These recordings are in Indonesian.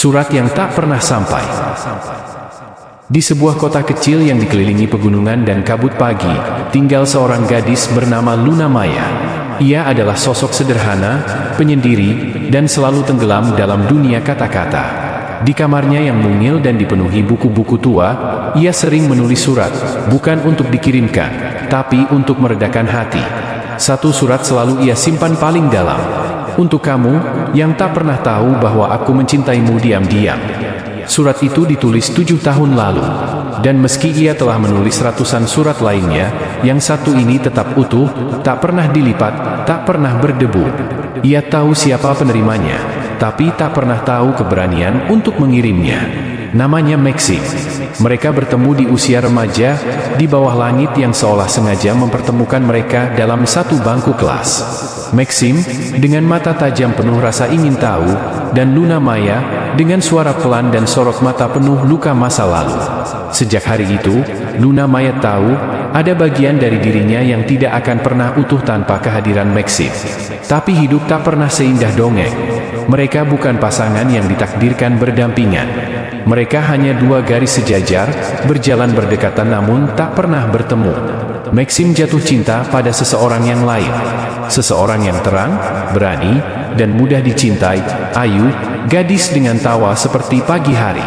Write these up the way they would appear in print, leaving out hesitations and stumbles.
Surat yang tak pernah sampai. Di sebuah kota kecil yang dikelilingi pegunungan dan kabut pagi, tinggal seorang gadis bernama Luna Maya. Ia adalah sosok sederhana, penyendiri, dan selalu tenggelam dalam dunia kata-kata. Di kamarnya yang mungil dan dipenuhi buku-buku tua, ia sering menulis surat, bukan untuk dikirimkan, tapi untuk meredakan hati. Satu surat selalu ia simpan paling dalam. Untuk kamu, yang tak pernah tahu bahwa aku mencintaimu diam-diam. Surat itu ditulis 7 tahun lalu. Dan meski ia telah menulis ratusan surat lainnya, yang satu ini tetap utuh, tak pernah dilipat, tak pernah berdebu. Ia tahu siapa penerimanya, tapi tak pernah tahu keberanian untuk mengirimnya. Namanya Maxim. Mereka bertemu di usia remaja, di bawah langit yang seolah sengaja mempertemukan mereka dalam satu bangku kelas. Maxim, dengan mata tajam penuh rasa ingin tahu, dan Luna Maya, dengan suara pelan dan sorot mata penuh luka masa lalu. Sejak hari itu, Luna Maya tahu, ada bagian dari dirinya yang tidak akan pernah utuh tanpa kehadiran Maxim. Tapi hidup tak pernah seindah dongeng. Mereka bukan pasangan yang ditakdirkan berdampingan. Mereka hanya dua garis sejajar, berjalan berdekatan namun tak pernah bertemu. Maxim jatuh cinta pada seseorang yang lain. Seseorang yang terang, berani, dan mudah dicintai, ayu, gadis dengan tawa seperti pagi hari.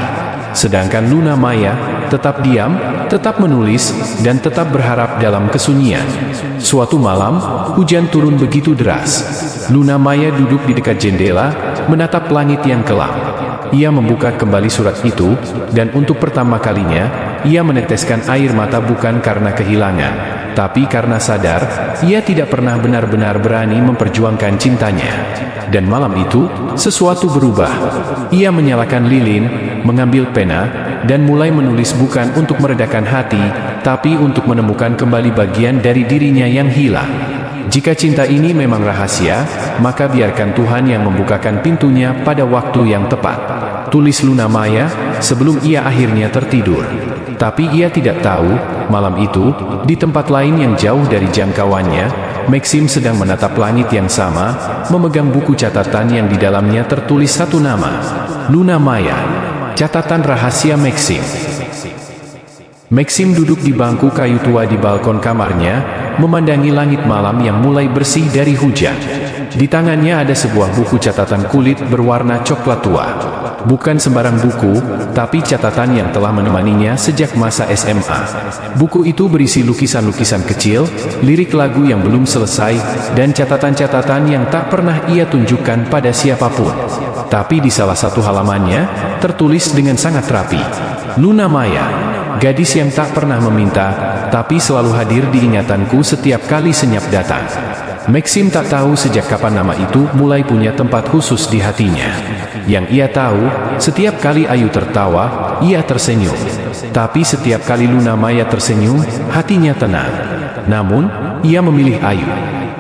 Sedangkan Luna Maya tetap diam, tetap menulis, dan tetap berharap dalam kesunyian. Suatu malam, hujan turun begitu deras. Luna Maya duduk di dekat jendela, menatap langit yang kelam. Ia membuka kembali surat itu, dan untuk pertama kalinya, ia meneteskan air mata bukan karena kehilangan, tapi karena sadar, ia tidak pernah benar-benar berani memperjuangkan cintanya. Dan malam itu, sesuatu berubah. Ia menyalakan lilin, mengambil pena, dan mulai menulis bukan untuk meredakan hati, tapi untuk menemukan kembali bagian dari dirinya yang hilang. Jika cinta ini memang rahasia, maka biarkan Tuhan yang membukakan pintunya pada waktu yang tepat. Tulis Luna Maya, sebelum ia akhirnya tertidur. Tapi ia tidak tahu, malam itu, di tempat lain yang jauh dari jangkauannya, Maxim sedang menatap langit yang sama, memegang buku catatan yang di dalamnya tertulis satu nama, Luna Maya. Catatan rahasia Maxim. Maxim duduk di bangku kayu tua di balkon kamarnya, memandangi langit malam yang mulai bersih dari hujan. Di tangannya ada sebuah buku catatan kulit berwarna coklat tua. Bukan sembarang buku, tapi catatan yang telah menemaninya sejak masa SMA. Buku itu berisi lukisan-lukisan kecil, lirik lagu yang belum selesai, dan catatan-catatan yang tak pernah ia tunjukkan pada siapapun. Tapi di salah satu halamannya, tertulis dengan sangat rapi, Luna Maya, gadis yang tak pernah meminta, tapi selalu hadir di ingatanku setiap kali senyap datang. Maxim tak tahu sejak kapan nama itu mulai punya tempat khusus di hatinya. Yang ia tahu, setiap kali Ayu tertawa, ia tersenyum. Tapi setiap kali Luna Maya tersenyum, hatinya tenang. Namun, ia memilih Ayu.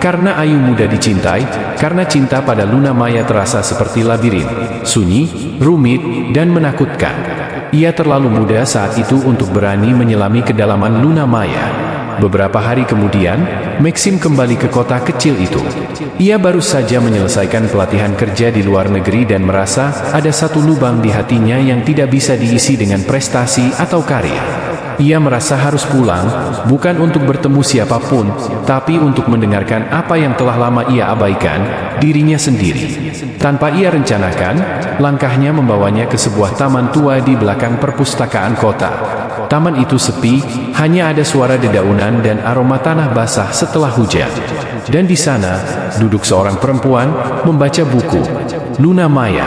Karena Ayu mudah dicintai, karena cinta pada Luna Maya terasa seperti labirin, sunyi, rumit, dan menakutkan. Ia terlalu muda saat itu untuk berani menyelami kedalaman Luna Maya. Beberapa hari kemudian, Maxim kembali ke kota kecil itu. Ia baru saja menyelesaikan pelatihan kerja di luar negeri dan merasa ada satu lubang di hatinya yang tidak bisa diisi dengan prestasi atau karir. Ia merasa harus pulang, bukan untuk bertemu siapapun, tapi untuk mendengarkan apa yang telah lama ia abaikan, dirinya sendiri. Tanpa ia rencanakan, langkahnya membawanya ke sebuah taman tua di belakang perpustakaan kota. Taman itu sepi, hanya ada suara dedaunan dan aroma tanah basah setelah hujan. Dan di sana, duduk seorang perempuan, membaca buku. Luna Maya.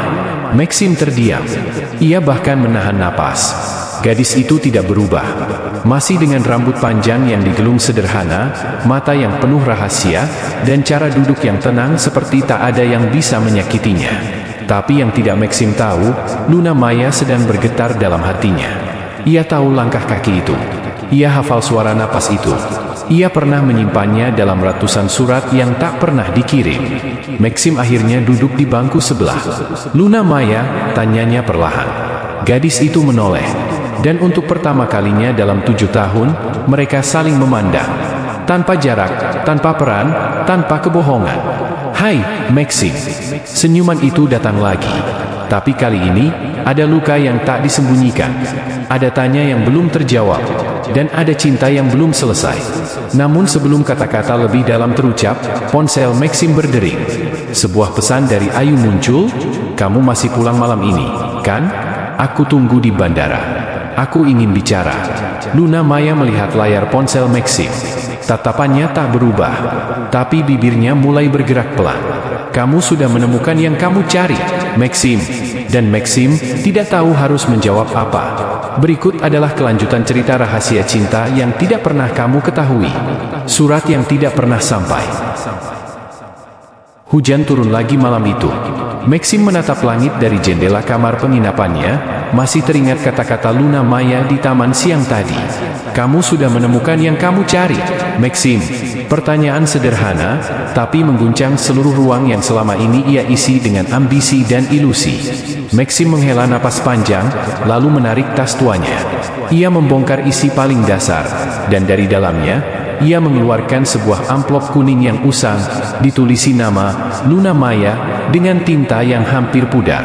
Maxim terdiam. Ia bahkan menahan napas. Gadis itu tidak berubah. Masih dengan rambut panjang yang digelung sederhana, mata yang penuh rahasia, dan cara duduk yang tenang seperti tak ada yang bisa menyakitinya. Tapi yang tidak Maxim tahu, Luna Maya sedang bergetar dalam hatinya. Ia tahu langkah kaki itu. Ia hafal suara napas itu. Ia pernah menyimpannya dalam ratusan surat yang tak pernah dikirim. Maxim akhirnya duduk di bangku sebelah. Luna Maya, tanyanya perlahan. Gadis itu menoleh. Dan untuk pertama kalinya dalam 7 tahun, mereka saling memandang. Tanpa jarak, tanpa peran, tanpa kebohongan. Hai, Maxim. Senyuman itu datang lagi. Tapi kali ini, ada luka yang tak disembunyikan. Ada tanya yang belum terjawab. Dan ada cinta yang belum selesai. Namun sebelum kata-kata lebih dalam terucap, ponsel Maxim berdering. Sebuah pesan dari Ayu muncul, "Kamu masih pulang malam ini, kan? Aku tunggu di bandara. Aku ingin bicara." Luna Maya melihat layar ponsel Maxim. Tatapannya tak berubah, tapi bibirnya mulai bergerak pelan. "Kamu sudah menemukan yang kamu cari, Maxim." Dan Maxim tidak tahu harus menjawab apa. Berikut adalah kelanjutan cerita rahasia cinta yang tidak pernah kamu ketahui. Surat yang tidak pernah sampai. Hujan turun lagi malam itu. Maxim menatap langit dari jendela kamar penginapannya. Masih teringat kata-kata Luna Maya di taman siang tadi. "Kamu sudah menemukan yang kamu cari, Maxim." Pertanyaan sederhana, tapi mengguncang seluruh ruang yang selama ini ia isi dengan ambisi dan ilusi. Maxim menghela napas panjang, lalu menarik tas tuanya. Ia membongkar isi paling dasar, dan dari dalamnya, ia mengeluarkan sebuah amplop kuning yang usang, ditulisi nama Luna Maya dengan tinta yang hampir pudar.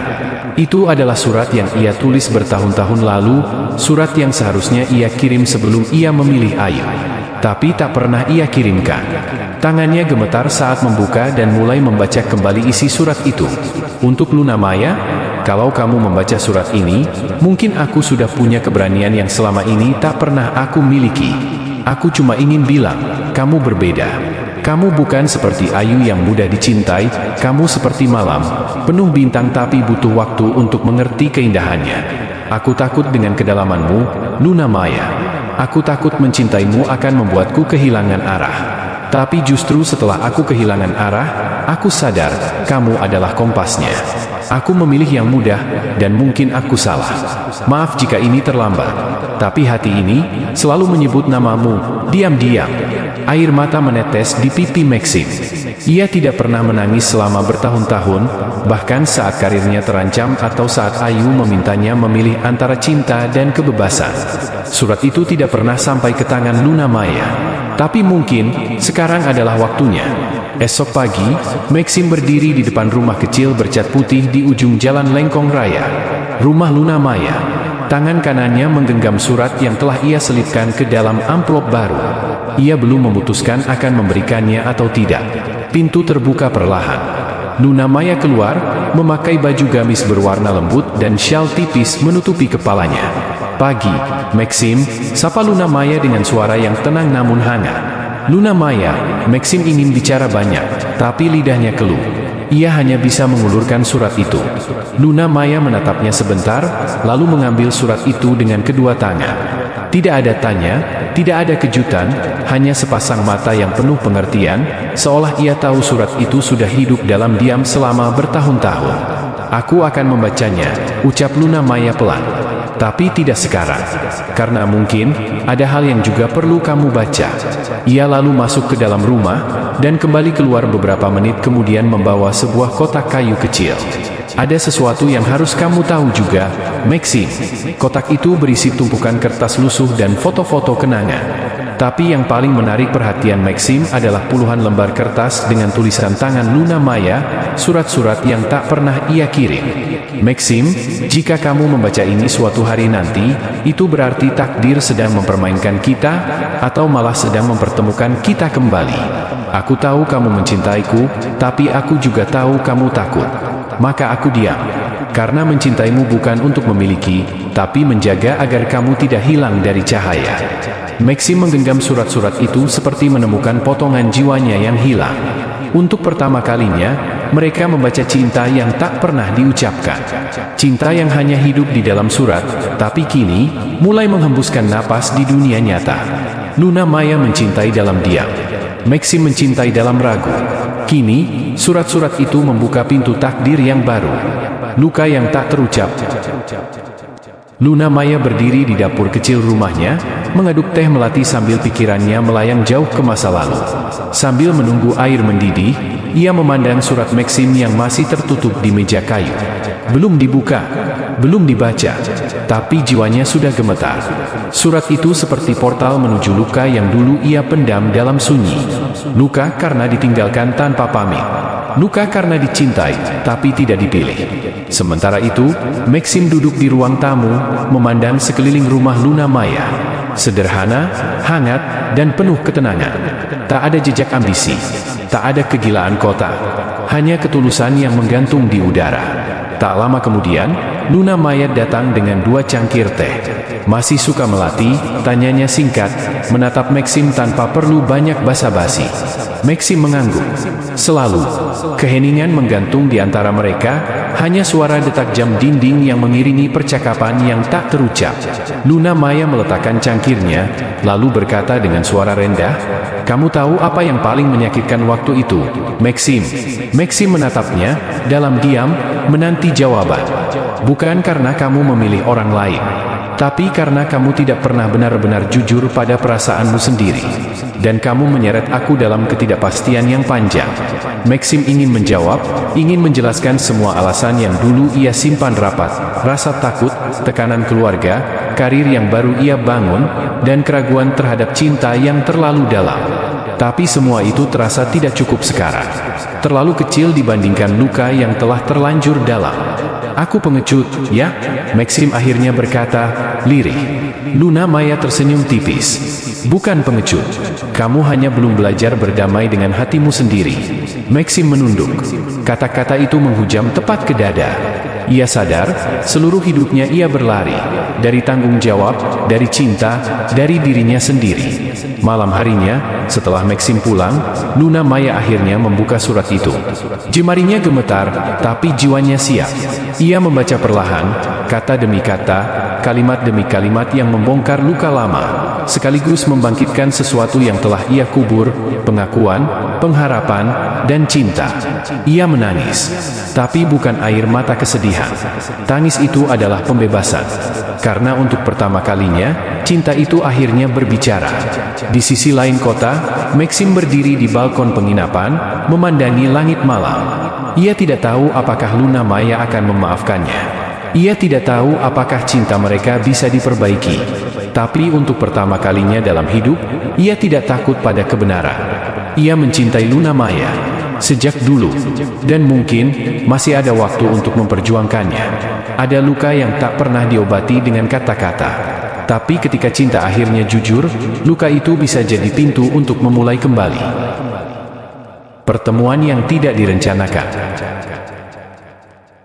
Itu adalah surat yang ia tulis bertahun-tahun lalu, surat yang seharusnya ia kirim sebelum ia memilih Ayu. Tapi tak pernah ia kirimkan. Tangannya gemetar saat membuka dan mulai membaca kembali isi surat itu. "Untuk Luna Maya, kalau kamu membaca surat ini, mungkin aku sudah punya keberanian yang selama ini tak pernah aku miliki. Aku cuma ingin bilang, kamu berbeda. Kamu bukan seperti Ayu yang mudah dicintai, kamu seperti malam, penuh bintang tapi butuh waktu untuk mengerti keindahannya. Aku takut dengan kedalamanmu, Luna Maya. Aku takut mencintaimu akan membuatku kehilangan arah. Tapi justru setelah aku kehilangan arah, aku sadar, kamu adalah kompasnya. Aku memilih yang mudah, dan mungkin aku salah. Maaf jika ini terlambat. Tapi hati ini selalu menyebut namamu, diam-diam." Air mata menetes di pipi Maxim. Ia tidak pernah menangis selama bertahun-tahun, bahkan saat karirnya terancam atau saat Ayu memintanya memilih antara cinta dan kebebasan. Surat itu tidak pernah sampai ke tangan Luna Maya. Tapi mungkin sekarang adalah waktunya. Esok pagi, Maxim berdiri di depan rumah kecil bercat putih di ujung jalan Lengkong Raya. Rumah Luna Maya. Tangan kanannya menggenggam surat yang telah ia selipkan ke dalam amplop baru. Ia belum memutuskan akan memberikannya atau tidak. Pintu terbuka perlahan. Luna Maya keluar, memakai baju gamis berwarna lembut dan syal tipis menutupi kepalanya. "Pagi, Maxim," sapa Luna Maya dengan suara yang tenang namun hangat. "Luna Maya," Maxim ingin bicara banyak, tapi lidahnya keluh. Ia hanya bisa mengulurkan surat itu. Luna Maya menatapnya sebentar, lalu mengambil surat itu dengan kedua tangan. Tidak ada tanya, tidak ada kejutan, hanya sepasang mata yang penuh pengertian, seolah ia tahu surat itu sudah hidup dalam diam selama bertahun-tahun. "Aku akan membacanya," ucap Luna Maya pelan. "Tapi tidak sekarang, karena mungkin ada hal yang juga perlu kamu baca." Ia lalu masuk ke dalam rumah, dan kembali keluar beberapa menit kemudian membawa sebuah kotak kayu kecil. "Ada sesuatu yang harus kamu tahu juga, Maxim." Kotak itu berisi tumpukan kertas lusuh dan foto-foto kenangan. Tapi yang paling menarik perhatian Maxim adalah puluhan lembar kertas dengan tulisan tangan Luna Maya, surat-surat yang tak pernah ia kirim. "Maxim, jika kamu membaca ini suatu hari nanti, itu berarti takdir sedang mempermainkan kita, atau malah sedang mempertemukan kita kembali. Aku tahu kamu mencintaiku, tapi aku juga tahu kamu takut. Maka aku diam. Karena mencintaimu bukan untuk memiliki, tapi menjaga agar kamu tidak hilang dari cahaya." Maxim menggenggam surat-surat itu seperti menemukan potongan jiwanya yang hilang. Untuk pertama kalinya, mereka membaca cinta yang tak pernah diucapkan. Cinta yang hanya hidup di dalam surat, tapi kini mulai menghembuskan napas di dunia nyata. Luna Maya mencintai dalam diam. Maxim mencintai dalam ragu. Kini, surat-surat itu membuka pintu takdir yang baru. Luka yang tak terucap. Luna Maya berdiri di dapur kecil rumahnya, mengaduk teh melati sambil pikirannya melayang jauh ke masa lalu. Sambil menunggu air mendidih, ia memandang surat Maxim yang masih tertutup di meja kayu. Belum dibuka, belum dibaca, tapi jiwanya sudah gemetar. Surat itu seperti portal menuju luka yang dulu ia pendam dalam sunyi. Luka karena ditinggalkan tanpa pamit. luka karena dicintai, tapi tidak dipilih. Sementara itu, Maxim duduk di ruang tamu, memandang sekeliling rumah Luna Maya. Sederhana, hangat, dan penuh ketenangan. Tak ada jejak ambisi, tak ada kegilaan kota, hanya ketulusan yang menggantung di udara. Tak lama kemudian, Luna Maya datang dengan 2 cangkir teh. Masih suka melatih, tanyanya singkat, menatap Maxim tanpa perlu banyak basa-basi. Maxim mengangguk. Selalu, keheningan menggantung di antara mereka, hanya suara detak jam dinding yang mengiringi percakapan yang tak terucap. Luna Maya meletakkan cangkirnya, lalu berkata dengan suara rendah, "Kamu tahu apa yang paling menyakitkan waktu itu, Maxim?" Maxim menatapnya, dalam diam, menanti jawaban. "Bukan karena kamu memilih orang lain, tapi karena kamu tidak pernah benar-benar jujur pada perasaanmu sendiri. Dan kamu menyeret aku dalam ketidakpastian yang panjang." Maxim ingin menjawab, ingin menjelaskan semua alasan yang dulu ia simpan rapat, rasa takut, tekanan keluarga, karir yang baru ia bangun, dan keraguan terhadap cinta yang terlalu dalam. Tapi semua itu terasa tidak cukup sekarang. Terlalu kecil dibandingkan luka yang telah terlanjur dalam. "Aku pengecut, ya?" Maxim akhirnya berkata, lirih. Luna Maya tersenyum tipis. "Bukan pengecut. Kamu hanya belum belajar berdamai dengan hatimu sendiri." Maxim menunduk. Kata-kata itu menghujam tepat ke dada. Ia sadar, seluruh hidupnya ia berlari. Dari tanggung jawab, dari cinta, dari dirinya sendiri. Malam harinya, setelah Maxim pulang, Luna Maya akhirnya membuka surat itu. Jemarinya gemetar, tapi jiwanya siap. Ia membaca perlahan, kata demi kata, kalimat demi kalimat yang membongkar luka lama, sekaligus membangkitkan sesuatu yang telah ia kubur, pengakuan, pengharapan, dan cinta. Ia menangis, tapi bukan air mata kesedihan. Tangis itu adalah pembebasan. Karena untuk pertama kalinya, cinta itu akhirnya berbicara. Di sisi lain kota, Maxim berdiri di balkon penginapan, memandangi langit malam. Ia tidak tahu apakah Luna Maya akan memaafkannya. Ia tidak tahu apakah cinta mereka bisa diperbaiki. Tapi untuk pertama kalinya dalam hidup, ia tidak takut pada kebenaran. Ia mencintai Luna Maya sejak dulu, dan mungkin masih ada waktu untuk memperjuangkannya. Ada luka yang tak pernah diobati dengan kata-kata. Tapi ketika cinta akhirnya jujur, luka itu bisa jadi pintu untuk memulai kembali. Pertemuan yang tidak direncanakan.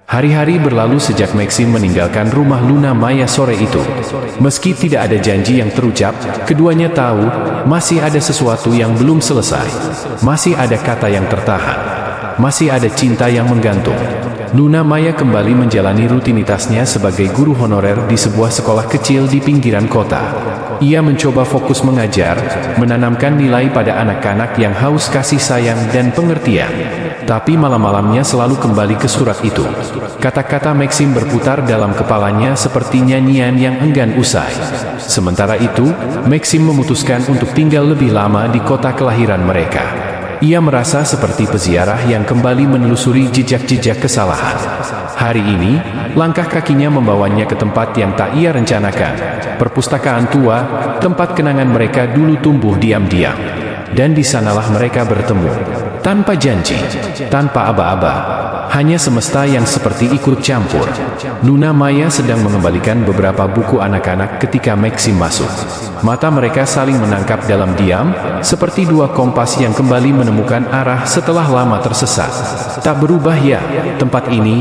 Hari-hari berlalu sejak Maxim meninggalkan rumah Luna Maya sore itu. Meski tidak ada janji yang terucap, keduanya tahu masih ada sesuatu yang belum selesai. Masih ada kata yang tertahan. Masih ada cinta yang menggantung. Luna Maya kembali menjalani rutinitasnya sebagai guru honorer di sebuah sekolah kecil di pinggiran kota. Ia mencoba fokus mengajar, menanamkan nilai pada anak-anak yang haus kasih sayang dan pengertian. Tapi malam-malamnya selalu kembali ke surat itu. Kata-kata Maxim berputar dalam kepalanya seperti nyanyian yang enggan usai. Sementara itu, Maxim memutuskan untuk tinggal lebih lama di kota kelahiran mereka. Ia merasa seperti peziarah yang kembali menelusuri jejak-jejak kesalahan. Hari ini, langkah kakinya membawanya ke tempat yang tak ia rencanakan. Perpustakaan tua, tempat kenangan mereka dulu tumbuh diam-diam. Dan di sanalah mereka bertemu. Tanpa janji, tanpa aba-aba. Hanya semesta yang seperti ikut campur. Luna Maya sedang mengembalikan beberapa buku anak-anak ketika Maxim masuk. Mata mereka saling menangkap dalam diam, seperti dua kompas yang kembali menemukan arah setelah lama tersesat. Tak berubah ya, tempat ini.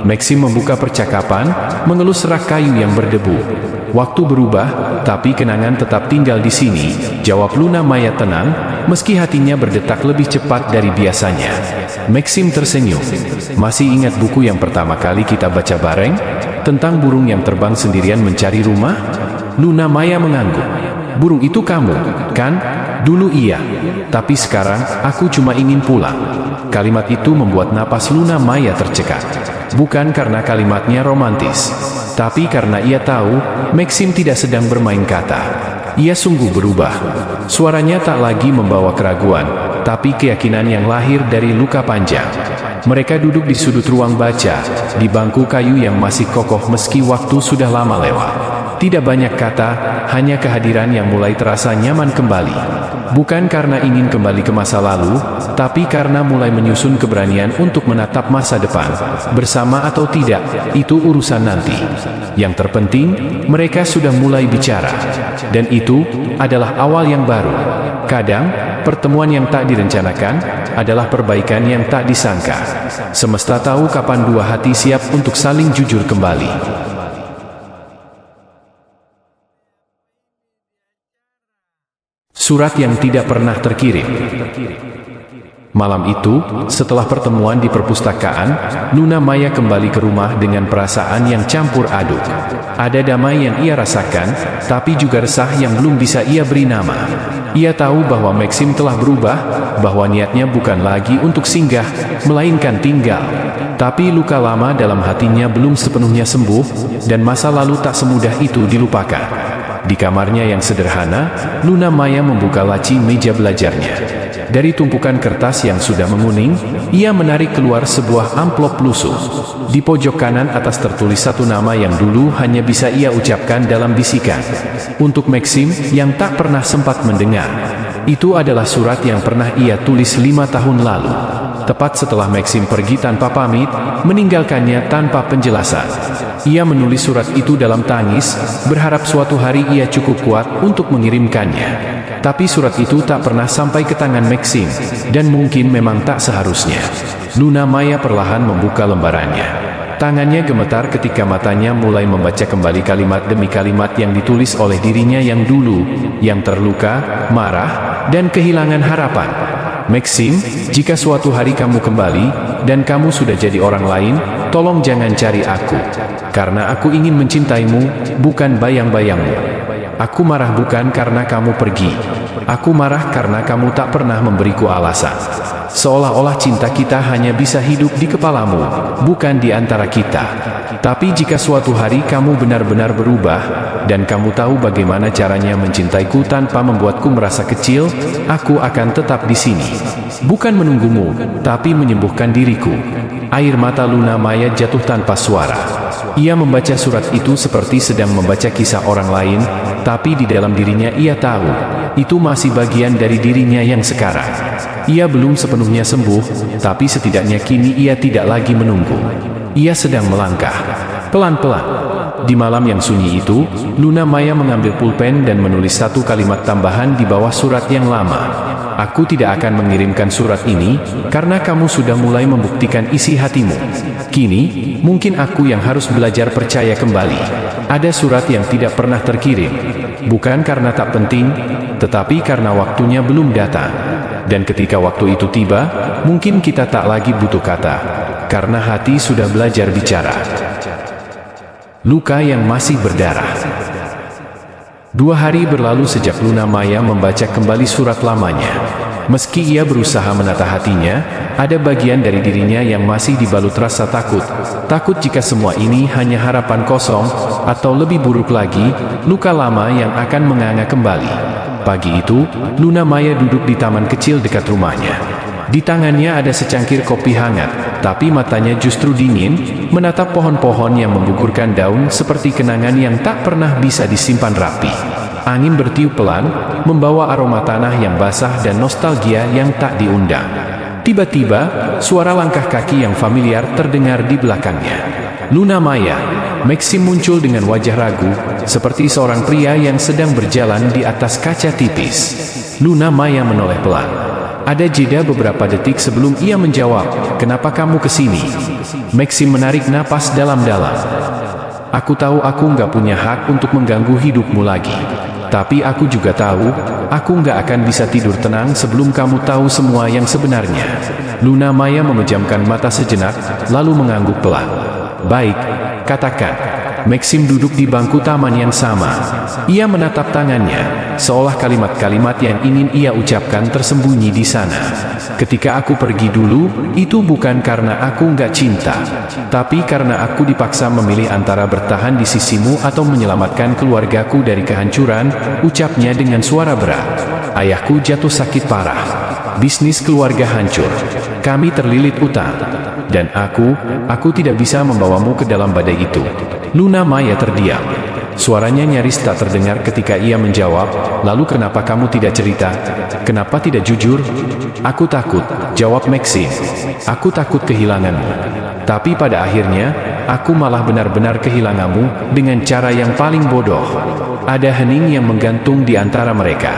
Maxim membuka percakapan, mengelus rak kayu yang berdebu. Waktu berubah, tapi kenangan tetap tinggal di sini, jawab Luna Maya tenang, meski hatinya berdetak lebih cepat dari biasanya. Maxim tersenyum. Masih ingat buku yang pertama kali kita baca bareng? Tentang burung yang terbang sendirian mencari rumah? Luna Maya mengangguk. Burung itu kamu, kan? Dulu iya. Tapi sekarang, aku cuma ingin pulang. Kalimat itu membuat napas Luna Maya tercekat. Bukan karena kalimatnya romantis, tapi karena ia tahu, Maxim tidak sedang bermain kata. Ia sungguh berubah. Suaranya tak lagi membawa keraguan, tapi keyakinan yang lahir dari luka panjang. Mereka duduk di sudut ruang baca, di bangku kayu yang masih kokoh meski waktu sudah lama lewat. Tidak banyak kata, hanya kehadiran yang mulai terasa nyaman kembali. Bukan karena ingin kembali ke masa lalu, tapi karena mulai menyusun keberanian untuk menatap masa depan. Bersama atau tidak, itu urusan nanti. Yang terpenting, mereka sudah mulai bicara. Dan itu adalah awal yang baru. Kadang, pertemuan yang tak direncanakan adalah perbaikan yang tak disangka. Semesta tahu kapan dua hati siap untuk saling jujur kembali. Surat yang tidak pernah terkirim. Malam itu, setelah pertemuan di perpustakaan, Luna Maya kembali ke rumah dengan perasaan yang campur aduk. Ada damai yang ia rasakan, tapi juga resah yang belum bisa ia beri nama. Ia tahu bahwa Maxim telah berubah, bahwa niatnya bukan lagi untuk singgah, melainkan tinggal. Tapi luka lama dalam hatinya belum sepenuhnya sembuh, dan masa lalu tak semudah itu dilupakan. Di kamarnya yang sederhana, Luna Maya membuka laci meja belajarnya. Dari tumpukan kertas yang sudah menguning, ia menarik keluar sebuah amplop lusuh. Di pojok kanan atas tertulis satu nama yang dulu hanya bisa ia ucapkan dalam bisikan. Untuk Maxim yang tak pernah sempat mendengar. Itu adalah surat yang pernah ia tulis 5 tahun lalu. Tepat setelah Maxim pergi tanpa pamit, meninggalkannya tanpa penjelasan. Ia menulis surat itu dalam tangis, berharap suatu hari ia cukup kuat untuk mengirimkannya. Tapi surat itu tak pernah sampai ke tangan Maxim, dan mungkin memang tak seharusnya. Luna Maya perlahan membuka lembarannya. Tangannya gemetar ketika matanya mulai membaca kembali kalimat demi kalimat yang ditulis oleh dirinya yang dulu, yang terluka, marah, dan kehilangan harapan. Maxim, jika suatu hari kamu kembali, dan kamu sudah jadi orang lain, tolong jangan cari aku. Karena aku ingin mencintaimu, bukan bayang-bayangmu. Aku marah bukan karena kamu pergi. Aku marah karena kamu tak pernah memberiku alasan. Seolah-olah cinta kita hanya bisa hidup di kepalamu, bukan di antara kita. Tapi jika suatu hari kamu benar-benar berubah, dan kamu tahu bagaimana caranya mencintaiku tanpa membuatku merasa kecil, aku akan tetap di sini. Bukan menunggumu, tapi menyembuhkan diriku. Air mata Luna Maya jatuh tanpa suara. Ia membaca surat itu seperti sedang membaca kisah orang lain, tapi di dalam dirinya ia tahu, itu masih bagian dari dirinya yang sekarang. Ia belum sepenuhnya sembuh, tapi setidaknya kini ia tidak lagi menunggu. Ia sedang melangkah, pelan-pelan. Di malam yang sunyi itu, Luna Maya mengambil pulpen dan menulis satu kalimat tambahan di bawah surat yang lama. Aku tidak akan mengirimkan surat ini, karena kamu sudah mulai membuktikan isi hatimu. Kini, mungkin aku yang harus belajar percaya kembali. Ada surat yang tidak pernah terkirim. Bukan karena tak penting, tetapi karena waktunya belum datang. Dan ketika waktu itu tiba, mungkin kita tak lagi butuh kata, karena hati sudah belajar bicara. Luka yang masih berdarah. 2 hari berlalu sejak Luna Maya membaca kembali surat lamanya. Meski ia berusaha menata hatinya, ada bagian dari dirinya yang masih dibalut rasa takut. Takut jika semua ini hanya harapan kosong, atau lebih buruk lagi, luka lama yang akan menganga kembali. Pagi itu, Luna Maya duduk di taman kecil dekat rumahnya. Di tangannya ada secangkir kopi hangat, tapi matanya justru dingin, menatap pohon-pohon yang menggugurkan daun seperti kenangan yang tak pernah bisa disimpan rapi. Angin bertiup pelan, membawa aroma tanah yang basah dan nostalgia yang tak diundang. Tiba-tiba, suara langkah kaki yang familiar terdengar di belakangnya. Luna Maya. Maxim muncul dengan wajah ragu, seperti seorang pria yang sedang berjalan di atas kaca tipis. Luna Maya menoleh pelan. Ada jeda beberapa detik sebelum ia menjawab, "Kenapa kamu kesini?" Maxim menarik napas dalam-dalam. "Aku tahu aku nggak punya hak untuk mengganggu hidupmu lagi. Tapi aku juga tahu, aku nggak akan bisa tidur tenang sebelum kamu tahu semua yang sebenarnya." Luna Maya memejamkan mata sejenak, lalu mengangguk pelan. "Baik, katakan." Maxim duduk di bangku taman yang sama. Ia menatap tangannya, seolah kalimat-kalimat yang ingin ia ucapkan tersembunyi di sana. "Ketika aku pergi dulu, itu bukan karena aku nggak cinta, tapi karena aku dipaksa memilih antara bertahan di sisimu atau menyelamatkan keluargaku dari kehancuran," ucapnya dengan suara berat. "Ayahku jatuh sakit parah. Bisnis keluarga hancur. Kami terlilit utang. Dan aku tidak bisa membawamu ke dalam badai itu." Luna Maya terdiam. Suaranya nyaris tak terdengar ketika ia menjawab, "Lalu kenapa kamu tidak cerita? Kenapa tidak jujur?" "Aku takut," jawab Maxim. "Aku takut kehilanganmu. Tapi pada akhirnya, aku malah benar-benar kehilanganmu dengan cara yang paling bodoh." Ada hening yang menggantung di antara mereka.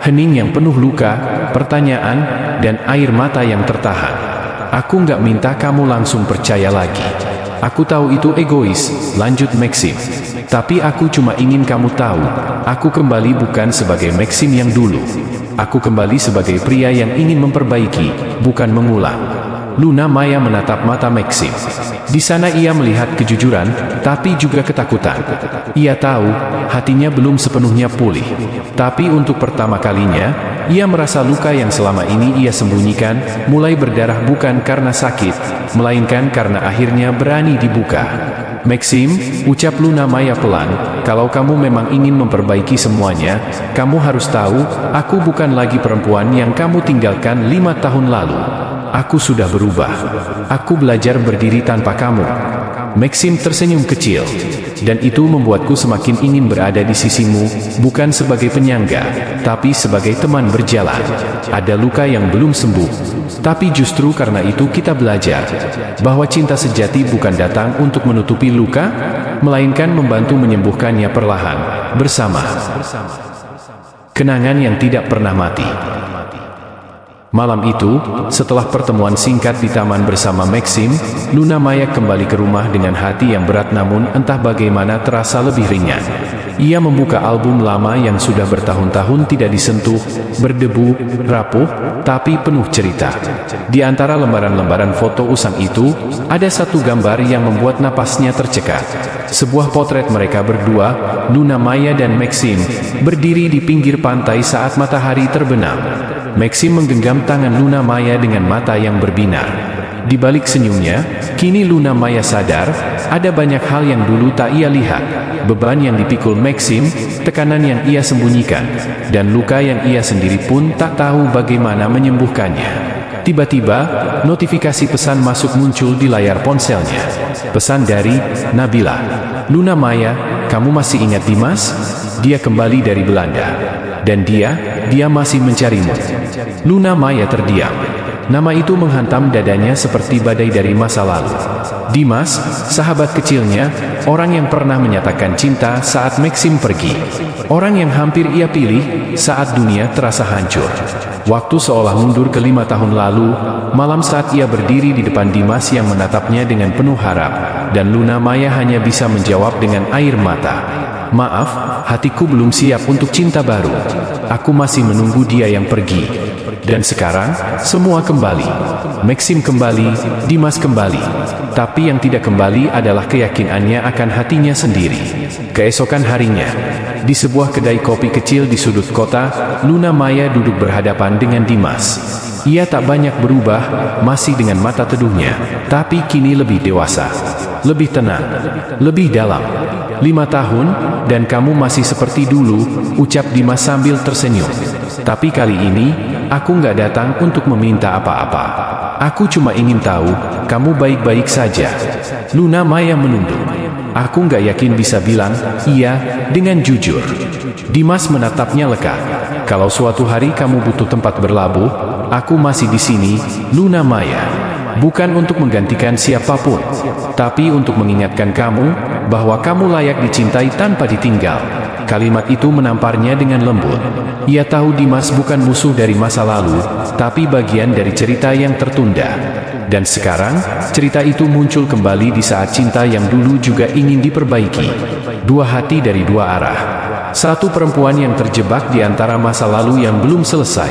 Hening yang penuh luka, pertanyaan, dan air mata yang tertahan. "Aku nggak minta kamu langsung percaya lagi. Aku tahu itu egois," lanjut Maxim. "Tapi aku cuma ingin kamu tahu, aku kembali bukan sebagai Maxim yang dulu. Aku kembali sebagai pria yang ingin memperbaiki, bukan mengulang." Luna Maya menatap mata Maxim. Di sana ia melihat kejujuran, tapi juga ketakutan. Ia tahu, hatinya belum sepenuhnya pulih. Tapi untuk pertama kalinya, ia merasa luka yang selama ini ia sembunyikan, mulai berdarah bukan karena sakit, melainkan karena akhirnya berani dibuka. "Maxim," ucap Luna Maya pelan, "kalau kamu memang ingin memperbaiki semuanya, kamu harus tahu, aku bukan lagi perempuan yang kamu tinggalkan 5 tahun lalu. Aku sudah berubah. Aku belajar berdiri tanpa kamu." Maxim tersenyum kecil. "Dan itu membuatku semakin ingin berada di sisimu, bukan sebagai penyangga, tapi sebagai teman berjalan. Ada luka yang belum sembuh. Tapi justru karena itu kita belajar bahwa cinta sejati bukan datang untuk menutupi luka, melainkan membantu menyembuhkannya perlahan, bersama. Kenangan yang tidak pernah mati." Malam itu, setelah pertemuan singkat di taman bersama Maxim, Luna Maya kembali ke rumah dengan hati yang berat namun entah bagaimana terasa lebih ringan. Ia membuka album lama yang sudah bertahun-tahun tidak disentuh, berdebu, rapuh, tapi penuh cerita. Di antara lembaran-lembaran foto usang itu, ada satu gambar yang membuat napasnya tercekat. Sebuah potret mereka berdua, Luna Maya dan Maxim, berdiri di pinggir pantai saat matahari terbenam. Maxim menggenggam tangan Luna Maya dengan mata yang berbinar. Di balik senyumnya, kini Luna Maya sadar, ada banyak hal yang dulu tak ia lihat. Beban yang dipikul Maxim, tekanan yang ia sembunyikan, dan luka yang ia sendiri pun tak tahu bagaimana menyembuhkannya. Tiba-tiba, notifikasi pesan masuk muncul di layar ponselnya. Pesan dari Nabila. "Luna Maya, kamu masih ingat Dimas? Dia kembali dari Belanda. Dan dia masih mencarimu." Luna Maya terdiam. Nama itu menghantam dadanya seperti badai dari masa lalu. Dimas, sahabat kecilnya, orang yang pernah menyatakan cinta saat Maxim pergi. Orang yang hampir ia pilih saat dunia terasa hancur. Waktu seolah mundur ke 5 tahun lalu, malam saat ia berdiri di depan Dimas yang menatapnya dengan penuh harap, dan Luna Maya hanya bisa menjawab dengan air mata. "Maaf, hatiku belum siap untuk cinta baru. Aku masih menunggu dia yang pergi." Dan sekarang, semua kembali. Maxim kembali, Dimas kembali. Tapi yang tidak kembali adalah keyakinannya akan hatinya sendiri. Keesokan harinya, di sebuah kedai kopi kecil di sudut kota, Luna Maya duduk berhadapan dengan Dimas. Ia tak banyak berubah, masih dengan mata teduhnya, tapi kini lebih dewasa, lebih tenang, lebih dalam. 5 tahun, dan kamu masih seperti dulu, ucap Dimas sambil tersenyum. Tapi kali ini, aku nggak datang untuk meminta apa-apa. Aku cuma ingin tahu, kamu baik-baik saja. Luna Maya menunduk. Aku nggak yakin bisa bilang, iya, dengan jujur. Dimas menatapnya lekat. Kalau suatu hari kamu butuh tempat berlabuh, aku masih di sini, Luna Maya. Bukan untuk menggantikan siapapun, tapi untuk mengingatkan kamu, bahwa kamu layak dicintai tanpa ditinggal. Kalimat itu menamparnya dengan lembut. Ia tahu Dimas bukan musuh dari masa lalu, tapi bagian dari cerita yang tertunda. Dan sekarang, cerita itu muncul kembali di saat cinta yang dulu juga ingin diperbaiki. Dua hati dari dua arah. Satu perempuan yang terjebak di antara masa lalu yang belum selesai,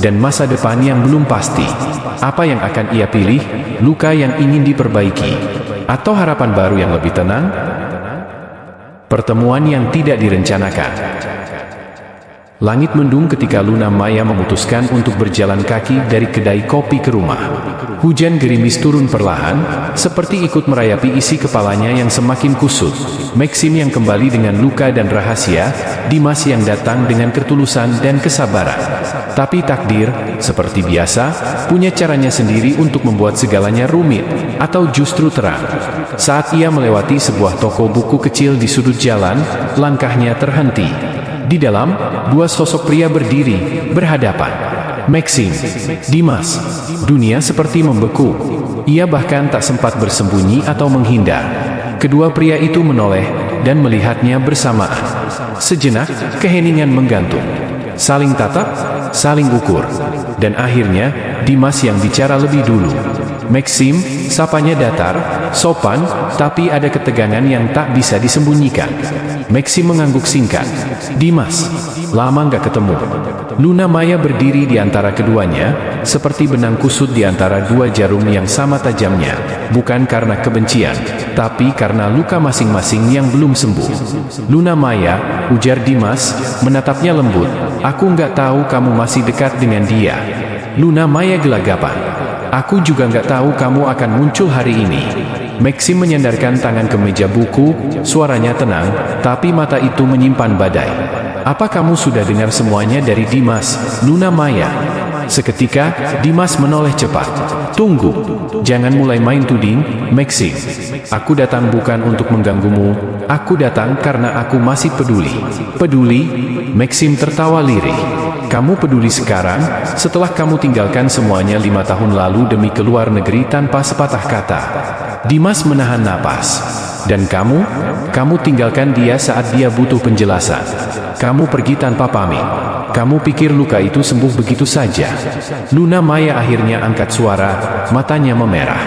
dan masa depan yang belum pasti. Apa yang akan ia pilih? Luka yang ingin diperbaiki, atau harapan baru yang lebih tenang? Pertemuan yang tidak direncanakan. Langit mendung ketika Luna Maya memutuskan untuk berjalan kaki dari kedai kopi ke rumah. Hujan gerimis turun perlahan, seperti ikut merayapi isi kepalanya yang semakin kusut. Maxim yang kembali dengan luka dan rahasia, Dimas yang datang dengan ketulusan dan kesabaran. Tapi takdir, seperti biasa, punya caranya sendiri untuk membuat segalanya rumit, atau justru terang. Saat ia melewati sebuah toko buku kecil di sudut jalan, langkahnya terhenti. Di dalam, dua sosok pria berdiri, berhadapan. Maxim, Dimas. Dunia seperti membeku. Ia bahkan tak sempat bersembunyi atau menghindar. Kedua pria itu menoleh dan melihatnya bersamaan. Sejenak, keheningan menggantung. Saling tatap, saling ukur. Dan akhirnya, Dimas yang bicara lebih dulu. Maxim, sapanya datar, sopan, tapi ada ketegangan yang tak bisa disembunyikan. Maxim mengangguk singkat. Dimas, lama nggak ketemu. Luna Maya berdiri di antara keduanya, seperti benang kusut di antara dua jarum yang sama tajamnya, bukan karena kebencian, tapi karena luka masing-masing yang belum sembuh. Luna Maya, ujar Dimas, menatapnya lembut, aku nggak tahu kamu masih dekat dengan dia. Luna Maya gelagapan. Aku juga nggak tahu kamu akan muncul hari ini. Maxim menyandarkan tangan ke meja buku, suaranya tenang, tapi mata itu menyimpan badai. Apa kamu sudah dengar semuanya dari Dimas, Luna Maya? Seketika, Dimas menoleh cepat. Tunggu, jangan mulai main tuding, Maxim. Aku datang bukan untuk mengganggumu, aku datang karena aku masih peduli. Peduli? Maxim tertawa lirih. Kamu peduli sekarang, setelah kamu tinggalkan semuanya 5 tahun lalu demi keluar negeri tanpa sepatah kata. Dimas menahan napas. Dan kamu tinggalkan dia saat dia butuh penjelasan. Kamu pergi tanpa pamit. Kamu pikir luka itu sembuh begitu saja. Luna Maya akhirnya angkat suara, matanya memerah.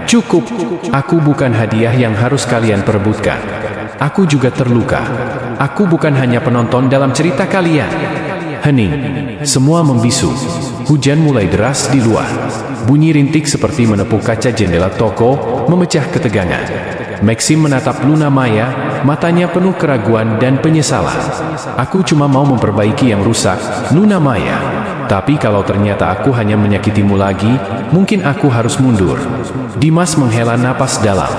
Cukup, aku bukan hadiah yang harus kalian perebutkan. Aku juga terluka. Aku bukan hanya penonton dalam cerita kalian. Hening, semua membisu. Hujan mulai deras di luar. Bunyi rintik seperti menepuk kaca jendela toko, memecah ketegangan. Maxim menatap Luna Maya, matanya penuh keraguan dan penyesalan. Aku cuma mau memperbaiki yang rusak, Luna Maya. Tapi kalau ternyata aku hanya menyakitimu lagi, mungkin aku harus mundur. Dimas menghela napas dalam.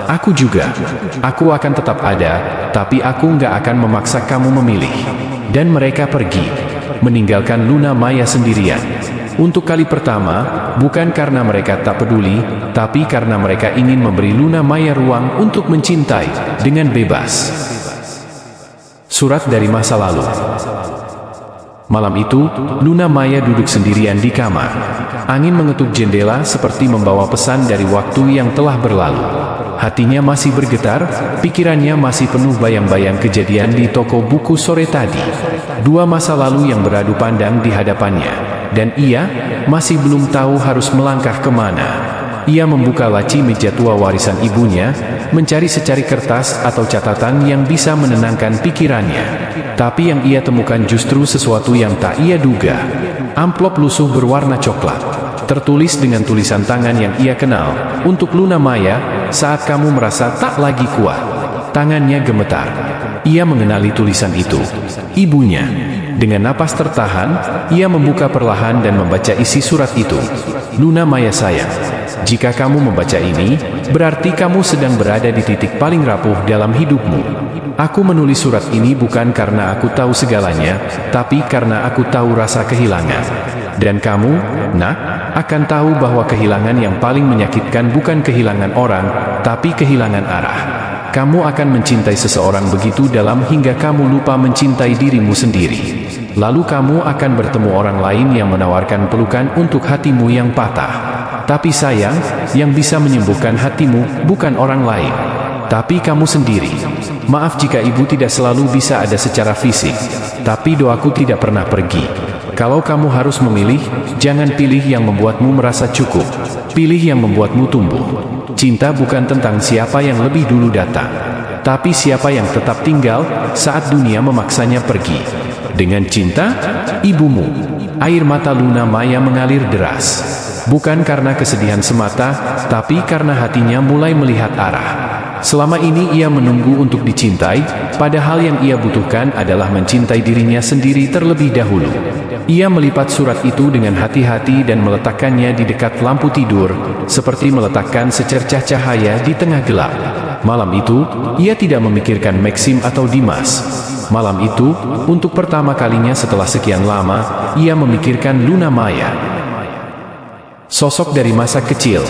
Aku juga. Aku akan tetap ada, tapi aku nggak akan memaksa kamu memilih. Dan mereka pergi, meninggalkan Luna Maya sendirian. Untuk kali pertama, bukan karena mereka tak peduli, tapi karena mereka ingin memberi Luna Maya ruang untuk mencintai dengan bebas. Surat dari masa lalu. Malam itu, Luna Maya duduk sendirian di kamar. Angin mengetuk jendela seperti membawa pesan dari waktu yang telah berlalu. Hatinya masih bergetar, pikirannya masih penuh bayang-bayang kejadian di toko buku sore tadi. Dua masa lalu yang beradu pandang di hadapannya, dan ia masih belum tahu harus melangkah kemana. Ia membuka laci meja tua warisan ibunya, mencari secari kertas atau catatan yang bisa menenangkan pikirannya. Tapi yang ia temukan justru sesuatu yang tak ia duga. Amplop lusuh berwarna coklat, tertulis dengan tulisan tangan yang ia kenal. Untuk Luna Maya, saat kamu merasa tak lagi kuat. Tangannya gemetar. Ia mengenali tulisan itu. Ibunya. Dengan napas tertahan, ia membuka perlahan dan membaca isi surat itu. Luna Maya sayang, jika kamu membaca ini, berarti kamu sedang berada di titik paling rapuh dalam hidupmu. Aku menulis surat ini bukan karena aku tahu segalanya, tapi karena aku tahu rasa kehilangan. Dan kamu, nak, akan tahu bahwa kehilangan yang paling menyakitkan bukan kehilangan orang, tapi kehilangan arah. Kamu akan mencintai seseorang begitu dalam hingga kamu lupa mencintai dirimu sendiri. Lalu kamu akan bertemu orang lain yang menawarkan pelukan untuk hatimu yang patah. Tapi sayang, yang bisa menyembuhkan hatimu bukan orang lain, tapi kamu sendiri. Maaf jika ibu tidak selalu bisa ada secara fisik, tapi doaku tidak pernah pergi. Kalau kamu harus memilih, jangan pilih yang membuatmu merasa cukup. Pilih yang membuatmu tumbuh. Cinta bukan tentang siapa yang lebih dulu datang, tapi siapa yang tetap tinggal saat dunia memaksanya pergi. Dengan cinta, ibumu. Air mata Luna Maya mengalir deras. Bukan karena kesedihan semata, tapi karena hatinya mulai melihat arah. Selama ini ia menunggu untuk dicintai, padahal yang ia butuhkan adalah mencintai dirinya sendiri terlebih dahulu. Ia melipat surat itu dengan hati-hati dan meletakkannya di dekat lampu tidur, seperti meletakkan secercah cahaya di tengah gelap. Malam itu, ia tidak memikirkan Maxim atau Dimas. Malam itu, untuk pertama kalinya setelah sekian lama, ia memikirkan Luna Maya. Sosok dari masa kecil.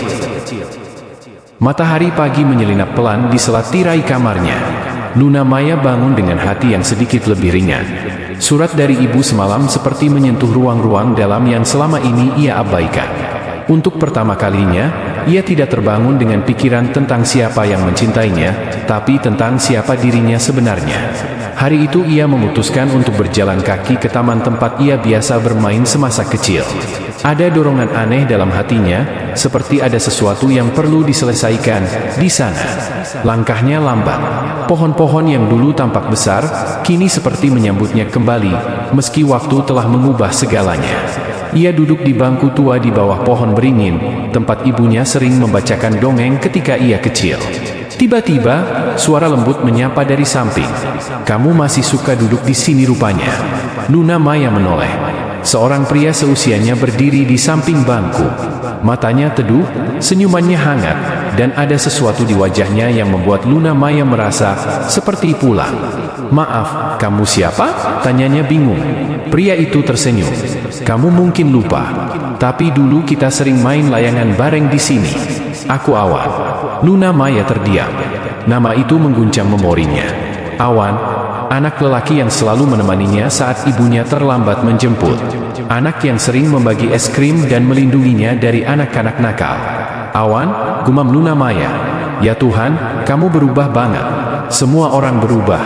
Matahari pagi menyelinap pelan di sela tirai kamarnya. Luna Maya bangun dengan hati yang sedikit lebih ringan. Surat dari ibu semalam seperti menyentuh ruang-ruang dalam yang selama ini ia abaikan. Untuk pertama kalinya, ia tidak terbangun dengan pikiran tentang siapa yang mencintainya, tapi tentang siapa dirinya sebenarnya. Hari itu ia memutuskan untuk berjalan kaki ke taman tempat ia biasa bermain semasa kecil. Ada dorongan aneh dalam hatinya, seperti ada sesuatu yang perlu diselesaikan di sana. Langkahnya lambat. Pohon-pohon yang dulu tampak besar, kini seperti menyambutnya kembali, meski waktu telah mengubah segalanya. Ia duduk di bangku tua di bawah pohon beringin, tempat ibunya sering membacakan dongeng ketika ia kecil. Tiba-tiba, suara lembut menyapa dari samping. "Kamu masih suka duduk di sini rupanya." Luna Maya menoleh. Seorang pria seusianya berdiri di samping bangku. Matanya teduh, senyumannya hangat, dan ada sesuatu di wajahnya yang membuat Luna Maya merasa seperti pulang. "Maaf, kamu siapa?" tanyanya bingung. Pria itu tersenyum. "Kamu mungkin lupa, tapi dulu kita sering main layangan bareng di sini. Aku Awan." Luna Maya terdiam. Nama itu mengguncang memorinya. Awan, anak lelaki yang selalu menemaninya saat ibunya terlambat menjemput. Anak yang sering membagi es krim dan melindunginya dari anak-anak nakal. "Awan," gumam Luna Maya. "Ya Tuhan, kamu berubah banget." "Semua orang berubah,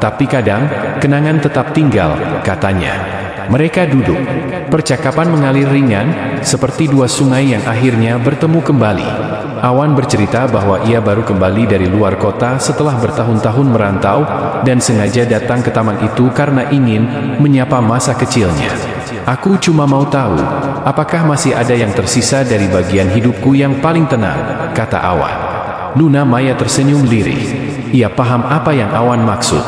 tapi kadang, kenangan tetap tinggal," katanya. Mereka duduk. Percakapan mengalir ringan, seperti dua sungai yang akhirnya bertemu kembali. Awan bercerita bahwa ia baru kembali dari luar kota setelah bertahun-tahun merantau, dan sengaja datang ke taman itu karena ingin menyapa masa kecilnya. "Aku cuma mau tahu, apakah masih ada yang tersisa dari bagian hidupku yang paling tenang," kata Awan. Luna Maya tersenyum lirih. Ia paham apa yang Awan maksud.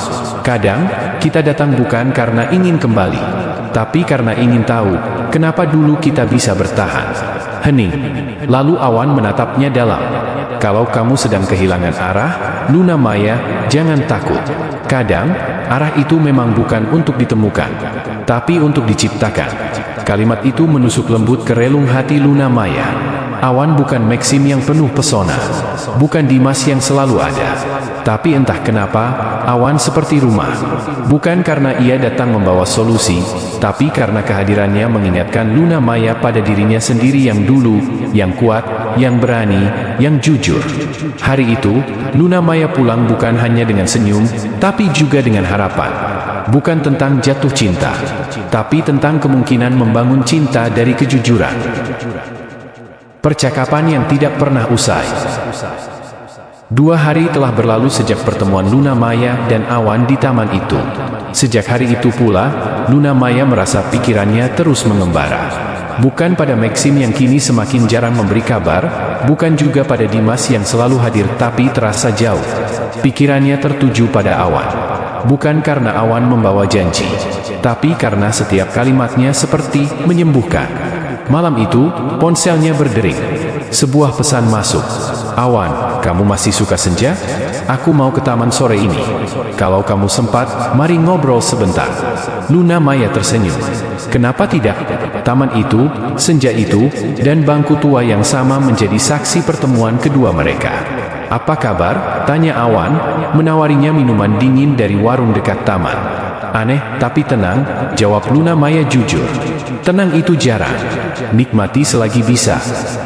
Kadang, kita datang bukan karena ingin kembali, tapi karena ingin tahu, kenapa dulu kita bisa bertahan. Hening. Lalu Awan menatapnya dalam. "Kalau kamu sedang kehilangan arah, Luna Maya, jangan takut. Kadang, arah itu memang bukan untuk ditemukan, tapi untuk diciptakan." Kalimat itu menusuk lembut ke relung hati Luna Maya. Awan bukan Maxim yang penuh pesona, bukan Dimas yang selalu ada. Tapi entah kenapa, Awan seperti rumah. Bukan karena ia datang membawa solusi, tapi karena kehadirannya mengingatkan Luna Maya pada dirinya sendiri yang dulu, yang kuat, yang berani, yang jujur. Hari itu, Luna Maya pulang bukan hanya dengan senyum, tapi juga dengan harapan. Bukan tentang jatuh cinta, tapi tentang kemungkinan membangun cinta dari kejujuran. Percakapan yang tidak pernah usai. 2 hari telah berlalu sejak pertemuan Luna Maya dan Awan di taman itu. Sejak hari itu pula, Luna Maya merasa pikirannya terus mengembara. Bukan pada Maxim yang kini semakin jarang memberi kabar, bukan juga pada Dimas yang selalu hadir tapi terasa jauh. Pikirannya tertuju pada Awan. Bukan karena Awan membawa janji, tapi karena setiap kalimatnya seperti menyembuhkan. Malam itu, ponselnya berdering. Sebuah pesan masuk. "Awan, kamu masih suka senja? Aku mau ke taman sore ini. Kalau kamu sempat, mari ngobrol sebentar." Luna Maya tersenyum. Kenapa tidak? Taman itu, senja itu, dan bangku tua yang sama menjadi saksi pertemuan kedua mereka. "Apa kabar?" tanya Awan, menawarinya minuman dingin dari warung dekat taman. "Aneh, tapi tenang," jawab Luna Maya jujur. "Tenang itu jarang. Nikmati selagi bisa."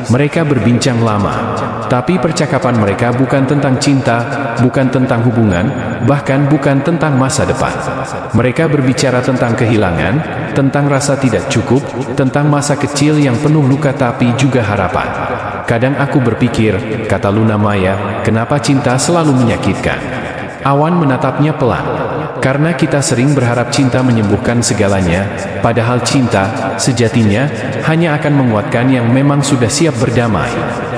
Mereka berbincang lama, tapi percakapan mereka bukan tentang cinta, bukan tentang hubungan, bahkan bukan tentang masa depan. Mereka berbicara tentang kehilangan, tentang rasa tidak cukup, tentang masa kecil yang penuh luka tapi juga harapan. "Kadang aku berpikir," kata Luna Maya, "kenapa cinta selalu menyakitkan?" Awan menatapnya pelan. "Karena kita sering berharap cinta menyembuhkan segalanya, padahal cinta, sejatinya, hanya akan menguatkan yang memang sudah siap berdamai."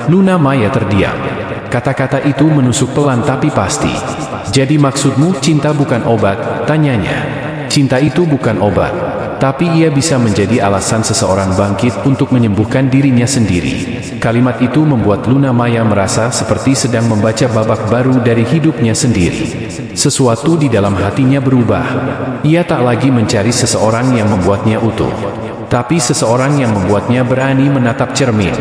Luna Maya terdiam. Kata-kata itu menusuk pelan tapi pasti. Jadi maksudmu cinta bukan obat? Tanyanya. Cinta itu bukan obat, tapi ia bisa menjadi alasan seseorang bangkit untuk menyembuhkan dirinya sendiri. Kalimat itu membuat Luna Maya merasa seperti sedang membaca babak baru dari hidupnya sendiri. Sesuatu di dalam hatinya berubah. Ia tak lagi mencari seseorang yang membuatnya utuh, tapi seseorang yang membuatnya berani menatap cermin.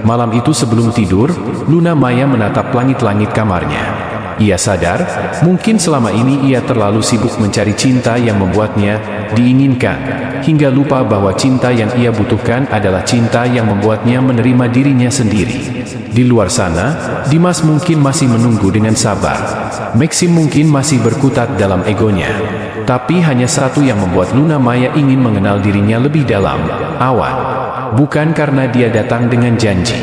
Malam itu sebelum tidur, Luna Maya menatap langit-langit kamarnya. Ia sadar, mungkin selama ini ia terlalu sibuk mencari cinta yang membuatnya diinginkan, hingga lupa bahwa cinta yang ia butuhkan adalah cinta yang membuatnya menerima dirinya sendiri. Di luar sana, Dimas mungkin masih menunggu dengan sabar. Maxim mungkin masih berkutat dalam egonya. Tapi hanya satu yang membuat Luna Maya ingin mengenal dirinya lebih dalam, Awan. Bukan karena dia datang dengan janji,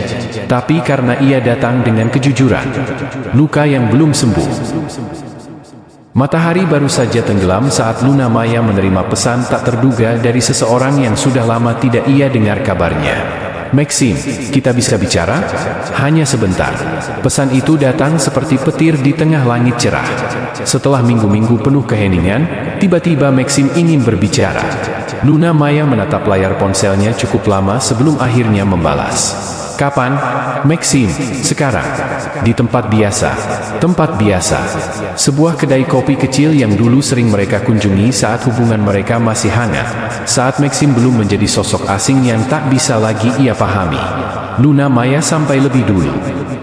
tapi karena ia datang dengan kejujuran. Luka yang belum sembuh. Matahari baru saja tenggelam saat Luna Maya menerima pesan tak terduga dari seseorang yang sudah lama tidak ia dengar kabarnya. Maxim, kita bisa bicara? Hanya sebentar. Pesan itu datang seperti petir di tengah langit cerah. Setelah minggu-minggu penuh keheningan, tiba-tiba Maxim ingin berbicara. Luna Maya menatap layar ponselnya cukup lama sebelum akhirnya membalas. Kapan? Maxim, sekarang. Di tempat biasa. Tempat biasa. Sebuah kedai kopi kecil yang dulu sering mereka kunjungi saat hubungan mereka masih hangat. Saat Maxim belum menjadi sosok asing yang tak bisa lagi ia pahami. Luna Maya sampai lebih dulu.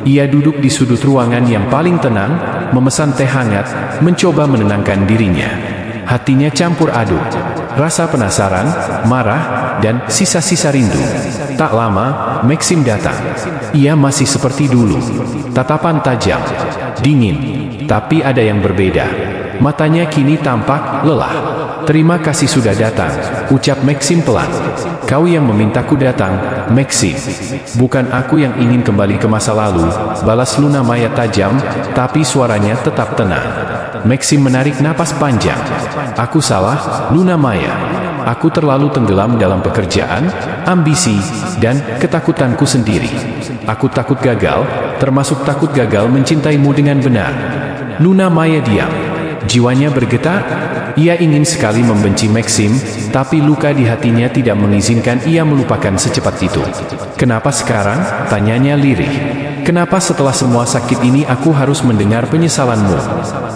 Ia duduk di sudut ruangan yang paling tenang, memesan teh hangat, mencoba menenangkan dirinya. Hatinya campur aduk. Rasa penasaran, marah, dan sisa-sisa rindu. Tak lama, Maxim datang. Ia masih seperti dulu. Tatapan tajam, dingin, tapi ada yang berbeda. Matanya kini tampak lelah. Terima kasih sudah datang, ucap Maxim pelan. Kau yang memintaku datang, Maxim. Bukan aku yang ingin kembali ke masa lalu, balas Luna Maya tajam, tapi suaranya tetap tenang. Maxim menarik napas panjang. Aku salah, Luna Maya. Aku terlalu tenggelam dalam pekerjaan, ambisi, dan ketakutanku sendiri. Aku takut gagal, termasuk takut gagal mencintaimu dengan benar. Luna Maya diam. Jiwanya bergetar. Ia ingin sekali membenci Maxim, tapi luka di hatinya tidak mengizinkan ia melupakan secepat itu. Kenapa sekarang? Tanyanya lirih. Kenapa setelah semua sakit ini aku harus mendengar penyesalanmu?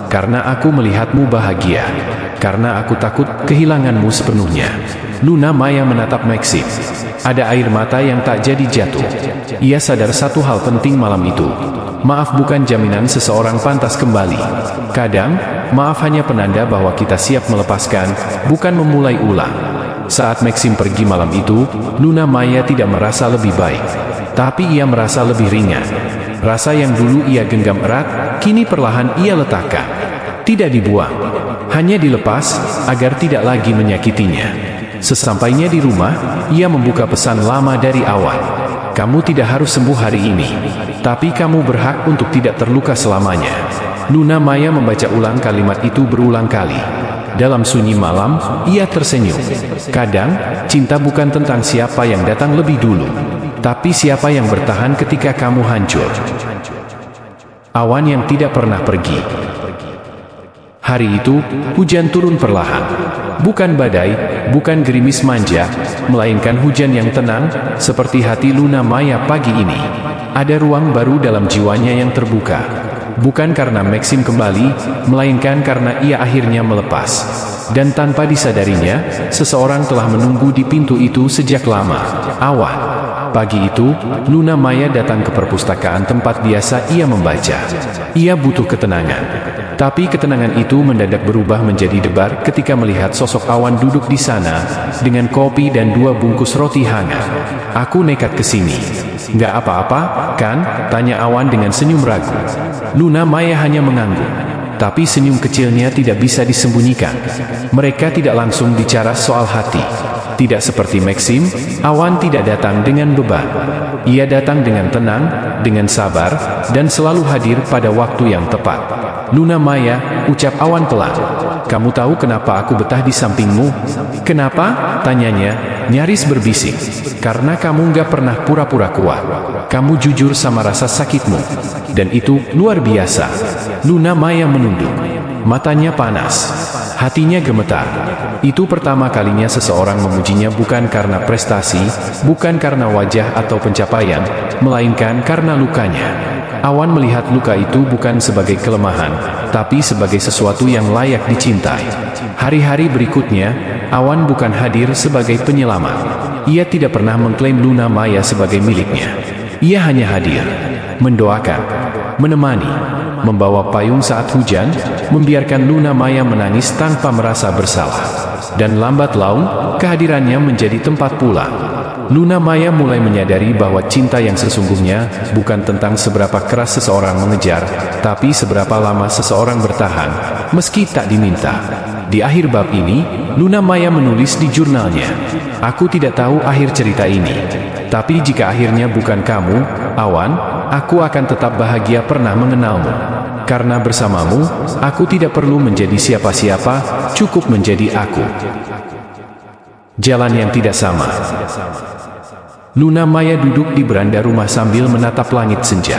Karena aku melihatmu bahagia. Karena aku takut kehilanganmu sepenuhnya. Luna Maya menatap Maxim. Ada air mata yang tak jadi jatuh. Ia sadar satu hal penting malam itu. Maaf bukan jaminan seseorang pantas kembali. Kadang, maaf hanya penanda bahwa kita siap melepaskan, bukan memulai ulang. Saat Maxim pergi malam itu, Luna Maya tidak merasa lebih baik. Tapi ia merasa lebih ringan. Rasa yang dulu ia genggam erat, kini perlahan ia letakkan. Tidak dibuang, hanya dilepas, agar tidak lagi menyakitinya. Sesampainya di rumah, ia membuka pesan lama dari Awan. Kamu tidak harus sembuh hari ini, tapi kamu berhak untuk tidak terluka selamanya. Luna Maya membaca ulang kalimat itu berulang kali. Dalam sunyi malam, ia tersenyum. Kadang, cinta bukan tentang siapa yang datang lebih dulu, tapi siapa yang bertahan ketika kamu hancur. Awan yang tidak pernah pergi. Hari itu, hujan turun perlahan. Bukan badai, bukan gerimis manja, melainkan hujan yang tenang, seperti hati Luna Maya pagi ini. Ada ruang baru dalam jiwanya yang terbuka. Bukan karena Maxim kembali, melainkan karena ia akhirnya melepas. Dan tanpa disadarinya, seseorang telah menunggu di pintu itu sejak lama. Awan. Pagi itu, Luna Maya datang ke perpustakaan tempat biasa ia membaca. Ia butuh ketenangan. Tapi ketenangan itu mendadak berubah menjadi debar ketika melihat sosok Awan duduk di sana, dengan kopi dan 2 bungkus roti hangat. Aku nekat ke sini. Nggak apa-apa, kan? Tanya Awan dengan senyum ragu. Luna Maya hanya mengangguk. Tapi senyum kecilnya tidak bisa disembunyikan. Mereka tidak langsung bicara soal hati. Tidak seperti Maxim, Awan tidak datang dengan beban. Ia datang dengan tenang, dengan sabar, dan selalu hadir pada waktu yang tepat. Luna Maya, ucap Awan pelan. Kamu tahu kenapa aku betah di sampingmu? Kenapa? Tanyanya, nyaris berbisik. Karena kamu nggak pernah pura-pura kuat. Kamu jujur sama rasa sakitmu. Dan itu luar biasa. Luna Maya menunduk. Matanya panas. Hatinya gemetar. Itu pertama kalinya seseorang memujinya bukan karena prestasi, bukan karena wajah atau pencapaian, melainkan karena lukanya. Awan melihat luka itu bukan sebagai kelemahan, tapi sebagai sesuatu yang layak dicintai. Hari-hari berikutnya, Awan bukan hadir sebagai penyelamat. Ia tidak pernah mengklaim Luna Maya sebagai miliknya. Ia hanya hadir, mendoakan, menemani, membawa payung saat hujan, membiarkan Luna Maya menangis tanpa merasa bersalah. Dan lambat laun, kehadirannya menjadi tempat pulang. Luna Maya mulai menyadari bahwa cinta yang sesungguhnya bukan tentang seberapa keras seseorang mengejar, tapi seberapa lama seseorang bertahan, meski tak diminta. Di akhir bab ini, Luna Maya menulis di jurnalnya, "Aku tidak tahu akhir cerita ini. Tapi jika akhirnya bukan kamu, Awan, aku akan tetap bahagia pernah mengenalmu. Karena bersamamu, aku tidak perlu menjadi siapa-siapa, cukup menjadi aku." Jalan yang tidak sama. Luna Maya duduk di beranda rumah sambil menatap langit senja.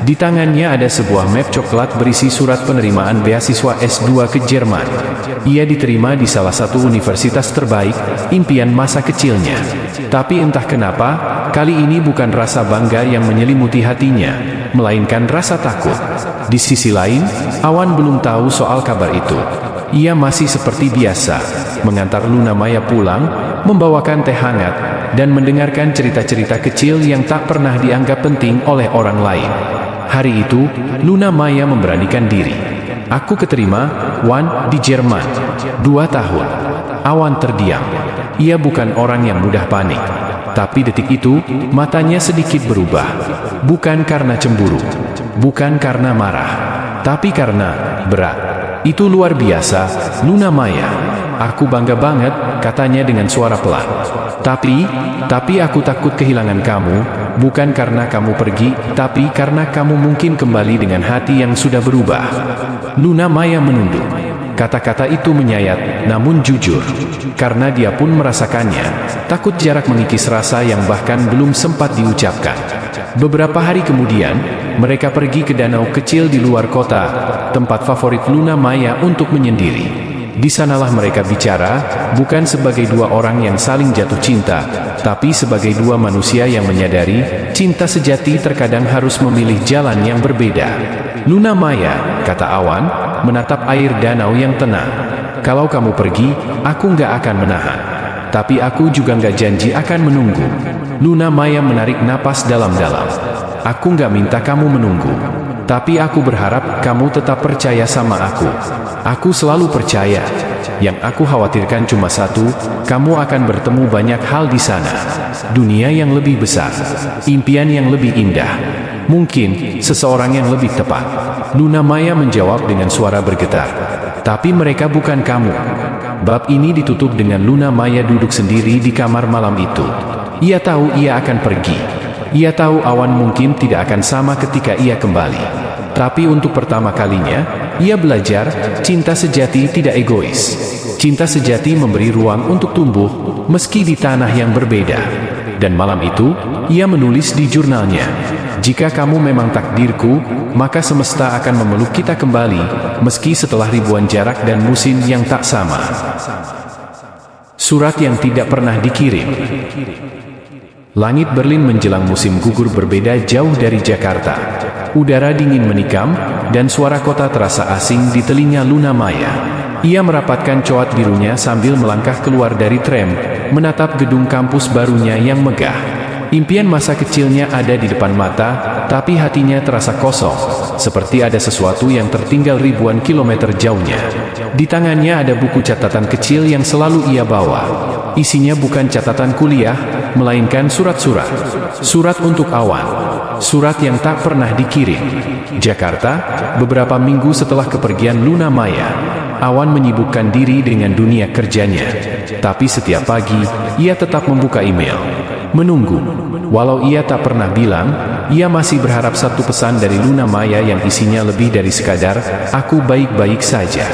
Di tangannya ada sebuah map coklat berisi surat penerimaan beasiswa S2 ke Jerman. Ia diterima di salah satu universitas terbaik, impian masa kecilnya. Tapi entah kenapa, kali ini bukan rasa bangga yang menyelimuti hatinya, melainkan rasa takut. Di sisi lain, Awan belum tahu soal kabar itu. Ia masih seperti biasa, mengantar Luna Maya pulang, membawakan teh hangat, dan mendengarkan cerita-cerita kecil yang tak pernah dianggap penting oleh orang lain. Hari itu, Luna Maya memberanikan diri. "Aku keterima, Wan, di Jerman. 2 tahun. Awan terdiam. Ia bukan orang yang mudah panik. Tapi detik itu, matanya sedikit berubah. Bukan karena cemburu. Bukan karena marah. Tapi karena berat. "Itu luar biasa, Luna Maya. Aku bangga banget," katanya dengan suara pelan. Tapi aku takut kehilangan kamu, bukan karena kamu pergi, tapi karena kamu mungkin kembali dengan hati yang sudah berubah." Luna Maya menunduk. Kata-kata itu menyayat, namun jujur. Karena dia pun merasakannya, takut jarak mengikis rasa yang bahkan belum sempat diucapkan. Beberapa hari kemudian, mereka pergi ke danau kecil di luar kota, tempat favorit Luna Maya untuk menyendiri. Di sanalah mereka bicara, bukan sebagai 2 orang yang saling jatuh cinta, tapi sebagai 2 manusia yang menyadari, cinta sejati terkadang harus memilih jalan yang berbeda. "Luna Maya," kata Awan, menatap air danau yang tenang. "Kalau kamu pergi, aku nggak akan menahan. Tapi aku juga nggak janji akan menunggu." Luna Maya menarik napas dalam-dalam. "Aku nggak minta kamu menunggu. Tapi aku berharap kamu tetap percaya sama aku. Aku selalu percaya. Yang aku khawatirkan cuma satu, kamu akan bertemu banyak hal di sana. Dunia yang lebih besar. Impian yang lebih indah. Mungkin, seseorang yang lebih tepat." Luna Maya menjawab dengan suara bergetar. "Tapi mereka bukan kamu." Bab ini ditutup dengan Luna Maya duduk sendiri di kamar malam itu. Ia tahu ia akan pergi. Ia tahu Awan mungkin tidak akan sama ketika ia kembali. Tapi untuk pertama kalinya, ia belajar, cinta sejati tidak egois. Cinta sejati memberi ruang untuk tumbuh, meski di tanah yang berbeda. Dan malam itu, ia menulis di jurnalnya, "Jika kamu memang takdirku, maka semesta akan memeluk kita kembali, meski setelah ribuan jarak dan musim yang tak sama." Surat yang tidak pernah dikirim. Langit Berlin menjelang musim gugur berbeda jauh dari Jakarta. Udara dingin menikam, dan suara kota terasa asing di telinga Luna Maya. Ia merapatkan coat birunya sambil melangkah keluar dari tram, menatap gedung kampus barunya yang megah. Impian masa kecilnya ada di depan mata, tapi hatinya terasa kosong, seperti ada sesuatu yang tertinggal ribuan kilometer jauhnya. Di tangannya ada buku catatan kecil yang selalu ia bawa. Isinya bukan catatan kuliah, melainkan surat-surat. Surat untuk Awan. Surat yang tak pernah dikirim. Jakarta, beberapa minggu setelah kepergian Luna Maya. Awan menyibukkan diri dengan dunia kerjanya. Tapi setiap pagi, ia tetap membuka email. menunggu. Walau ia tak pernah bilang, ia masih berharap satu pesan dari Luna Maya yang isinya lebih dari sekadar, "Aku baik-baik saja."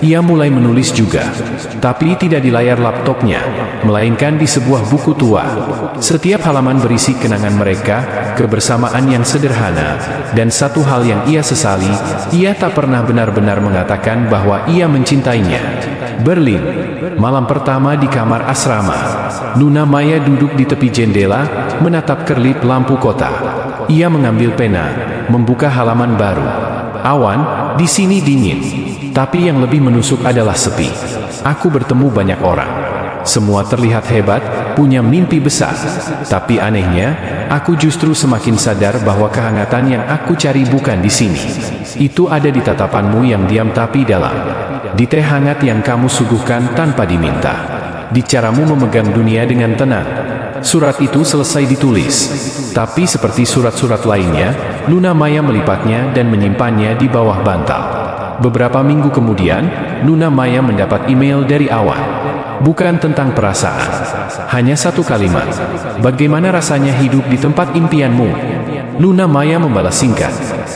Ia mulai menulis juga, tapi tidak di layar laptopnya, melainkan di sebuah buku tua. Setiap halaman berisi kenangan mereka, kebersamaan yang sederhana, dan satu hal yang ia sesali, ia tak pernah benar-benar mengatakan bahwa ia mencintainya. Berlin, malam pertama di kamar asrama. Luna Maya duduk di tepi jendela, menatap kerlip lampu kota. Ia mengambil pena, membuka halaman baru. Awan, di sini dingin. Tapi yang lebih menusuk adalah sepi. Aku bertemu banyak orang. Semua terlihat hebat, punya mimpi besar. Tapi anehnya, aku justru semakin sadar bahwa kehangatan yang aku cari bukan di sini. Itu ada di tatapanmu yang diam tapi dalam. Di teh hangat yang kamu suguhkan tanpa diminta. Di caramu memegang dunia dengan tenang. Surat itu selesai ditulis. Tapi seperti surat-surat lainnya, Luna Maya melipatnya dan menyimpannya di bawah bantal. Beberapa minggu kemudian, Luna Maya mendapat email dari Awan. Bukan tentang perasaan. Hanya satu kalimat. "Bagaimana rasanya hidup di tempat impianmu?" Luna Maya membalas singkat.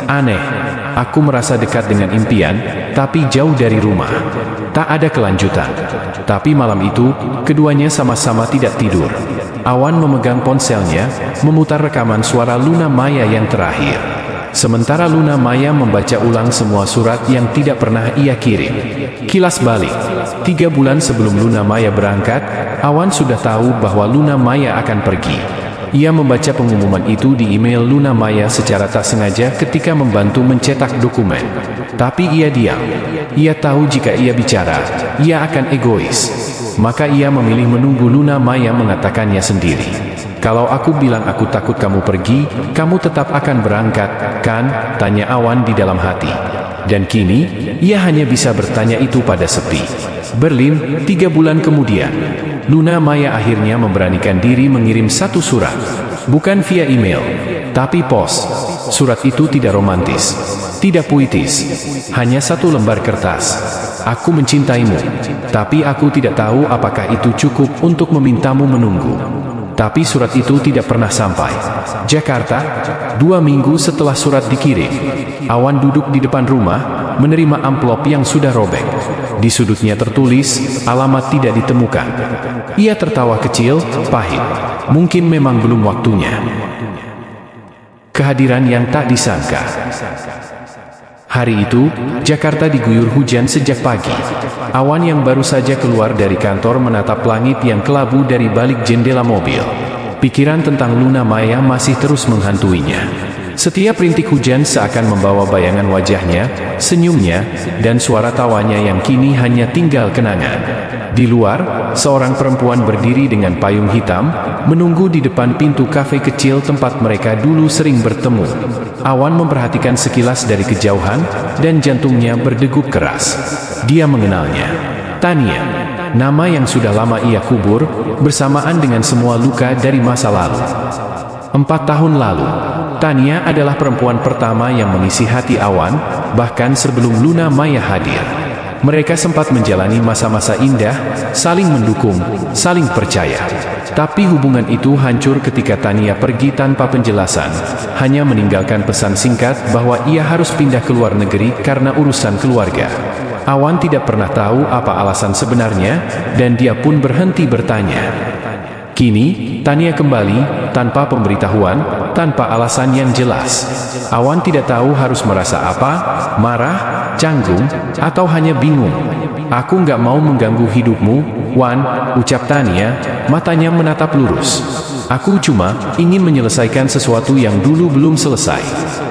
"Aneh. Aku merasa dekat dengan impian, tapi jauh dari rumah." Tak ada kelanjutan. Tapi malam itu, keduanya sama-sama tidak tidur. Awan memegang ponselnya, memutar rekaman suara Luna Maya yang terakhir. Sementara Luna Maya membaca ulang semua surat yang tidak pernah ia kirim. Kilas balik. 3 bulan sebelum Luna Maya berangkat, Awan sudah tahu bahwa Luna Maya akan pergi. Ia membaca pengumuman itu di email Luna Maya secara tak sengaja ketika membantu mencetak dokumen. Tapi ia diam. Ia tahu jika ia bicara, ia akan egois. Maka ia memilih menunggu Luna Maya mengatakannya sendiri. "Kalau aku bilang aku takut kamu pergi, kamu tetap akan berangkat, kan?" tanya Awan di dalam hati. Dan kini, ia hanya bisa bertanya itu pada sepi. Berlin, 3 bulan kemudian. Luna Maya akhirnya memberanikan diri mengirim satu surat. Bukan via email, tapi pos. Surat itu tidak romantis, tidak puitis. Hanya satu lembar kertas. "Aku mencintaimu, tapi aku tidak tahu apakah itu cukup untuk memintamu menunggu." Tapi surat itu tidak pernah sampai. Jakarta, 2 minggu setelah surat dikirim. Awan duduk di depan rumah, menerima amplop yang sudah robek. Di sudutnya tertulis, alamat tidak ditemukan. Ia tertawa kecil, pahit. Mungkin memang belum waktunya. Kehadiran yang tak disangka. Hari itu, Jakarta diguyur hujan sejak pagi. Awan yang baru saja keluar dari kantor menatap langit yang kelabu dari balik jendela mobil. Pikiran tentang Luna Maya masih terus menghantuinya. Setiap rintik hujan seakan membawa bayangan wajahnya, senyumnya, dan suara tawanya yang kini hanya tinggal kenangan. Di luar, seorang perempuan berdiri dengan payung hitam, menunggu di depan pintu kafe kecil tempat mereka dulu sering bertemu. Awan memperhatikan sekilas dari kejauhan, dan jantungnya berdegup keras. Dia mengenalnya. Tania. Nama yang sudah lama ia kubur, bersamaan dengan semua luka dari masa lalu. 4 tahun lalu, Tania adalah perempuan pertama yang mengisi hati Awan, bahkan sebelum Luna Maya hadir. Mereka sempat menjalani masa-masa indah, saling mendukung, saling percaya. Tapi hubungan itu hancur ketika Tania pergi tanpa penjelasan, hanya meninggalkan pesan singkat bahwa ia harus pindah ke luar negeri karena urusan keluarga. Awan tidak pernah tahu apa alasan sebenarnya, dan dia pun berhenti bertanya. Kini, Tania kembali, tanpa pemberitahuan, tanpa alasan yang jelas. Awan tidak tahu harus merasa apa, marah, canggung, atau hanya bingung. "Aku nggak mau mengganggu hidupmu, Wan," ucap Tania, matanya menatap lurus. "Aku cuma ingin menyelesaikan sesuatu yang dulu belum selesai."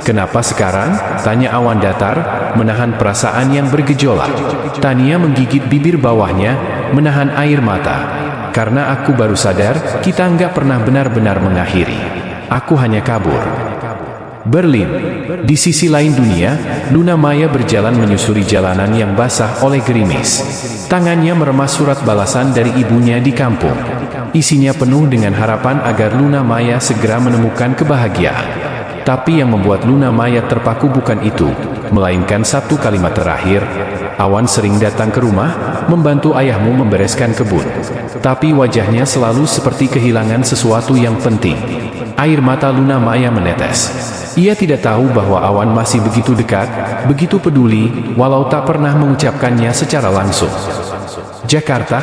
"Kenapa sekarang?" tanya Awan datar, menahan perasaan yang bergejolak. Tania menggigit bibir bawahnya, menahan air mata. "Karena aku baru sadar, kita nggak pernah benar-benar mengakhiri. Aku hanya kabur." Berlin. Di sisi lain dunia, Luna Maya berjalan menyusuri jalanan yang basah oleh gerimis. Tangannya meremas surat balasan dari ibunya di kampung. Isinya penuh dengan harapan agar Luna Maya segera menemukan kebahagiaan. Tapi yang membuat Luna Maya terpaku bukan itu, melainkan satu kalimat terakhir, Awan sering datang ke rumah, membantu ayahmu membereskan kebun. Tapi wajahnya selalu seperti kehilangan sesuatu yang penting. Air mata Luna Maya menetes. Ia tidak tahu bahwa Awan masih begitu dekat, begitu peduli, walau tak pernah mengucapkannya secara langsung. Jakarta,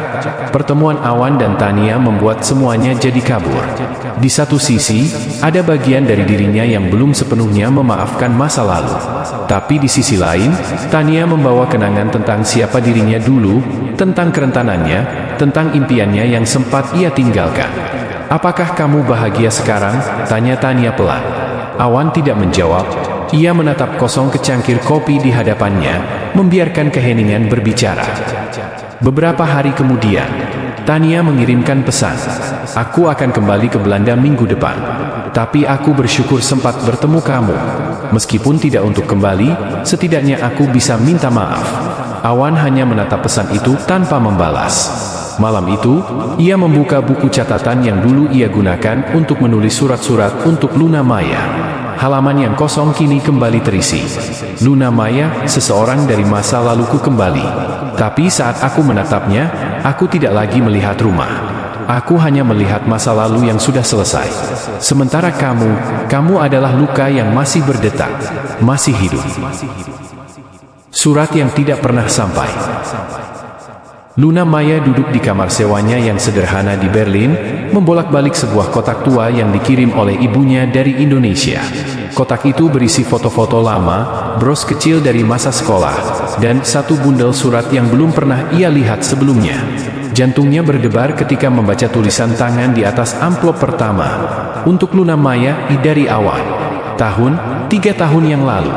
pertemuan Awan dan Tania membuat semuanya jadi kabur. Di satu sisi, ada bagian dari dirinya yang belum sepenuhnya memaafkan masa lalu. Tapi di sisi lain, Tania membawa kenangan tentang siapa dirinya dulu, tentang kerentanannya, tentang impiannya yang sempat ia tinggalkan. "Apakah kamu bahagia sekarang?" tanya Tania pelan. Awan tidak menjawab. Ia menatap kosong ke cangkir kopi di hadapannya, membiarkan keheningan berbicara. Beberapa hari kemudian, Tania mengirimkan pesan. "Aku akan kembali ke Belanda minggu depan. Tapi aku bersyukur sempat bertemu kamu. Meskipun tidak untuk kembali, setidaknya aku bisa minta maaf." Awan hanya menatap pesan itu tanpa membalas. Malam itu, ia membuka buku catatan yang dulu ia gunakan untuk menulis surat-surat untuk Luna Maya. Halaman yang kosong kini kembali terisi. "Luna Maya, seseorang dari masa laluku kembali. Tapi saat aku menatapnya, aku tidak lagi melihat rumah. Aku hanya melihat masa lalu yang sudah selesai. Sementara kamu adalah luka yang masih berdetak, masih hidup." Surat yang tidak pernah sampai. Luna Maya duduk di kamar sewanya yang sederhana di Berlin, membolak-balik sebuah kotak tua yang dikirim oleh ibunya dari Indonesia. Kotak itu berisi foto-foto lama, bros kecil dari masa sekolah, dan satu bundel surat yang belum pernah ia lihat sebelumnya. Jantungnya berdebar ketika membaca tulisan tangan di atas amplop pertama. "Untuk Luna Maya dari Awan. Tahun 3 tahun yang lalu."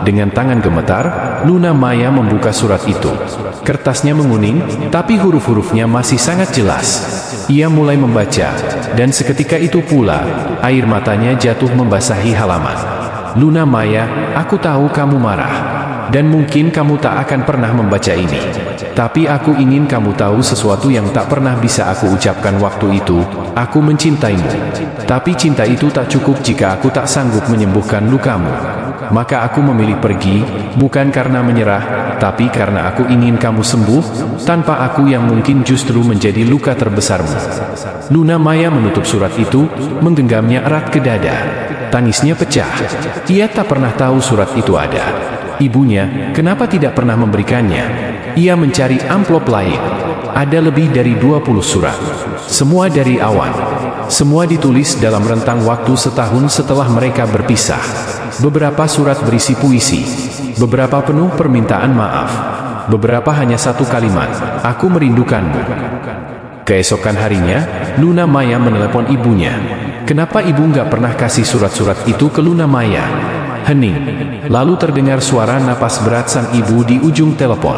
Dengan tangan gemetar, Luna Maya membuka surat itu. Kertasnya menguning, tapi huruf-hurufnya masih sangat jelas. Ia mulai membaca, dan seketika itu pula, air matanya jatuh membasahi halaman. "Luna Maya, aku tahu kamu marah. Dan mungkin kamu tak akan pernah membaca ini. Tapi aku ingin kamu tahu sesuatu yang tak pernah bisa aku ucapkan waktu itu. Aku mencintaimu. Tapi cinta itu tak cukup jika aku tak sanggup menyembuhkan lukamu. Maka aku memilih pergi, bukan karena menyerah, tapi karena aku ingin kamu sembuh, tanpa aku yang mungkin justru menjadi luka terbesarmu." Luna Maya menutup surat itu, menggenggamnya erat ke dada. Tangisnya pecah. Ia tak pernah tahu surat itu ada. Ibunya, kenapa tidak pernah memberikannya? Ia mencari amplop lain. Ada lebih dari 20 surat. Semua dari Awan. Semua ditulis dalam rentang waktu setahun setelah mereka berpisah. Beberapa surat berisi puisi. Beberapa penuh permintaan maaf. Beberapa hanya satu kalimat, "Aku merindukanmu." Keesokan harinya, Luna Maya menelepon ibunya. "Kenapa ibu nggak pernah kasih surat-surat itu ke Luna Maya?" Hening. Lalu terdengar suara napas berat sang ibu di ujung telepon.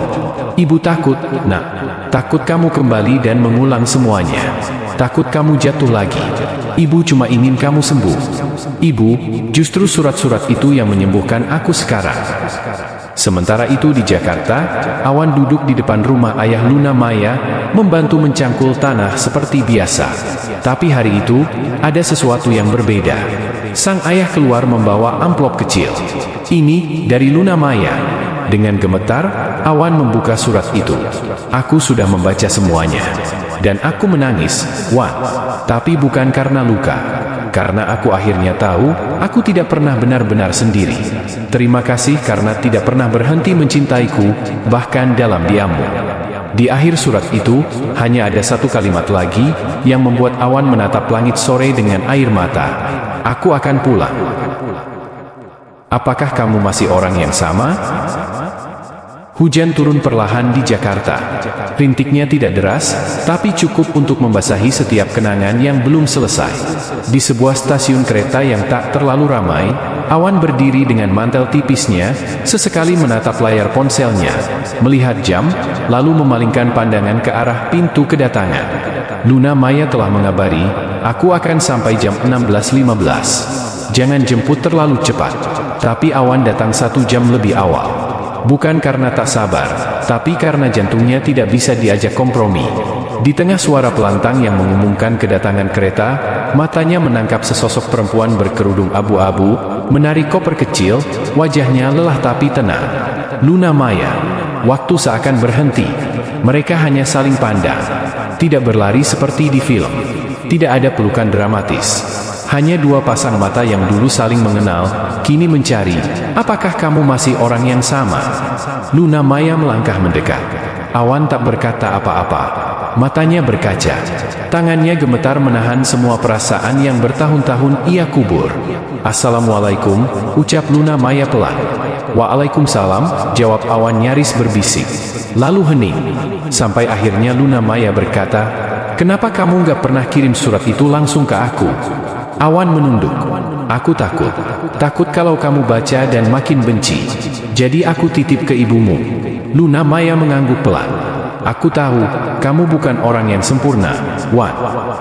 "Ibu takut, Nak. Takut kamu kembali dan mengulang semuanya. Takut kamu jatuh lagi. Ibu cuma ingin kamu sembuh. Ibu, justru surat-surat itu yang menyembuhkan aku sekarang." Sementara itu di Jakarta, Awan duduk di depan rumah ayah Luna Maya, membantu mencangkul tanah seperti biasa. Tapi hari itu, ada sesuatu yang berbeda. Sang ayah keluar membawa amplop kecil. "Ini dari Luna Maya." Dengan gemetar, Awan membuka surat itu. "Aku sudah membaca semuanya. Dan aku menangis, Wan. Tapi bukan karena luka. Karena aku akhirnya tahu, aku tidak pernah benar-benar sendiri. Terima kasih karena tidak pernah berhenti mencintaiku, bahkan dalam diammu." Di akhir surat itu, hanya ada satu kalimat lagi, yang membuat Awan menatap langit sore dengan air mata. "Aku akan pulang." Apakah kamu masih orang yang sama? Hujan turun perlahan di Jakarta. Rintiknya tidak deras, tapi cukup untuk membasahi setiap kenangan yang belum selesai. Di sebuah stasiun kereta yang tak terlalu ramai, Awan berdiri dengan mantel tipisnya, sesekali menatap layar ponselnya, melihat jam, lalu memalingkan pandangan ke arah pintu kedatangan. Luna Maya telah mengabari, "Aku akan sampai jam 16.15. Jangan jemput terlalu cepat." Tapi Awan datang 1 jam lebih awal. Bukan karena tak sabar, tapi karena jantungnya tidak bisa diajak kompromi. Di tengah suara pelantang yang mengumumkan kedatangan kereta, matanya menangkap sesosok perempuan berkerudung abu-abu, menarik koper kecil, wajahnya lelah tapi tenang. "Luna Maya." Waktu seakan berhenti. Mereka hanya saling pandang. Tidak berlari seperti di film. Tidak ada pelukan dramatis. Hanya dua pasang mata yang dulu saling mengenal, kini mencari, apakah kamu masih orang yang sama? Luna Maya melangkah mendekat. Awan tak berkata apa-apa. Matanya berkaca. Tangannya gemetar menahan semua perasaan yang bertahun-tahun ia kubur. Assalamualaikum, ucap Luna Maya pelan. Waalaikumsalam, jawab Awan nyaris berbisik. Lalu hening. Sampai akhirnya Luna Maya berkata, kenapa kamu gak pernah kirim surat itu langsung ke aku? Awan menunduk. Aku takut. Takut kalau kamu baca dan makin benci. Jadi aku titip ke ibumu. Luna Maya mengangguk pelan. Aku tahu, kamu bukan orang yang sempurna, Wan.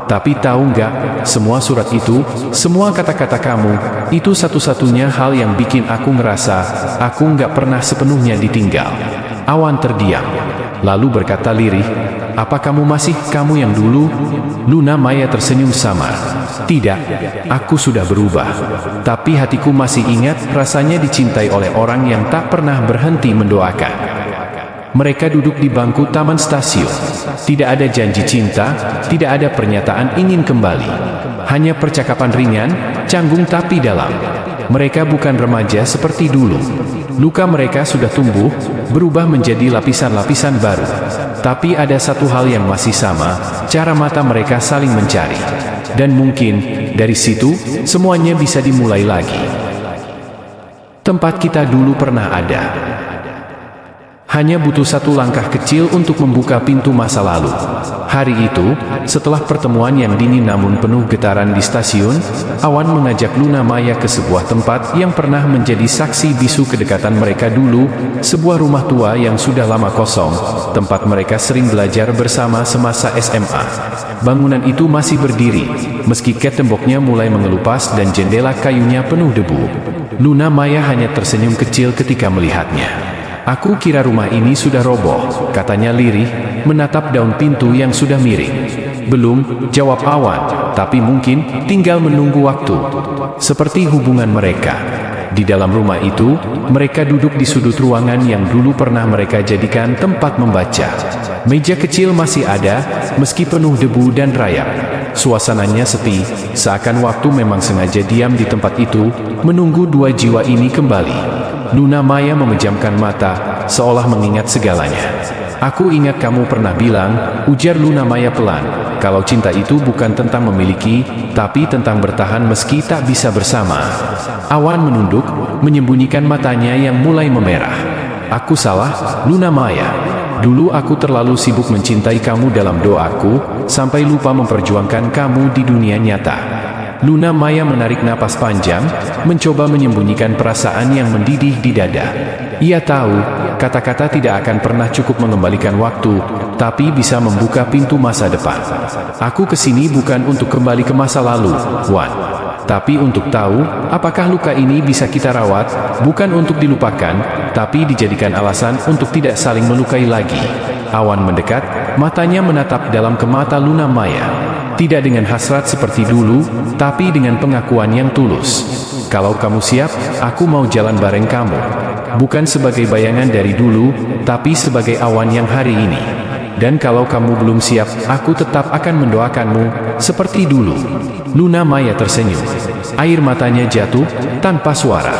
Tapi tahu nggak, semua surat itu, semua kata-kata kamu, itu satu-satunya hal yang bikin aku ngerasa, aku nggak pernah sepenuhnya ditinggal. Awan terdiam. Lalu berkata lirih, apa kamu masih kamu yang dulu? Luna Maya tersenyum samar. Tidak, aku sudah berubah. Tapi hatiku masih ingat rasanya dicintai oleh orang yang tak pernah berhenti mendoakan. Mereka duduk di bangku taman stasiun. Tidak ada janji cinta, tidak ada pernyataan ingin kembali. Hanya percakapan ringan, canggung tapi dalam. Mereka bukan remaja seperti dulu. Luka mereka sudah tumbuh, berubah menjadi lapisan-lapisan baru. Tapi ada satu hal yang masih sama, cara mata mereka saling mencari. Dan mungkin, dari situ, semuanya bisa dimulai lagi. Tempat kita dulu pernah ada. Hanya butuh satu langkah kecil untuk membuka pintu masa lalu. Hari itu, setelah pertemuan yang dingin namun penuh getaran di stasiun, Awan mengajak Luna Maya ke sebuah tempat yang pernah menjadi saksi bisu kedekatan mereka dulu, sebuah rumah tua yang sudah lama kosong, tempat mereka sering belajar bersama semasa SMA. Bangunan itu masih berdiri, meski cat temboknya mulai mengelupas dan jendela kayunya penuh debu. Luna Maya hanya tersenyum kecil ketika melihatnya. Aku kira rumah ini sudah roboh, katanya lirih, menatap daun pintu yang sudah miring. Belum, jawab Awan, tapi mungkin tinggal menunggu waktu. Seperti hubungan mereka. Di dalam rumah itu, mereka duduk di sudut ruangan yang dulu pernah mereka jadikan tempat membaca. Meja kecil masih ada, meski penuh debu dan rayap. Suasananya sepi, seakan waktu memang sengaja diam di tempat itu, menunggu dua jiwa ini kembali. Luna Maya memejamkan mata, seolah mengingat segalanya. Aku ingat kamu pernah bilang, ujar Luna Maya pelan, kalau cinta itu bukan tentang memiliki, tapi tentang bertahan meski tak bisa bersama. Awan menunduk, menyembunyikan matanya yang mulai memerah. Aku salah, Luna Maya. Dulu aku terlalu sibuk mencintai kamu dalam doaku, sampai lupa memperjuangkan kamu di dunia nyata. Luna Maya menarik napas panjang, mencoba menyembunyikan perasaan yang mendidih di dada. Ia tahu, kata-kata tidak akan pernah cukup mengembalikan waktu, tapi bisa membuka pintu masa depan. Aku kesini bukan untuk kembali ke masa lalu, Wan. Tapi untuk tahu, apakah luka ini bisa kita rawat, bukan untuk dilupakan, tapi dijadikan alasan untuk tidak saling melukai lagi. Awan mendekat, matanya menatap dalam ke mata Luna Maya. Tidak dengan hasrat seperti dulu, tapi dengan pengakuan yang tulus. Kalau kamu siap, aku mau jalan bareng kamu. Bukan sebagai bayangan dari dulu, tapi sebagai awan yang hari ini. Dan kalau kamu belum siap, aku tetap akan mendoakanmu, seperti dulu. Luna Maya tersenyum. Air matanya jatuh, tanpa suara.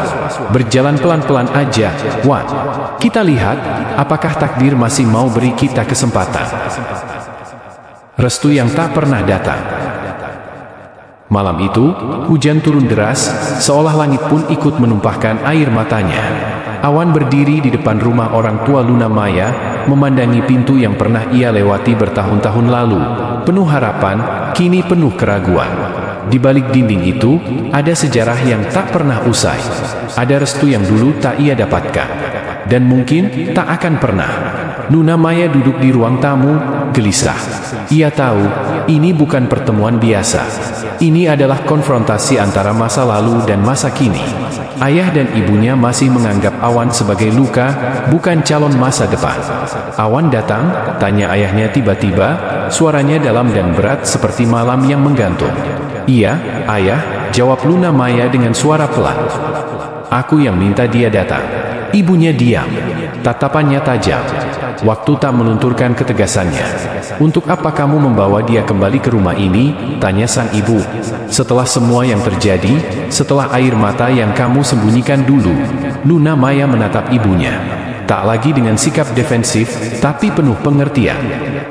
Berjalan pelan-pelan aja, Wan. Kita lihat, apakah takdir masih mau beri kita kesempatan. Restu yang tak pernah datang. Malam itu, hujan turun deras, seolah langit pun ikut menumpahkan air matanya. Awan berdiri di depan rumah orang tua Luna Maya, memandangi pintu yang pernah ia lewati bertahun-tahun lalu. Penuh harapan, kini penuh keraguan. Di balik dinding itu, ada sejarah yang tak pernah usai. Ada restu yang dulu tak ia dapatkan. Dan mungkin tak akan pernah. Luna Maya duduk di ruang tamu, gelisah. Ia tahu, ini bukan pertemuan biasa. Ini adalah konfrontasi antara masa lalu dan masa kini. Ayah dan ibunya masih menganggap Awan sebagai luka, bukan calon masa depan. Awan datang, tanya ayahnya tiba-tiba, suaranya dalam dan berat seperti malam yang menggantung. Iya, ayah, jawab Luna Maya dengan suara pelan. Aku yang minta dia datang. Ibunya diam. Tatapannya tajam. Waktu tak melunturkan ketegasannya. Untuk apa kamu membawa dia kembali ke rumah ini? Tanya sang ibu. Setelah semua yang terjadi, setelah air mata yang kamu sembunyikan dulu, Luna Maya menatap ibunya. Tak lagi dengan sikap defensif, tapi penuh pengertian.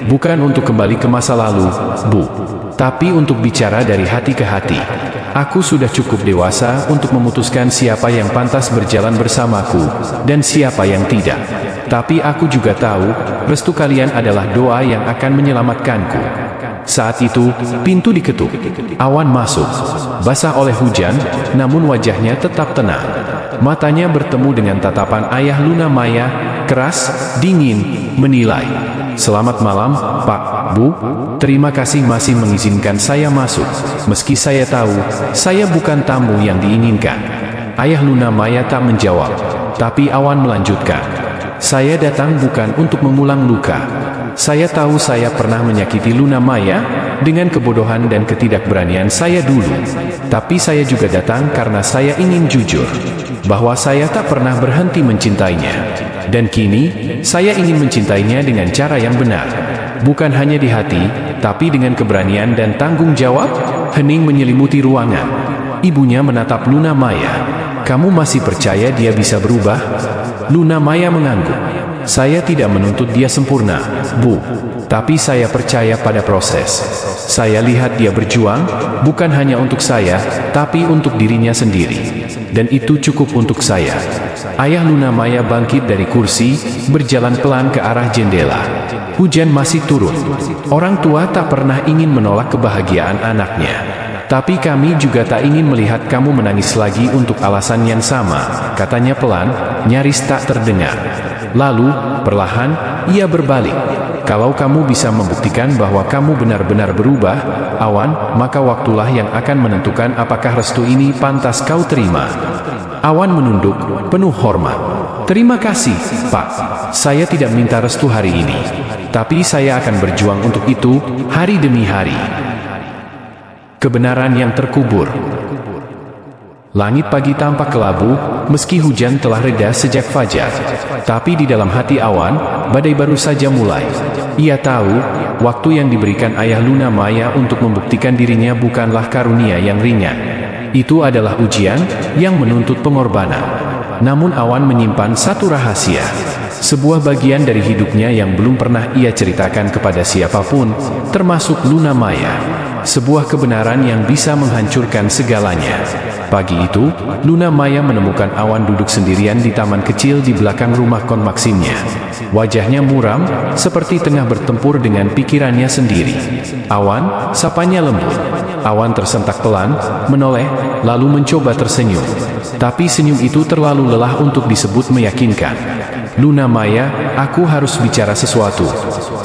Bukan untuk kembali ke masa lalu, Bu. Tapi untuk bicara dari hati ke hati. Aku sudah cukup dewasa untuk memutuskan siapa yang pantas berjalan bersamaku, dan siapa yang tidak. Tapi aku juga tahu, restu kalian adalah doa yang akan menyelamatkanku. Saat itu, pintu diketuk. Awan masuk. Basah oleh hujan, namun wajahnya tetap tenang. Matanya bertemu dengan tatapan ayah Luna Maya, keras, dingin, menilai. Selamat malam, Pak, Bu. Terima kasih masih mengizinkan saya masuk. Meski saya tahu, saya bukan tamu yang diinginkan. Ayah Luna Maya tak menjawab, tapi Awan melanjutkan. Saya datang bukan untuk mengulang luka. Saya tahu saya pernah menyakiti Luna Maya dengan kebodohan dan ketidakberanian saya dulu. Tapi saya juga datang karena saya ingin jujur bahwa saya tak pernah berhenti mencintainya. Dan kini, saya ingin mencintainya dengan cara yang benar. Bukan hanya di hati, tapi dengan keberanian dan tanggung jawab. Hening menyelimuti ruangan. Ibunya menatap Luna Maya. Kamu masih percaya dia bisa berubah? Luna Maya mengangguk. Saya tidak menuntut dia sempurna, Bu. Tapi saya percaya pada proses. Saya lihat dia berjuang, bukan hanya untuk saya, tapi untuk dirinya sendiri. Dan itu cukup untuk saya. Ayah Luna Maya bangkit dari kursi, berjalan pelan ke arah jendela. Hujan masih turun. Orang tua tak pernah ingin menolak kebahagiaan anaknya. Tapi kami juga tak ingin melihat kamu menangis lagi untuk alasan yang sama, katanya pelan, nyaris tak terdengar. Lalu, perlahan, ia berbalik. Kalau kamu bisa membuktikan bahwa kamu benar-benar berubah, Awan, maka waktulah yang akan menentukan apakah restu ini pantas kau terima. Awan menunduk, penuh hormat. Terima kasih, Pak. Saya tidak minta restu hari ini. Tapi saya akan berjuang untuk itu, hari demi hari. Kebenaran yang terkubur. Langit pagi tampak kelabu, meski hujan telah reda sejak fajar. Tapi di dalam hati Awan, badai baru saja mulai. Ia tahu, waktu yang diberikan ayah Luna Maya untuk membuktikan dirinya bukanlah karunia yang ringan. Itu adalah ujian yang menuntut pengorbanan. Namun Awan menyimpan satu rahasia. Sebuah bagian dari hidupnya yang belum pernah ia ceritakan kepada siapapun, termasuk Luna Maya. Sebuah kebenaran yang bisa menghancurkan segalanya. Pagi itu, Luna Maya menemukan Awan duduk sendirian di taman kecil di belakang rumah Kon Maksimnya. Wajahnya muram, seperti tengah bertempur dengan pikirannya sendiri. Awan, sapanya lembut. Awan tersentak pelan, menoleh, lalu mencoba tersenyum. Tapi senyum itu terlalu lelah untuk disebut meyakinkan. Luna Maya, aku harus bicara sesuatu.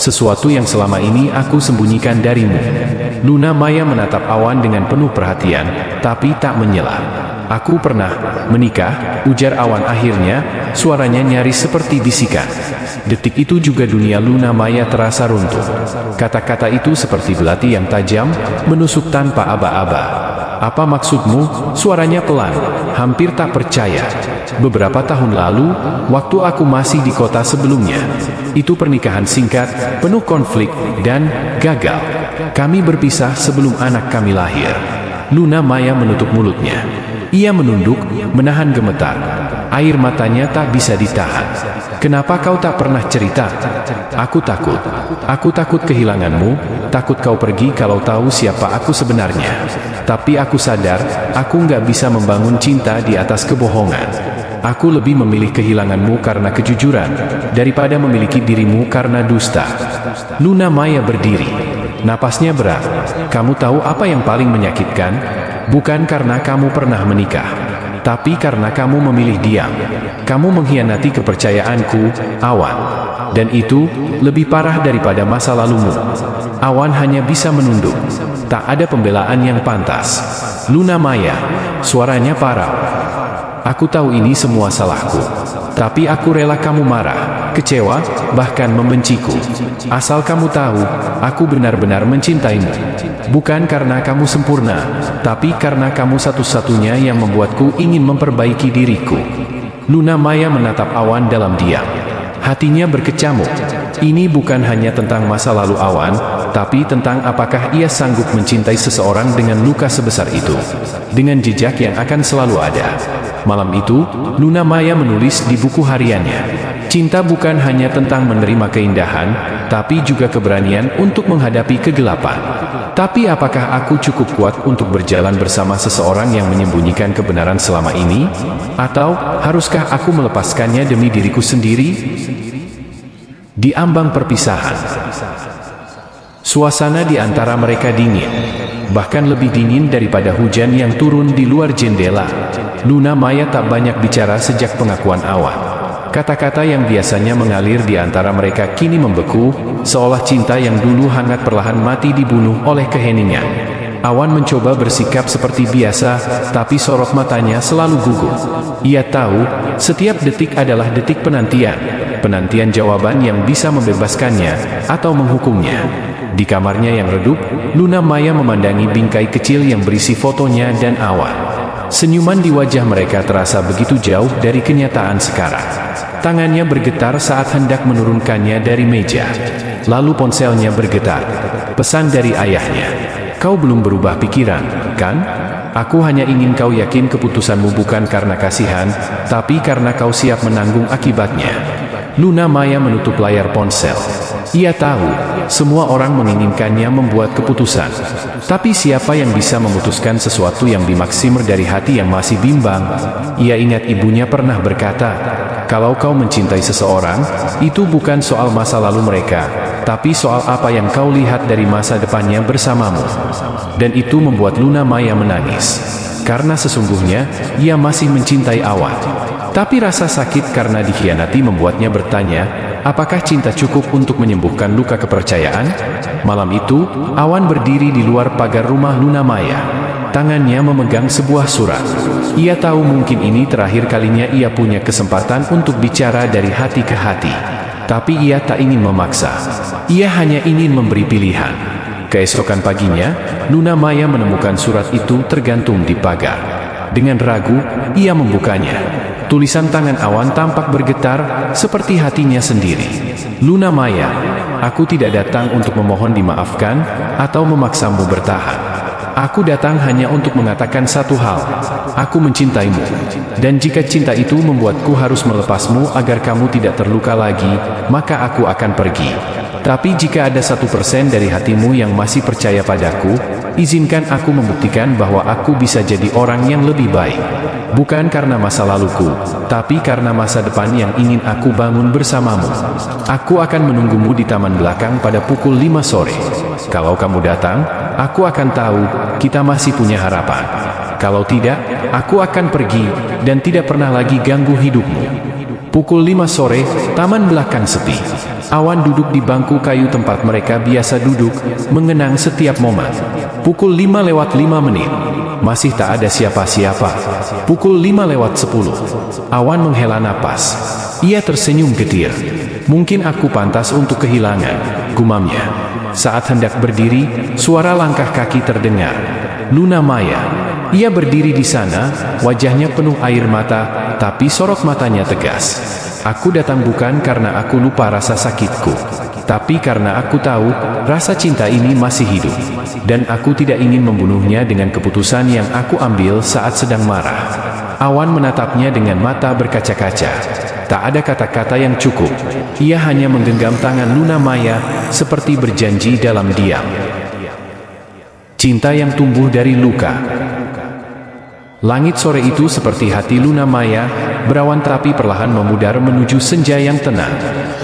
Sesuatu yang selama ini aku sembunyikan darimu. Luna Maya menatap Awan dengan penuh perhatian, tapi tak menyela. Aku pernah menikah, ujar Awan akhirnya, suaranya nyaris seperti bisikan. Detik itu juga dunia Luna Maya terasa runtuh. Kata-kata itu seperti belati yang tajam, menusuk tanpa aba-aba. Apa maksudmu? Suaranya pelan, hampir tak percaya. Beberapa tahun lalu, waktu aku masih di kota sebelumnya. Itu pernikahan singkat, penuh konflik, dan gagal. Kami berpisah sebelum anak kami lahir. Luna Maya menutup mulutnya. Ia menunduk, menahan gemetar. Air matanya tak bisa ditahan. Kenapa kau tak pernah cerita? Aku takut. Aku takut kehilanganmu, takut kau pergi kalau tahu siapa aku sebenarnya. Tapi aku sadar, aku nggak bisa membangun cinta di atas kebohongan. Aku lebih memilih kehilanganmu karena kejujuran, daripada memiliki dirimu karena dusta. Luna Maya berdiri. Napasnya berat. Kamu tahu apa yang paling menyakitkan? Bukan karena kamu pernah menikah, tapi karena kamu memilih diam. Kamu mengkhianati kepercayaanku, Awan. Dan itu lebih parah daripada masa lalumu. Awan hanya bisa menunduk. Tak ada pembelaan yang pantas. Luna Maya, suaranya parau. Aku tahu ini semua salahku. Tapi aku rela kamu marah, kecewa, bahkan membenciku. Asal kamu tahu, aku benar-benar mencintaimu. Bukan karena kamu sempurna, tapi karena kamu satu-satunya yang membuatku ingin memperbaiki diriku. Luna Maya menatap Awan dalam diam. Hatinya berkecamuk. Ini bukan hanya tentang masa lalu Awan, tapi tentang apakah ia sanggup mencintai seseorang dengan luka sebesar itu, dengan jejak yang akan selalu ada. Malam itu, Luna Maya menulis di buku hariannya, cinta bukan hanya tentang menerima keindahan, tapi juga keberanian untuk menghadapi kegelapan. Tapi apakah aku cukup kuat untuk berjalan bersama seseorang yang menyembunyikan kebenaran selama ini? Atau, haruskah aku melepaskannya demi diriku sendiri? Di ambang perpisahan, suasana di antara mereka dingin, bahkan lebih dingin daripada hujan yang turun di luar jendela. Luna Maya tak banyak bicara sejak pengakuan Awan. Kata-kata yang biasanya mengalir di antara mereka kini membeku, seolah cinta yang dulu hangat perlahan mati dibunuh oleh keheningan. Awan mencoba bersikap seperti biasa, tapi sorot matanya selalu gugup. Ia tahu, setiap detik adalah detik penantian jawaban yang bisa membebaskannya atau menghukumnya. Di kamarnya yang redup, Luna Maya memandangi bingkai kecil yang berisi fotonya dan Awan. Senyuman di wajah mereka terasa begitu jauh dari kenyataan sekarang. Tangannya bergetar saat hendak menurunkannya dari meja. Lalu ponselnya bergetar. Pesan dari ayahnya. Kau belum berubah pikiran, kan? Aku hanya ingin kau yakin keputusanmu bukan karena kasihan, tapi karena kau siap menanggung akibatnya. Luna Maya menutup layar ponsel. Ia tahu, semua orang menginginkannya membuat keputusan. Tapi siapa yang bisa memutuskan sesuatu yang dimaksimer dari hati yang masih bimbang? Ia ingat ibunya pernah berkata, kalau kau mencintai seseorang, itu bukan soal masa lalu mereka, tapi soal apa yang kau lihat dari masa depannya bersamamu. Dan itu membuat Luna Maya menangis. Karena sesungguhnya, ia masih mencintai Awan. Tapi rasa sakit karena dikhianati membuatnya bertanya, apakah cinta cukup untuk menyembuhkan luka kepercayaan? Malam itu, Awan berdiri di luar pagar rumah Luna Maya. Tangannya memegang sebuah surat. Ia tahu mungkin ini terakhir kalinya ia punya kesempatan untuk bicara dari hati ke hati. Tapi ia tak ingin memaksa. Ia hanya ingin memberi pilihan. Keesokan paginya, Luna Maya menemukan surat itu tergantung di pagar. Dengan ragu, ia membukanya. Tulisan tangan Awan tampak bergetar, seperti hatinya sendiri. Luna Maya, aku tidak datang untuk memohon dimaafkan, atau memaksamu bertahan. Aku datang hanya untuk mengatakan satu hal. Aku mencintaimu. Dan jika cinta itu membuatku harus melepasmu agar kamu tidak terluka lagi, maka aku akan pergi. Tapi jika ada 1% dari hatimu yang masih percaya padaku, izinkan aku membuktikan bahwa aku bisa jadi orang yang lebih baik. Bukan karena masa laluku, tapi karena masa depan yang ingin aku bangun bersamamu. Aku akan menunggumu di taman belakang pada pukul 5 sore. Kalau kamu datang, aku akan tahu kita masih punya harapan. Kalau tidak, aku akan pergi dan tidak pernah lagi ganggu hidupmu. Pukul 5 sore, taman belakang sepi. Awan duduk di bangku kayu tempat mereka biasa duduk, mengenang setiap momen. Pukul 5:05, masih tak ada siapa-siapa. Pukul 5:10, Awan menghela napas. Ia tersenyum getir. Mungkin aku pantas untuk kehilangan, gumamnya. Saat hendak berdiri, suara langkah kaki terdengar. Luna Maya. Ia berdiri di sana, wajahnya penuh air mata, tapi sorot matanya tegas. Aku datang bukan karena aku lupa rasa sakitku, tapi karena aku tahu rasa cinta ini masih hidup. Dan aku tidak ingin membunuhnya dengan keputusan yang aku ambil saat sedang marah. Awan menatapnya dengan mata berkaca-kaca. Tak ada kata-kata yang cukup. Ia hanya menggenggam tangan Luna Maya, seperti berjanji dalam diam. Cinta yang tumbuh dari luka. Langit sore itu seperti hati Luna Maya, berawan terapi perlahan memudar menuju senja yang tenang.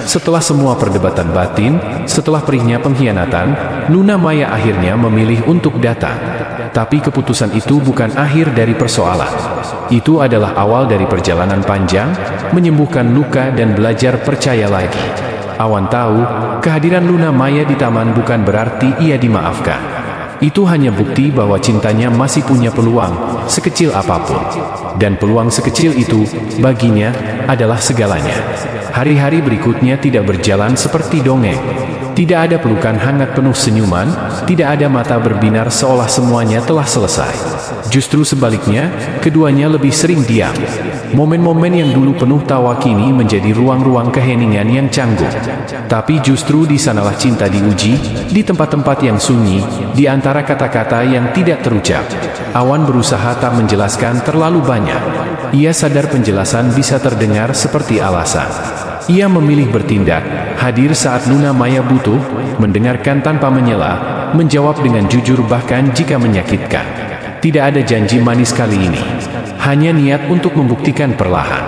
Setelah semua perdebatan batin, setelah perihnya pengkhianatan, Luna Maya akhirnya memilih untuk datang. Tapi keputusan itu bukan akhir dari persoalan. Itu adalah awal dari perjalanan panjang, menyembuhkan luka dan belajar percaya lagi. Awan tahu, kehadiran Luna Maya di taman bukan berarti ia dimaafkan. Itu hanya bukti bahwa cintanya masih punya peluang, sekecil apapun. Dan peluang sekecil itu, baginya, adalah segalanya. Hari-hari berikutnya tidak berjalan seperti dongeng. Tidak ada pelukan hangat penuh senyuman, tidak ada mata berbinar seolah semuanya telah selesai. Justru sebaliknya, keduanya lebih sering diam. Momen-momen yang dulu penuh tawa kini menjadi ruang-ruang keheningan yang canggung. Tapi justru di sanalah cinta diuji, di tempat-tempat yang sunyi, di antara kata-kata yang tidak terucap. Awan berusaha tak menjelaskan terlalu banyak. Ia sadar penjelasan bisa terdengar seperti alasan. Ia memilih bertindak, hadir saat Luna Maya butuh, mendengarkan tanpa menyela, menjawab dengan jujur bahkan jika menyakitkan. Tidak ada janji manis kali ini, hanya niat untuk membuktikan perlahan.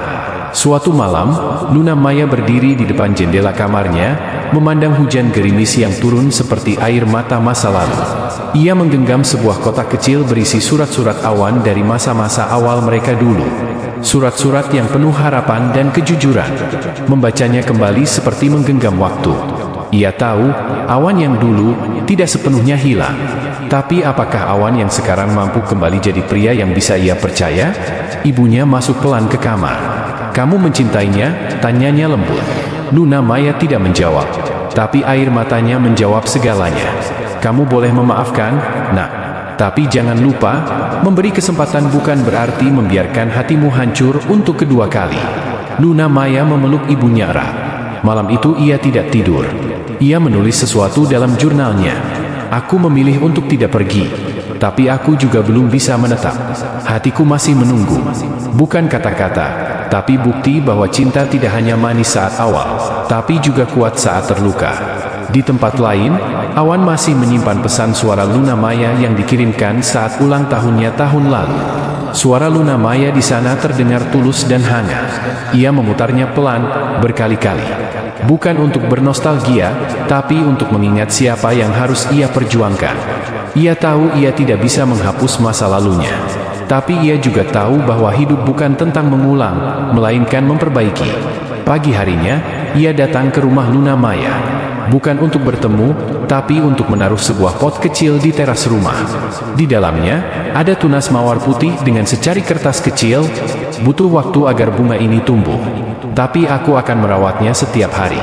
Suatu malam, Luna Maya berdiri di depan jendela kamarnya, memandang hujan gerimis yang turun seperti air mata masa lalu. Ia menggenggam sebuah kotak kecil berisi surat-surat Awan dari masa-masa awal mereka dulu. Surat-surat yang penuh harapan dan kejujuran. Membacanya kembali seperti menggenggam waktu. Ia tahu, Awan yang dulu tidak sepenuhnya hilang. Tapi apakah Awan yang sekarang mampu kembali jadi pria yang bisa ia percaya? Ibunya masuk pelan ke kamar. "Kamu mencintainya?" tanyanya lembut. Luna Maya tidak menjawab, tapi air matanya menjawab segalanya. "Kamu boleh memaafkan, Nak. Tapi jangan lupa, memberi kesempatan bukan berarti membiarkan hatimu hancur untuk kedua kali." Luna Maya memeluk ibunya erat. Malam itu ia tidak tidur. Ia menulis sesuatu dalam jurnalnya. "Aku memilih untuk tidak pergi, tapi aku juga belum bisa menetap. Hatiku masih menunggu." Bukan kata-kata, tapi bukti bahwa cinta tidak hanya manis saat awal, tapi juga kuat saat terluka. Di tempat lain, Awan masih menyimpan pesan suara Luna Maya yang dikirimkan saat ulang tahunnya tahun lalu. Suara Luna Maya di sana terdengar tulus dan hangat. Ia memutarnya pelan, berkali-kali. Bukan untuk bernostalgia, tapi untuk mengingat siapa yang harus ia perjuangkan. Ia tahu ia tidak bisa menghapus masa lalunya. Tapi ia juga tahu bahwa hidup bukan tentang mengulang, melainkan memperbaiki. Pagi harinya, ia datang ke rumah Luna Maya. Bukan untuk bertemu, tapi untuk menaruh sebuah pot kecil di teras rumah. Di dalamnya, ada tunas mawar putih dengan secari kertas kecil. "Butuh waktu agar bunga ini tumbuh. Tapi aku akan merawatnya setiap hari.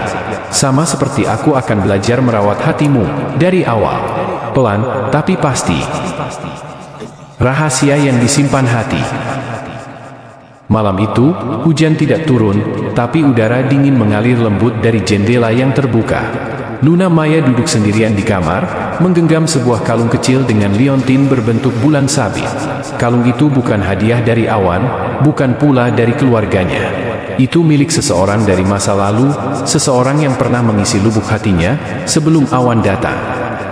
Sama seperti aku akan belajar merawat hatimu dari awal. Pelan, tapi pasti. Rahasia yang disimpan hati." Malam itu, hujan tidak turun, tapi udara dingin mengalir lembut dari jendela yang terbuka. Luna Maya duduk sendirian di kamar, menggenggam sebuah kalung kecil dengan liontin berbentuk bulan sabit. Kalung itu bukan hadiah dari Awan, bukan pula dari keluarganya. Itu milik seseorang dari masa lalu, seseorang yang pernah mengisi lubuk hatinya sebelum Awan datang.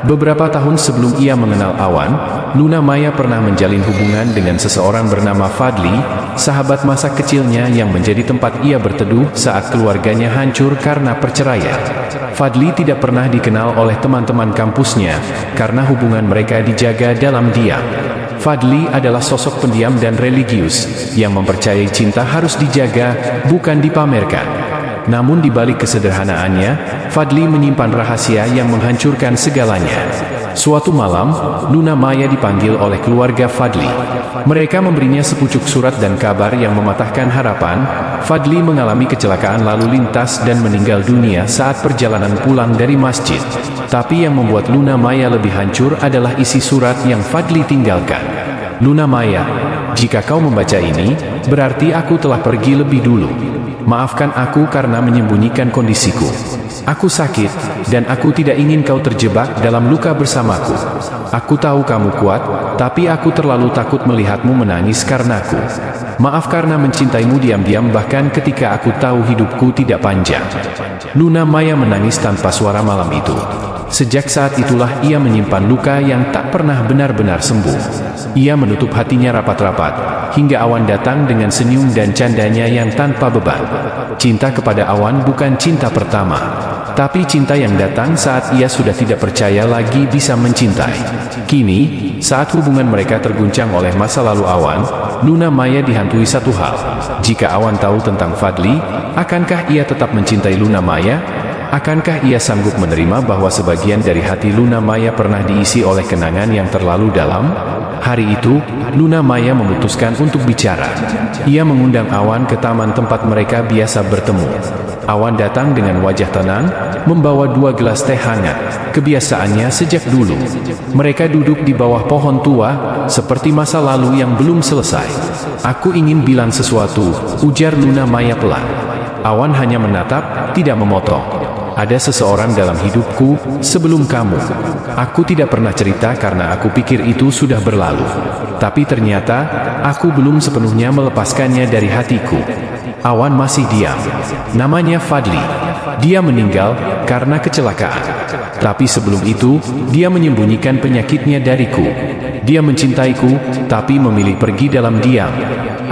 Beberapa tahun sebelum ia mengenal Awan, Luna Maya pernah menjalin hubungan dengan seseorang bernama Fadli, sahabat masa kecilnya yang menjadi tempat ia berteduh saat keluarganya hancur karena perceraian. Fadli tidak pernah dikenal oleh teman-teman kampusnya, karena hubungan mereka dijaga dalam diam. Fadli adalah sosok pendiam dan religius, yang mempercayai cinta harus dijaga, bukan dipamerkan. Namun di balik kesederhanaannya, Fadli menyimpan rahasia yang menghancurkan segalanya. Suatu malam, Luna Maya dipanggil oleh keluarga Fadli. Mereka memberinya sepucuk surat dan kabar yang mematahkan harapan. Fadli mengalami kecelakaan lalu lintas dan meninggal dunia saat perjalanan pulang dari masjid. Tapi yang membuat Luna Maya lebih hancur adalah isi surat yang Fadli tinggalkan. "Luna Maya, jika kau membaca ini, berarti aku telah pergi lebih dulu. Maafkan aku karena menyembunyikan kondisiku. Aku sakit, dan aku tidak ingin kau terjebak dalam luka bersamaku. Aku tahu kamu kuat, tapi aku terlalu takut melihatmu menangis karenaku. Maaf karena mencintaimu diam-diam bahkan ketika aku tahu hidupku tidak panjang." Luna Maya menangis tanpa suara malam itu. Sejak saat itulah ia menyimpan luka yang tak pernah benar-benar sembuh. Ia menutup hatinya rapat-rapat, hingga Awan datang dengan senyum dan candanya yang tanpa beban. Cinta kepada Awan bukan cinta pertama, tapi cinta yang datang saat ia sudah tidak percaya lagi bisa mencintai. Kini, saat hubungan mereka terguncang oleh masa lalu Awan, Luna Maya dihantui satu hal. Jika Awan tahu tentang Fadli, akankah ia tetap mencintai Luna Maya? Akankah ia sanggup menerima bahwa sebagian dari hati Luna Maya pernah diisi oleh kenangan yang terlalu dalam? Hari itu, Luna Maya memutuskan untuk bicara. Ia mengundang Awan ke taman tempat mereka biasa bertemu. Awan datang dengan wajah tenang, membawa 2 gelas teh hangat. Kebiasaannya sejak dulu. Mereka duduk di bawah pohon tua, seperti masa lalu yang belum selesai. Aku ingin bilang sesuatu, ujar Luna Maya pelan. Awan hanya menatap, tidak memotong. Ada seseorang dalam hidupku, sebelum kamu. Aku tidak pernah cerita karena aku pikir itu sudah berlalu. Tapi ternyata, aku belum sepenuhnya melepaskannya dari hatiku. Awan masih diam. Namanya Fadli. Dia meninggal karena kecelakaan. Tapi sebelum itu, dia menyembunyikan penyakitnya dariku. Dia mencintaiku, tapi memilih pergi dalam diam.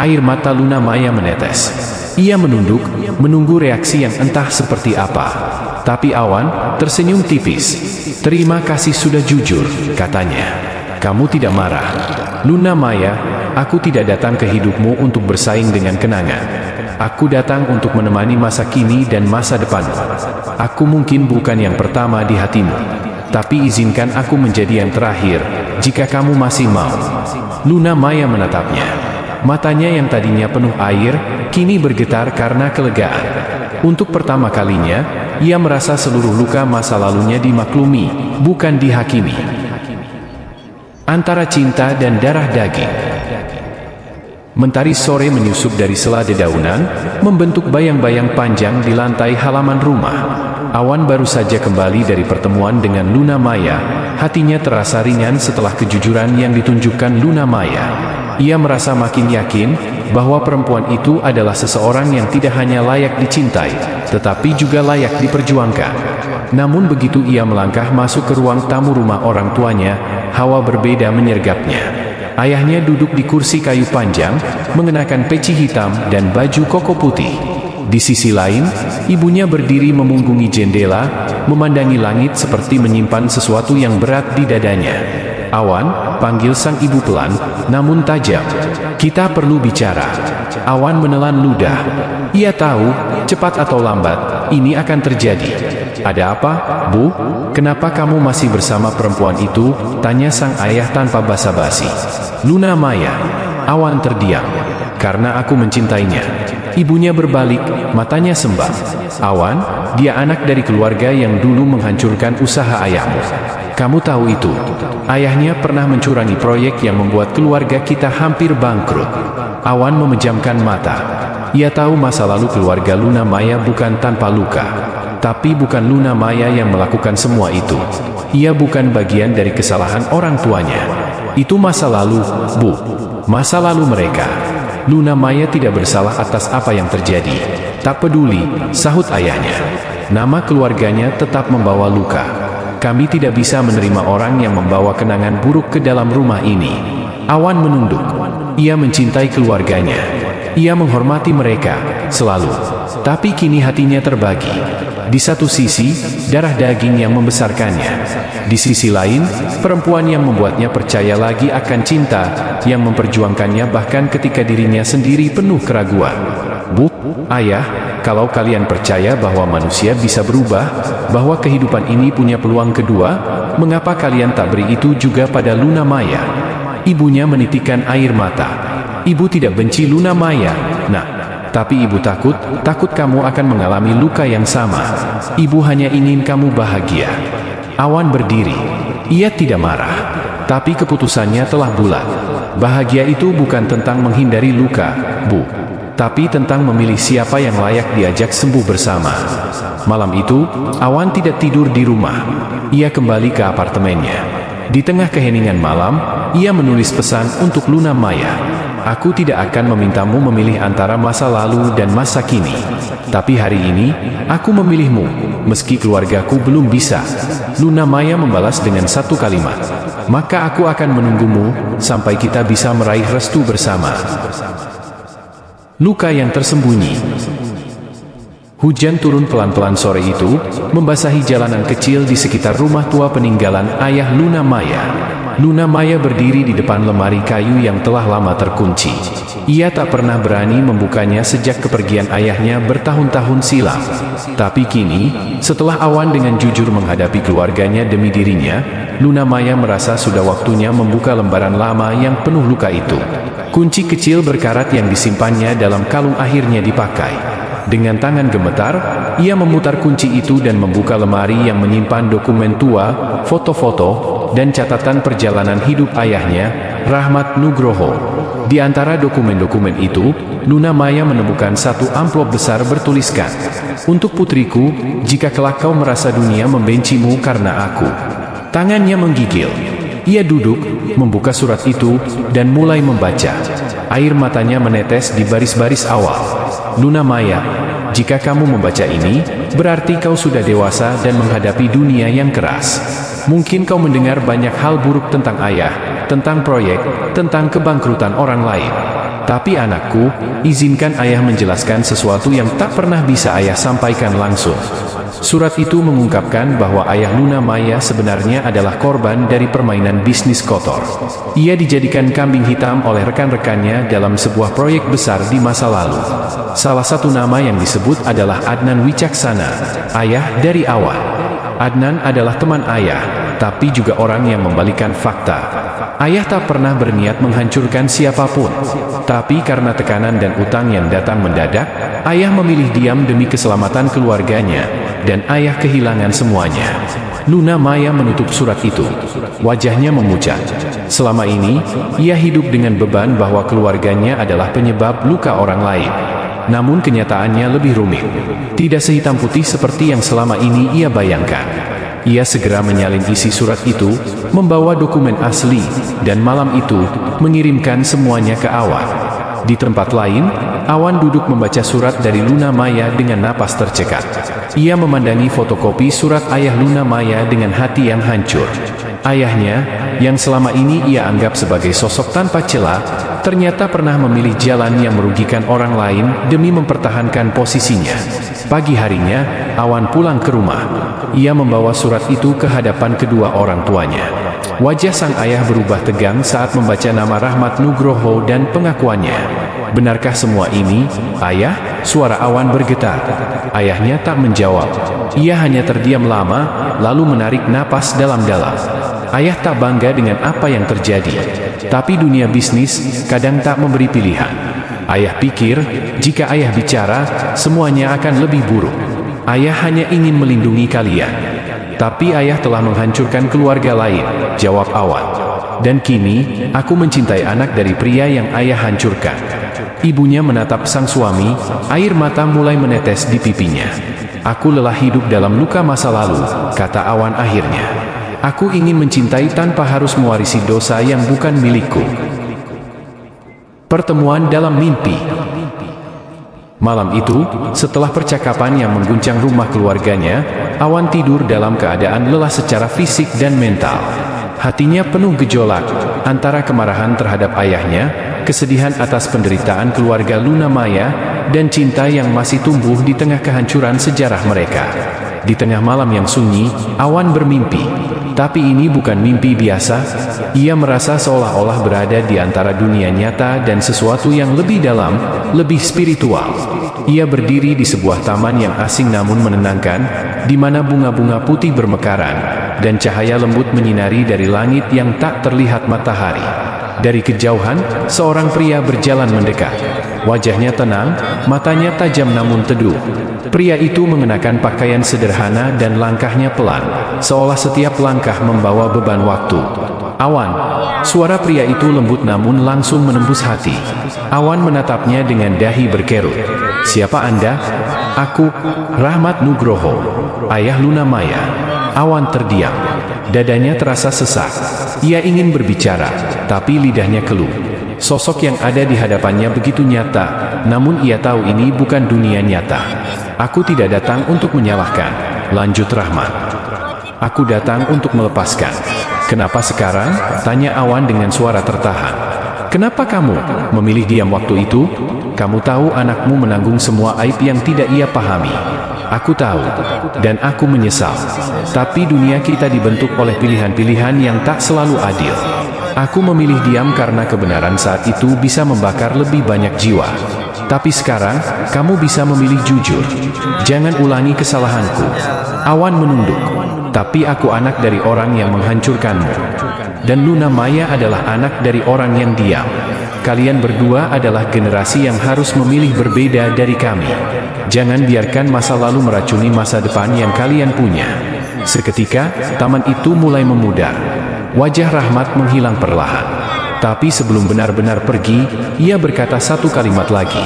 Air mata Luna Maya menetes. Ia menunduk, menunggu reaksi yang entah seperti apa. Tapi Awan tersenyum tipis. Terima kasih sudah jujur, katanya. Kamu tidak marah. Luna Maya, aku tidak datang ke hidupmu untuk bersaing dengan kenangan. Aku datang untuk menemani masa kini dan masa depanmu. Aku mungkin bukan yang pertama di hatimu. Tapi izinkan aku menjadi yang terakhir, jika kamu masih mau. Luna Maya menatapnya. Matanya yang tadinya penuh air, kini bergetar karena kelegaan. Untuk pertama kalinya, ia merasa seluruh luka masa lalunya dimaklumi, bukan dihakimi. Antara cinta dan darah daging. Mentari sore menyusup dari sela dedaunan, membentuk bayang-bayang panjang di lantai halaman rumah. Awan baru saja kembali dari pertemuan dengan Luna Maya. Hatinya terasa ringan setelah kejujuran yang ditunjukkan Luna Maya. Ia merasa makin yakin bahwa perempuan itu adalah seseorang yang tidak hanya layak dicintai, tetapi juga layak diperjuangkan. Namun begitu ia melangkah masuk ke ruang tamu rumah orang tuanya, hawa berbeda menyergapnya. Ayahnya duduk di kursi kayu panjang, mengenakan peci hitam dan baju koko putih. Di sisi lain, ibunya berdiri memunggungi jendela, memandangi langit seperti menyimpan sesuatu yang berat di dadanya. Awan, panggil sang ibu pelan, namun tajam. Kita perlu bicara. Awan menelan ludah. Ia tahu, cepat atau lambat, ini akan terjadi. Ada apa, Bu? Kenapa kamu masih bersama perempuan itu? Tanya sang ayah tanpa basa-basi. Luna Maya. Awan terdiam. Karena aku mencintainya. Ibunya berbalik, matanya sembab. Awan, dia anak dari keluarga yang dulu menghancurkan usaha ayahmu. Kamu tahu itu. Ayahnya pernah mencurangi proyek yang membuat keluarga kita hampir bangkrut. Awan memejamkan mata. Ia tahu masa lalu keluarga Luna Maya bukan tanpa luka. Tapi bukan Luna Maya yang melakukan semua itu. Ia bukan bagian dari kesalahan orang tuanya. Itu masa lalu, Bu. Masa lalu mereka. Luna Maya tidak bersalah atas apa yang terjadi. Tak peduli, sahut ayahnya. Nama keluarganya tetap membawa luka. Kami tidak bisa menerima orang yang membawa kenangan buruk ke dalam rumah ini. Awan menunduk. Ia mencintai keluarganya. Ia menghormati mereka, selalu. Tapi kini hatinya terbagi. Di satu sisi, darah daging yang membesarkannya. Di sisi lain, perempuan yang membuatnya percaya lagi akan cinta, yang memperjuangkannya bahkan ketika dirinya sendiri penuh keraguan. Bu, Ayah, kalau kalian percaya bahwa manusia bisa berubah, bahwa kehidupan ini punya peluang kedua, mengapa kalian tak beri itu juga pada Luna Maya? Ibunya menitikkan air mata. Ibu tidak benci Luna Maya, Nak. Tapi ibu takut kamu akan mengalami luka yang sama. Ibu hanya ingin kamu bahagia. Awan berdiri. Ia tidak marah. Tapi keputusannya telah bulat. Bahagia itu bukan tentang menghindari luka, Bu. Tapi tentang memilih siapa yang layak diajak sembuh bersama. Malam itu, Awan tidak tidur di rumah. Ia kembali ke apartemennya. Di tengah keheningan malam, ia menulis pesan untuk Luna Maya. Aku tidak akan memintamu memilih antara masa lalu dan masa kini. Tapi hari ini, aku memilihmu, meski keluargaku belum bisa. Luna Maya membalas dengan satu kalimat. Maka aku akan menunggumu, sampai kita bisa meraih restu bersama. Luka yang tersembunyi. Hujan turun pelan-pelan sore itu, membasahi jalanan kecil di sekitar rumah tua peninggalan ayah Luna Maya. Luna Maya berdiri di depan lemari kayu yang telah lama terkunci. Ia tak pernah berani membukanya sejak kepergian ayahnya bertahun-tahun silam. Tapi kini, setelah Awan dengan jujur menghadapi keluarganya demi dirinya, Luna Maya merasa sudah waktunya membuka lembaran lama yang penuh luka itu. Kunci kecil berkarat yang disimpannya dalam kalung akhirnya dipakai. Dengan tangan gemetar, ia memutar kunci itu dan membuka lemari yang menyimpan dokumen tua, foto-foto, dan catatan perjalanan hidup ayahnya, Rahmat Nugroho. Di antara dokumen-dokumen itu, Luna Maya menemukan satu amplop besar bertuliskan, "Untuk putriku, jika kelak kau merasa dunia membencimu karena aku." Tangannya menggigil. Ia duduk, membuka surat itu, dan mulai membaca. Air matanya menetes di baris-baris awal. "Luna Maya, jika kamu membaca ini, berarti kau sudah dewasa dan menghadapi dunia yang keras. Mungkin kau mendengar banyak hal buruk tentang ayah, tentang proyek, tentang kebangkrutan orang lain. Tapi anakku, izinkan ayah menjelaskan sesuatu yang tak pernah bisa ayah sampaikan langsung." Surat itu mengungkapkan bahwa ayah Luna Maya sebenarnya adalah korban dari permainan bisnis kotor. Ia dijadikan kambing hitam oleh rekan-rekannya dalam sebuah proyek besar di masa lalu. Salah satu nama yang disebut adalah Adnan Wicaksana, ayah dari Awan. Adnan adalah teman ayah, tapi juga orang yang membalikan fakta. Ayah tak pernah berniat menghancurkan siapapun. Tapi karena tekanan dan utang yang datang mendadak, ayah memilih diam demi keselamatan keluarganya, dan ayah kehilangan semuanya. Luna Maya menutup surat itu. Wajahnya memucat. Selama ini, ia hidup dengan beban bahwa keluarganya adalah penyebab luka orang lain. Namun kenyataannya lebih rumit. Tidak sehitam putih seperti yang selama ini ia bayangkan. Ia segera menyalin isi surat itu, membawa dokumen asli, dan malam itu, mengirimkan semuanya ke Awan. Di tempat lain, Awan duduk membaca surat dari Luna Maya dengan napas tercekat. Ia memandangi fotokopi surat ayah Luna Maya dengan hati yang hancur. Ayahnya, yang selama ini ia anggap sebagai sosok tanpa celah, ternyata pernah memilih jalan yang merugikan orang lain demi mempertahankan posisinya. Pagi harinya, Awan pulang ke rumah. Ia membawa surat itu ke hadapan kedua orang tuanya. Wajah sang ayah berubah tegang saat membaca nama Rahmat Nugroho dan pengakuannya. "Benarkah semua ini, ayah?" Suara Awan bergetar. Ayahnya tak menjawab. Ia hanya terdiam lama, lalu menarik napas dalam-dalam. Ayah tak bangga dengan apa yang terjadi. Tapi dunia bisnis kadang tak memberi pilihan. Ayah pikir, jika ayah bicara, semuanya akan lebih buruk. Ayah hanya ingin melindungi kalian. Tapi ayah telah menghancurkan keluarga lain, jawab Awan. Dan kini, aku mencintai anak dari pria yang ayah hancurkan. Ibunya menatap sang suami, air mata mulai menetes di pipinya. "Aku lelah hidup dalam luka masa lalu," kata Awan akhirnya. "Aku ingin mencintai tanpa harus mewarisi dosa yang bukan milikku." Pertemuan dalam mimpi. Malam itu, setelah percakapan yang mengguncang rumah keluarganya, Awan tidur dalam keadaan lelah secara fisik dan mental. Hatinya penuh gejolak, antara kemarahan terhadap ayahnya, kesedihan atas penderitaan keluarga Luna Maya, dan cinta yang masih tumbuh di tengah kehancuran sejarah mereka. Di tengah malam yang sunyi, Awan bermimpi. Tapi ini bukan mimpi biasa. Ia merasa seolah-olah berada di antara dunia nyata dan sesuatu yang lebih dalam, lebih spiritual. Ia berdiri di sebuah taman yang asing namun menenangkan, di mana bunga-bunga putih bermekaran, dan cahaya lembut menyinari dari langit yang tak terlihat matahari. Dari kejauhan, seorang pria berjalan mendekat. Wajahnya tenang, matanya tajam namun teduh. Pria itu mengenakan pakaian sederhana dan langkahnya pelan, seolah setiap langkah membawa beban waktu. "Awan." Suara pria itu lembut namun langsung menembus hati. Awan menatapnya dengan dahi berkerut. "Siapa Anda?" "Aku, Rahmat Nugroho, ayah Luna Maya." Awan terdiam. Dadanya terasa sesak. Ia ingin berbicara, tapi lidahnya keluh. Sosok yang ada di hadapannya begitu nyata, namun ia tahu ini bukan dunia nyata. "Aku tidak datang untuk menyalahkan," lanjut Rahmat. "Aku datang untuk melepaskan." "Kenapa sekarang?" tanya Awan dengan suara tertahan. "Kenapa kamu memilih diam waktu itu? Kamu tahu anakmu menanggung semua aib yang tidak ia pahami." "Aku tahu, dan aku menyesal. Tapi dunia kita dibentuk oleh pilihan-pilihan yang tak selalu adil. Aku memilih diam karena kebenaran saat itu bisa membakar lebih banyak jiwa. Tapi sekarang, kamu bisa memilih jujur. Jangan ulangi kesalahanku." Awan menunduk. "Tapi aku anak dari orang yang menghancurkanmu. Dan Luna Maya adalah anak dari orang yang diam. Kalian berdua adalah generasi yang harus memilih berbeda dari kami." Jangan biarkan masa lalu meracuni masa depan yang kalian punya. Seketika, taman itu mulai memudar. Wajah Rahmat menghilang perlahan. Tapi sebelum benar-benar pergi, ia berkata satu kalimat lagi.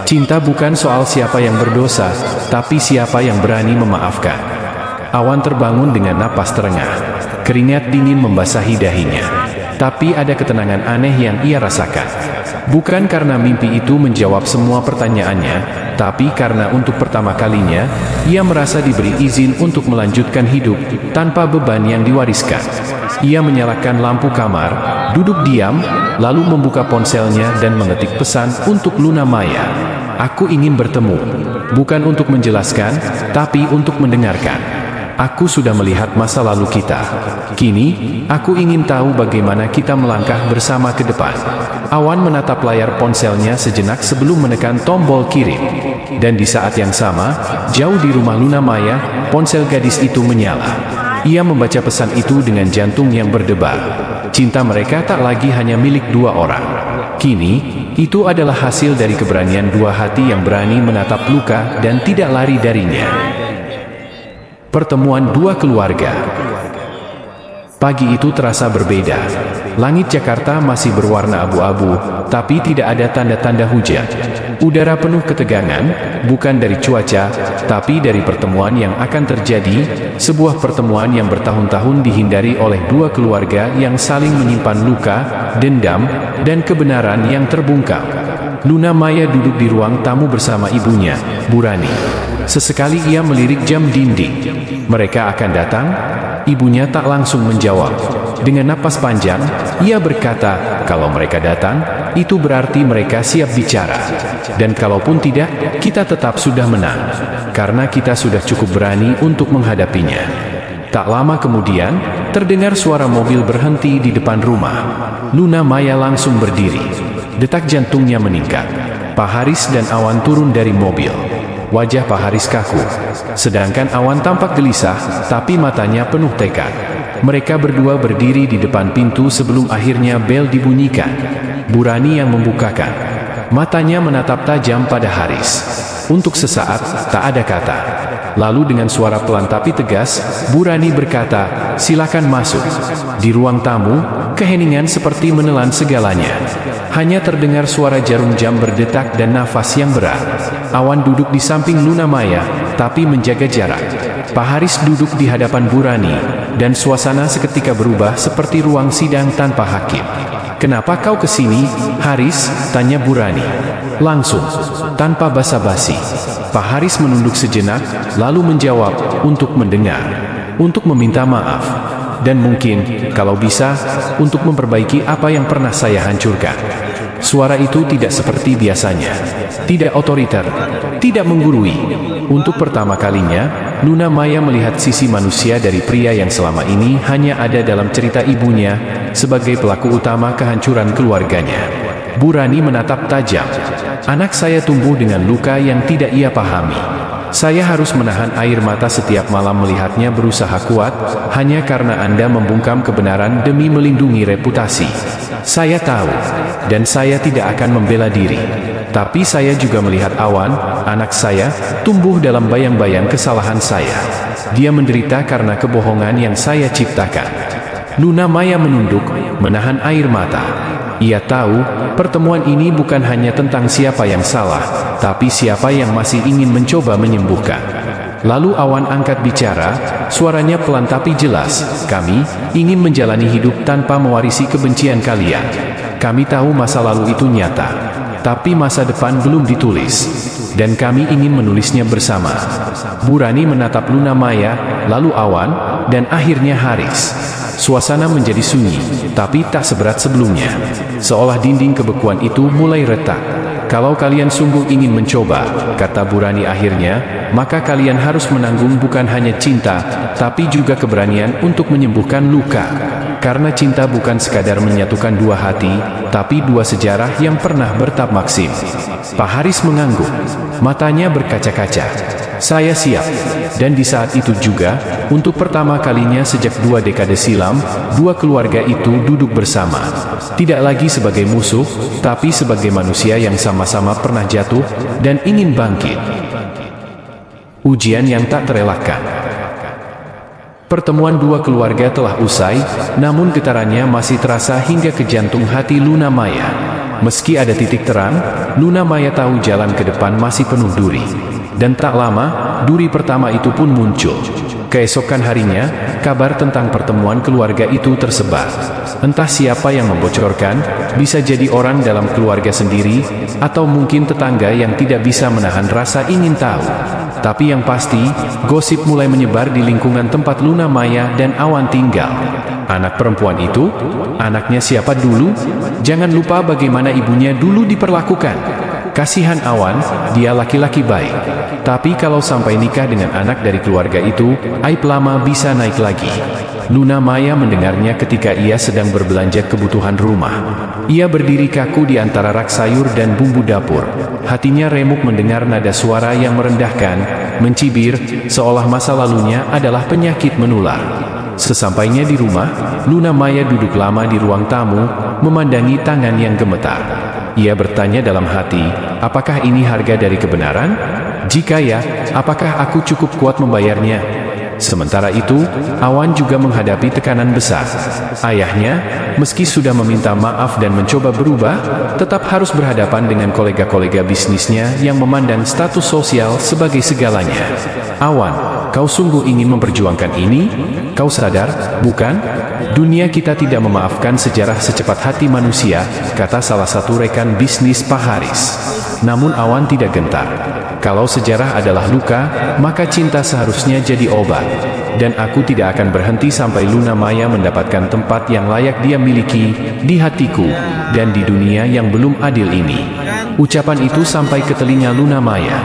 Cinta bukan soal siapa yang berdosa, tapi siapa yang berani memaafkan. Awan terbangun dengan napas terengah. Keringat dingin membasahi dahinya. Tapi ada ketenangan aneh yang ia rasakan. Bukan karena mimpi itu menjawab semua pertanyaannya, tapi karena untuk pertama kalinya, ia merasa diberi izin untuk melanjutkan hidup tanpa beban yang diwariskan. Ia menyalakan lampu kamar, duduk diam, lalu membuka ponselnya dan mengetik pesan untuk Luna Maya. Aku ingin bertemu, bukan untuk menjelaskan, tapi untuk mendengarkan. Aku sudah melihat masa lalu kita. Kini, aku ingin tahu bagaimana kita melangkah bersama ke depan. Awan menatap layar ponselnya sejenak sebelum menekan tombol kirim. Dan di saat yang sama, jauh di rumah Luna Maya, ponsel gadis itu menyala. Ia membaca pesan itu dengan jantung yang berdebar. Cinta mereka tak lagi hanya milik dua orang. Kini, itu adalah hasil dari keberanian dua hati yang berani menatap luka dan tidak lari darinya. Pertemuan dua keluarga. Pagi itu terasa berbeda. Langit Jakarta masih berwarna abu-abu, tapi tidak ada tanda-tanda hujan. Udara penuh ketegangan, bukan dari cuaca, tapi dari pertemuan yang akan terjadi, sebuah pertemuan yang bertahun-tahun dihindari oleh dua keluarga yang saling menyimpan luka, dendam, dan kebenaran yang terbungkam. Luna Maya duduk di ruang tamu bersama ibunya, Burani. Sesekali ia melirik jam dinding. Mereka akan datang? Ibunya tak langsung menjawab. Dengan napas panjang, ia berkata, kalau mereka datang, itu berarti mereka siap bicara. Dan kalaupun tidak, kita tetap sudah menang. Karena kita sudah cukup berani untuk menghadapinya. Tak lama kemudian, terdengar suara mobil berhenti di depan rumah. Luna Maya langsung berdiri. Detak jantungnya meningkat. Pak Haris dan Awan turun dari mobil. Wajah Pak Haris kaku. Sedangkan Awan tampak gelisah, tapi matanya penuh tekad. Mereka berdua berdiri di depan pintu sebelum akhirnya bel dibunyikan. Burani yang membukakan. Matanya menatap tajam pada Haris. Untuk sesaat, tak ada kata. Lalu dengan suara pelan tapi tegas, Burani berkata, silakan masuk. Di ruang tamu, keheningan seperti menelan segalanya. Hanya terdengar suara jarum jam berdetak dan nafas yang berat. Awan duduk di samping Luna Maya, tapi menjaga jarak. Pak Haris duduk di hadapan Burani, dan suasana seketika berubah seperti ruang sidang tanpa hakim. Kenapa kau kesini, Haris? Tanya Burani. Langsung, tanpa basa-basi. Pak Haris menunduk sejenak, lalu menjawab, untuk mendengar, untuk meminta maaf, dan mungkin, kalau bisa, untuk memperbaiki apa yang pernah saya hancurkan. Suara itu tidak seperti biasanya, tidak otoriter, tidak menggurui. Untuk pertama kalinya, Luna Maya melihat sisi manusia dari pria yang selama ini hanya ada dalam cerita ibunya, sebagai pelaku utama kehancuran keluarganya. Burani menatap tajam. Anak saya tumbuh dengan luka yang tidak ia pahami. Saya harus menahan air mata setiap malam melihatnya berusaha kuat, hanya karena Anda membungkam kebenaran demi melindungi reputasi. Saya tahu, dan saya tidak akan membela diri. Tapi saya juga melihat Awan, anak saya, tumbuh dalam bayang-bayang kesalahan saya. Dia menderita karena kebohongan yang saya ciptakan. Luna Maya menunduk, menahan air mata. Ia tahu, pertemuan ini bukan hanya tentang siapa yang salah, tapi siapa yang masih ingin mencoba menyembuhkan. Lalu Awan angkat bicara, suaranya pelan tapi jelas. Kami ingin menjalani hidup tanpa mewarisi kebencian kalian. Kami tahu masa lalu itu nyata, tapi masa depan belum ditulis. Dan kami ingin menulisnya bersama. Burani menatap Luna Maya, lalu Awan, dan akhirnya Haris. Suasana menjadi sunyi, tapi tak seberat sebelumnya. Seolah dinding kebekuan itu mulai retak. Kalau kalian sungguh ingin mencoba, kata Burani akhirnya, maka kalian harus menanggung bukan hanya cinta, tapi juga keberanian untuk menyembuhkan luka. Karena cinta bukan sekadar menyatukan dua hati, tapi dua sejarah yang pernah bertamaksim. Pak Haris mengangguk. Matanya berkaca-kaca. Saya siap. Dan di saat itu juga, untuk pertama kalinya sejak 2 dekade silam, dua keluarga itu duduk bersama. Tidak lagi sebagai musuh, tapi sebagai manusia yang sama-sama pernah jatuh dan ingin bangkit. Ujian yang tak terelakkan. Pertemuan dua keluarga telah usai, namun getarannya masih terasa hingga ke jantung hati Luna Maya. Meski ada titik terang, Luna Maya tahu jalan ke depan masih penuh duri. Dan tak lama, duri pertama itu pun muncul. Keesokan harinya, kabar tentang pertemuan keluarga itu tersebar. Entah siapa yang membocorkan, bisa jadi orang dalam keluarga sendiri, atau mungkin tetangga yang tidak bisa menahan rasa ingin tahu. Tapi yang pasti, gosip mulai menyebar di lingkungan tempat Luna Maya dan Awan tinggal. Anak perempuan itu, anaknya siapa dulu? Jangan lupa bagaimana ibunya dulu diperlakukan. Kasihan Awan, dia laki-laki baik. Tapi kalau sampai nikah dengan anak dari keluarga itu, aib lama bisa naik lagi. Luna Maya mendengarnya ketika ia sedang berbelanja kebutuhan rumah. Ia berdiri kaku di antara rak sayur dan bumbu dapur. Hatinya remuk mendengar nada suara yang merendahkan, mencibir, seolah masa lalunya adalah penyakit menular. Sesampainya di rumah, Luna Maya duduk lama di ruang tamu, memandangi tangan yang gemetar. Ia bertanya dalam hati, apakah ini harga dari kebenaran? Jika ya, apakah aku cukup kuat membayarnya? Sementara itu, Awan juga menghadapi tekanan besar. Ayahnya, meski sudah meminta maaf dan mencoba berubah, tetap harus berhadapan dengan kolega-kolega bisnisnya yang memandang status sosial sebagai segalanya. Awan, kau sungguh ingin memperjuangkan ini? Kau sadar, bukan? Dunia kita tidak memaafkan sejarah secepat hati manusia, kata salah satu rekan bisnis Pak Haris. Namun Awan tidak gentar. Kalau sejarah adalah luka, maka cinta seharusnya jadi obat. Dan aku tidak akan berhenti sampai Luna Maya mendapatkan tempat yang layak dia miliki, di hatiku, dan di dunia yang belum adil ini. Ucapan itu sampai ke telinga Luna Maya.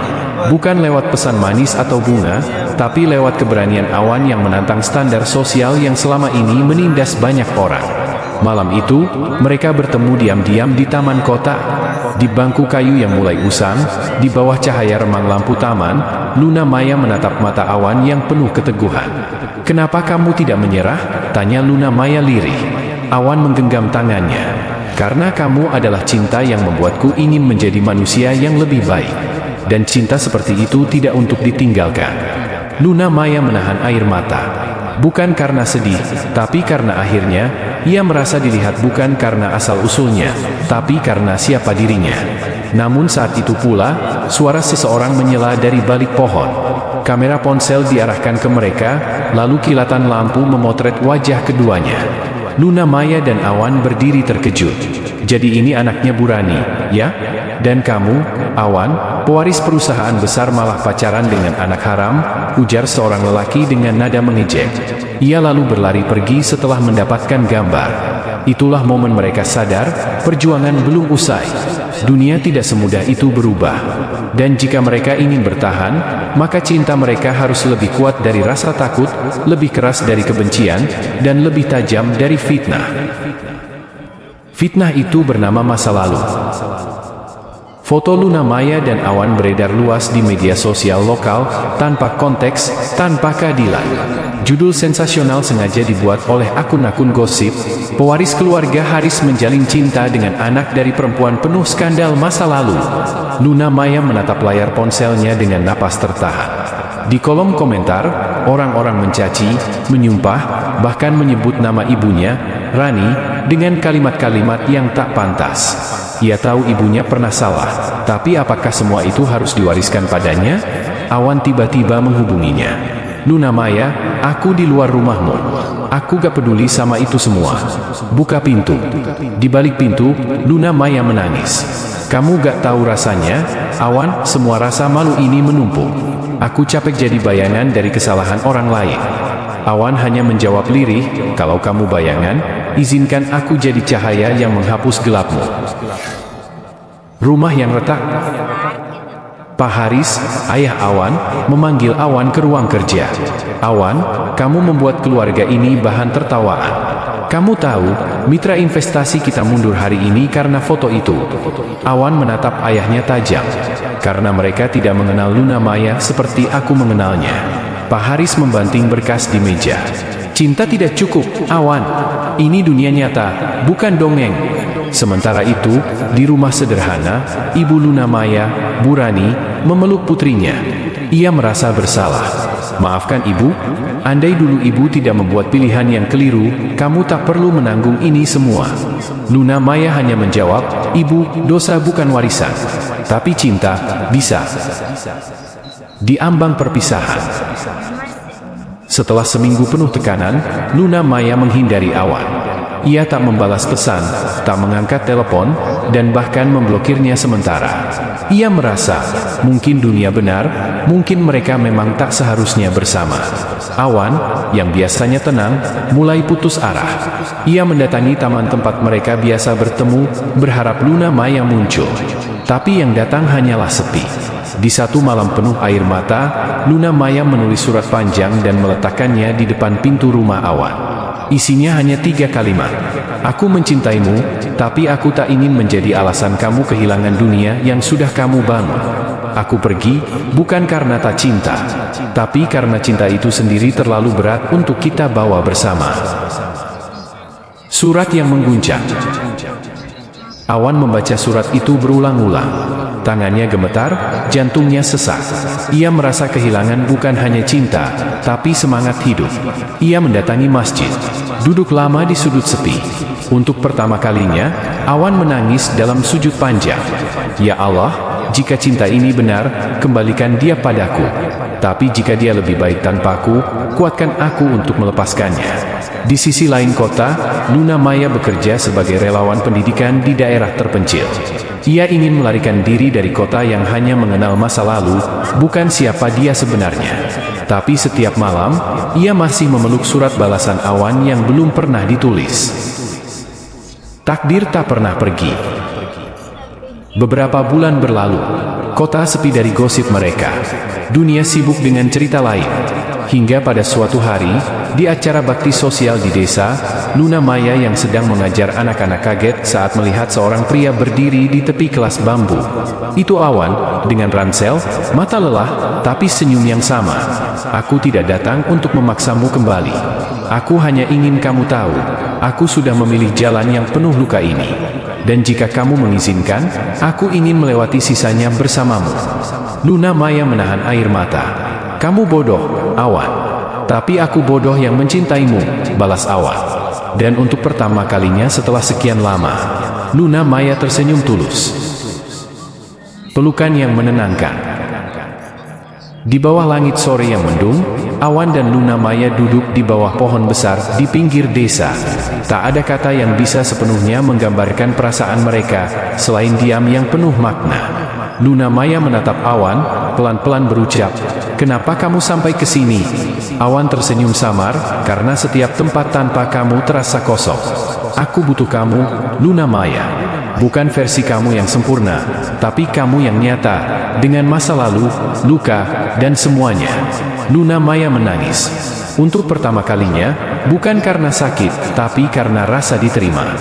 Bukan lewat pesan manis atau bunga, tapi lewat keberanian Awan yang menantang standar sosial yang selama ini menindas banyak orang. Malam itu, mereka bertemu diam-diam di taman kota. Di bangku kayu yang mulai usang, di bawah cahaya remang lampu taman, Luna Maya menatap mata Awan yang penuh keteguhan. "Kenapa kamu tidak menyerah?" tanya Luna Maya lirih. Awan menggenggam tangannya. "Karena kamu adalah cinta yang membuatku ingin menjadi manusia yang lebih baik. Dan cinta seperti itu tidak untuk ditinggalkan." Luna Maya menahan air mata. Bukan karena sedih, tapi karena akhirnya, ia merasa dilihat bukan karena asal-usulnya, tapi karena siapa dirinya. Namun saat itu pula, suara seseorang menyela dari balik pohon. Kamera ponsel diarahkan ke mereka, lalu kilatan lampu memotret wajah keduanya. Luna Maya dan Awan berdiri terkejut. "Jadi ini anaknya Burani, ya? Dan kamu, Awan, pewaris perusahaan besar malah pacaran dengan anak haram?" ujar seorang lelaki dengan nada mengejek. Ia lalu berlari pergi setelah mendapatkan gambar. Itulah momen mereka sadar, perjuangan belum usai. Dunia tidak semudah itu berubah. Dan jika mereka ingin bertahan, maka cinta mereka harus lebih kuat dari rasa takut, lebih keras dari kebencian, dan lebih tajam dari fitnah. Fitnah itu bernama masa lalu. Foto Luna Maya dan Awan beredar luas di media sosial lokal, tanpa konteks, tanpa keadilan. Judul sensasional sengaja dibuat oleh akun-akun gosip. Pewaris keluarga Haris menjalin cinta dengan anak dari perempuan penuh skandal masa lalu. Luna Maya menatap layar ponselnya dengan napas tertahan. Di kolom komentar, orang-orang mencaci, menyumpah, bahkan menyebut nama ibunya, Rani, dengan kalimat-kalimat yang tak pantas. Ia tahu ibunya pernah salah, tapi apakah semua itu harus diwariskan padanya? Awan tiba-tiba menghubunginya. "Luna Maya, aku di luar rumahmu. Aku gak peduli sama itu semua. Buka pintu." Di balik pintu, Luna Maya menangis. "Kamu gak tahu rasanya, Awan, semua rasa malu ini menumpuk. Aku capek jadi bayangan dari kesalahan orang lain." Awan hanya menjawab lirih, "Kalau kamu bayangan, izinkan aku jadi cahaya yang menghapus gelapmu." Rumah yang retak. Pak Haris, ayah Awan, memanggil Awan ke ruang kerja. "Awan, kamu membuat keluarga ini bahan tertawaan. Kamu tahu, mitra investasi kita mundur hari ini karena foto itu." Awan menatap ayahnya tajam. "Karena mereka tidak mengenal Luna Maya seperti aku mengenalnya." Pak Haris membanting berkas di meja. "Cinta tidak cukup, Awan. Ini dunia nyata, bukan dongeng." Sementara itu, di rumah sederhana, Ibu Luna Maya, Burani, memeluk putrinya. Ia merasa bersalah. Maafkan ibu, andai dulu ibu tidak membuat pilihan yang keliru, kamu tak perlu menanggung ini semua. Luna Maya hanya menjawab, ibu, dosa bukan warisan, tapi cinta bisa. Di ambang perpisahan. Setelah seminggu penuh tekanan, Luna Maya menghindari Awan. Ia tak membalas pesan, tak mengangkat telepon, dan bahkan memblokirnya sementara. Ia merasa, mungkin dunia benar, mungkin mereka memang tak seharusnya bersama. Awan, yang biasanya tenang, mulai putus arah. Ia mendatangi taman tempat mereka biasa bertemu, berharap Luna Maya muncul. Tapi yang datang hanyalah sepi. Di satu malam penuh air mata, Luna Maya menulis surat panjang dan meletakkannya di depan pintu rumah Awan. Isinya hanya 3 kalimat. Aku mencintaimu, tapi aku tak ingin menjadi alasan kamu kehilangan dunia yang sudah kamu bangun. Aku pergi, bukan karena tak cinta, tapi karena cinta itu sendiri terlalu berat untuk kita bawa bersama. Surat yang mengguncang. Awan membaca surat itu berulang-ulang. Tangannya gemetar, jantungnya sesak. Ia merasa kehilangan bukan hanya cinta, tapi semangat hidup. Ia mendatangi masjid, duduk lama di sudut sepi. Untuk pertama kalinya, Awan menangis dalam sujud panjang. Ya Allah, jika cinta ini benar, kembalikan dia padaku. Tapi jika dia lebih baik tanpaku, kuatkan aku untuk melepaskannya. Di sisi lain kota, Luna Maya bekerja sebagai relawan pendidikan di daerah terpencil. Ia ingin melarikan diri dari kota yang hanya mengenal masa lalu, bukan siapa dia sebenarnya. Tapi setiap malam, ia masih memeluk surat balasan Awan yang belum pernah ditulis. Takdir tak pernah pergi. Beberapa bulan berlalu, kota sepi dari gosip mereka. Dunia sibuk dengan cerita lain. Hingga pada suatu hari, di acara bakti sosial di desa, Luna Maya yang sedang mengajar anak-anak kaget saat melihat seorang pria berdiri di tepi kelas bambu. Itu Awan, dengan ransel, mata lelah, tapi senyum yang sama. Aku tidak datang untuk memaksamu kembali. Aku hanya ingin kamu tahu, aku sudah memilih jalan yang penuh luka ini. Dan jika kamu mengizinkan, aku ingin melewati sisanya bersamamu. Luna Maya menahan air mata. Kamu bodoh, Awan. Tapi aku bodoh yang mencintaimu, balas Awan. Dan untuk pertama kalinya setelah sekian lama, Luna Maya tersenyum tulus. Pelukan yang menenangkan. Di bawah langit sore yang mendung, Awan dan Luna Maya duduk di bawah pohon besar di pinggir desa. Tak ada kata yang bisa sepenuhnya menggambarkan perasaan mereka, selain diam yang penuh makna. Luna Maya menatap Awan, pelan-pelan berucap, "Kenapa kamu sampai ke sini?" Awan tersenyum samar, "Karena setiap tempat tanpa kamu terasa kosong. Aku butuh kamu, Luna Maya. Bukan versi kamu yang sempurna, tapi kamu yang nyata, dengan masa lalu, luka, dan semuanya." Luna Maya menangis. Untuk pertama kalinya, bukan karena sakit, tapi karena rasa diterima.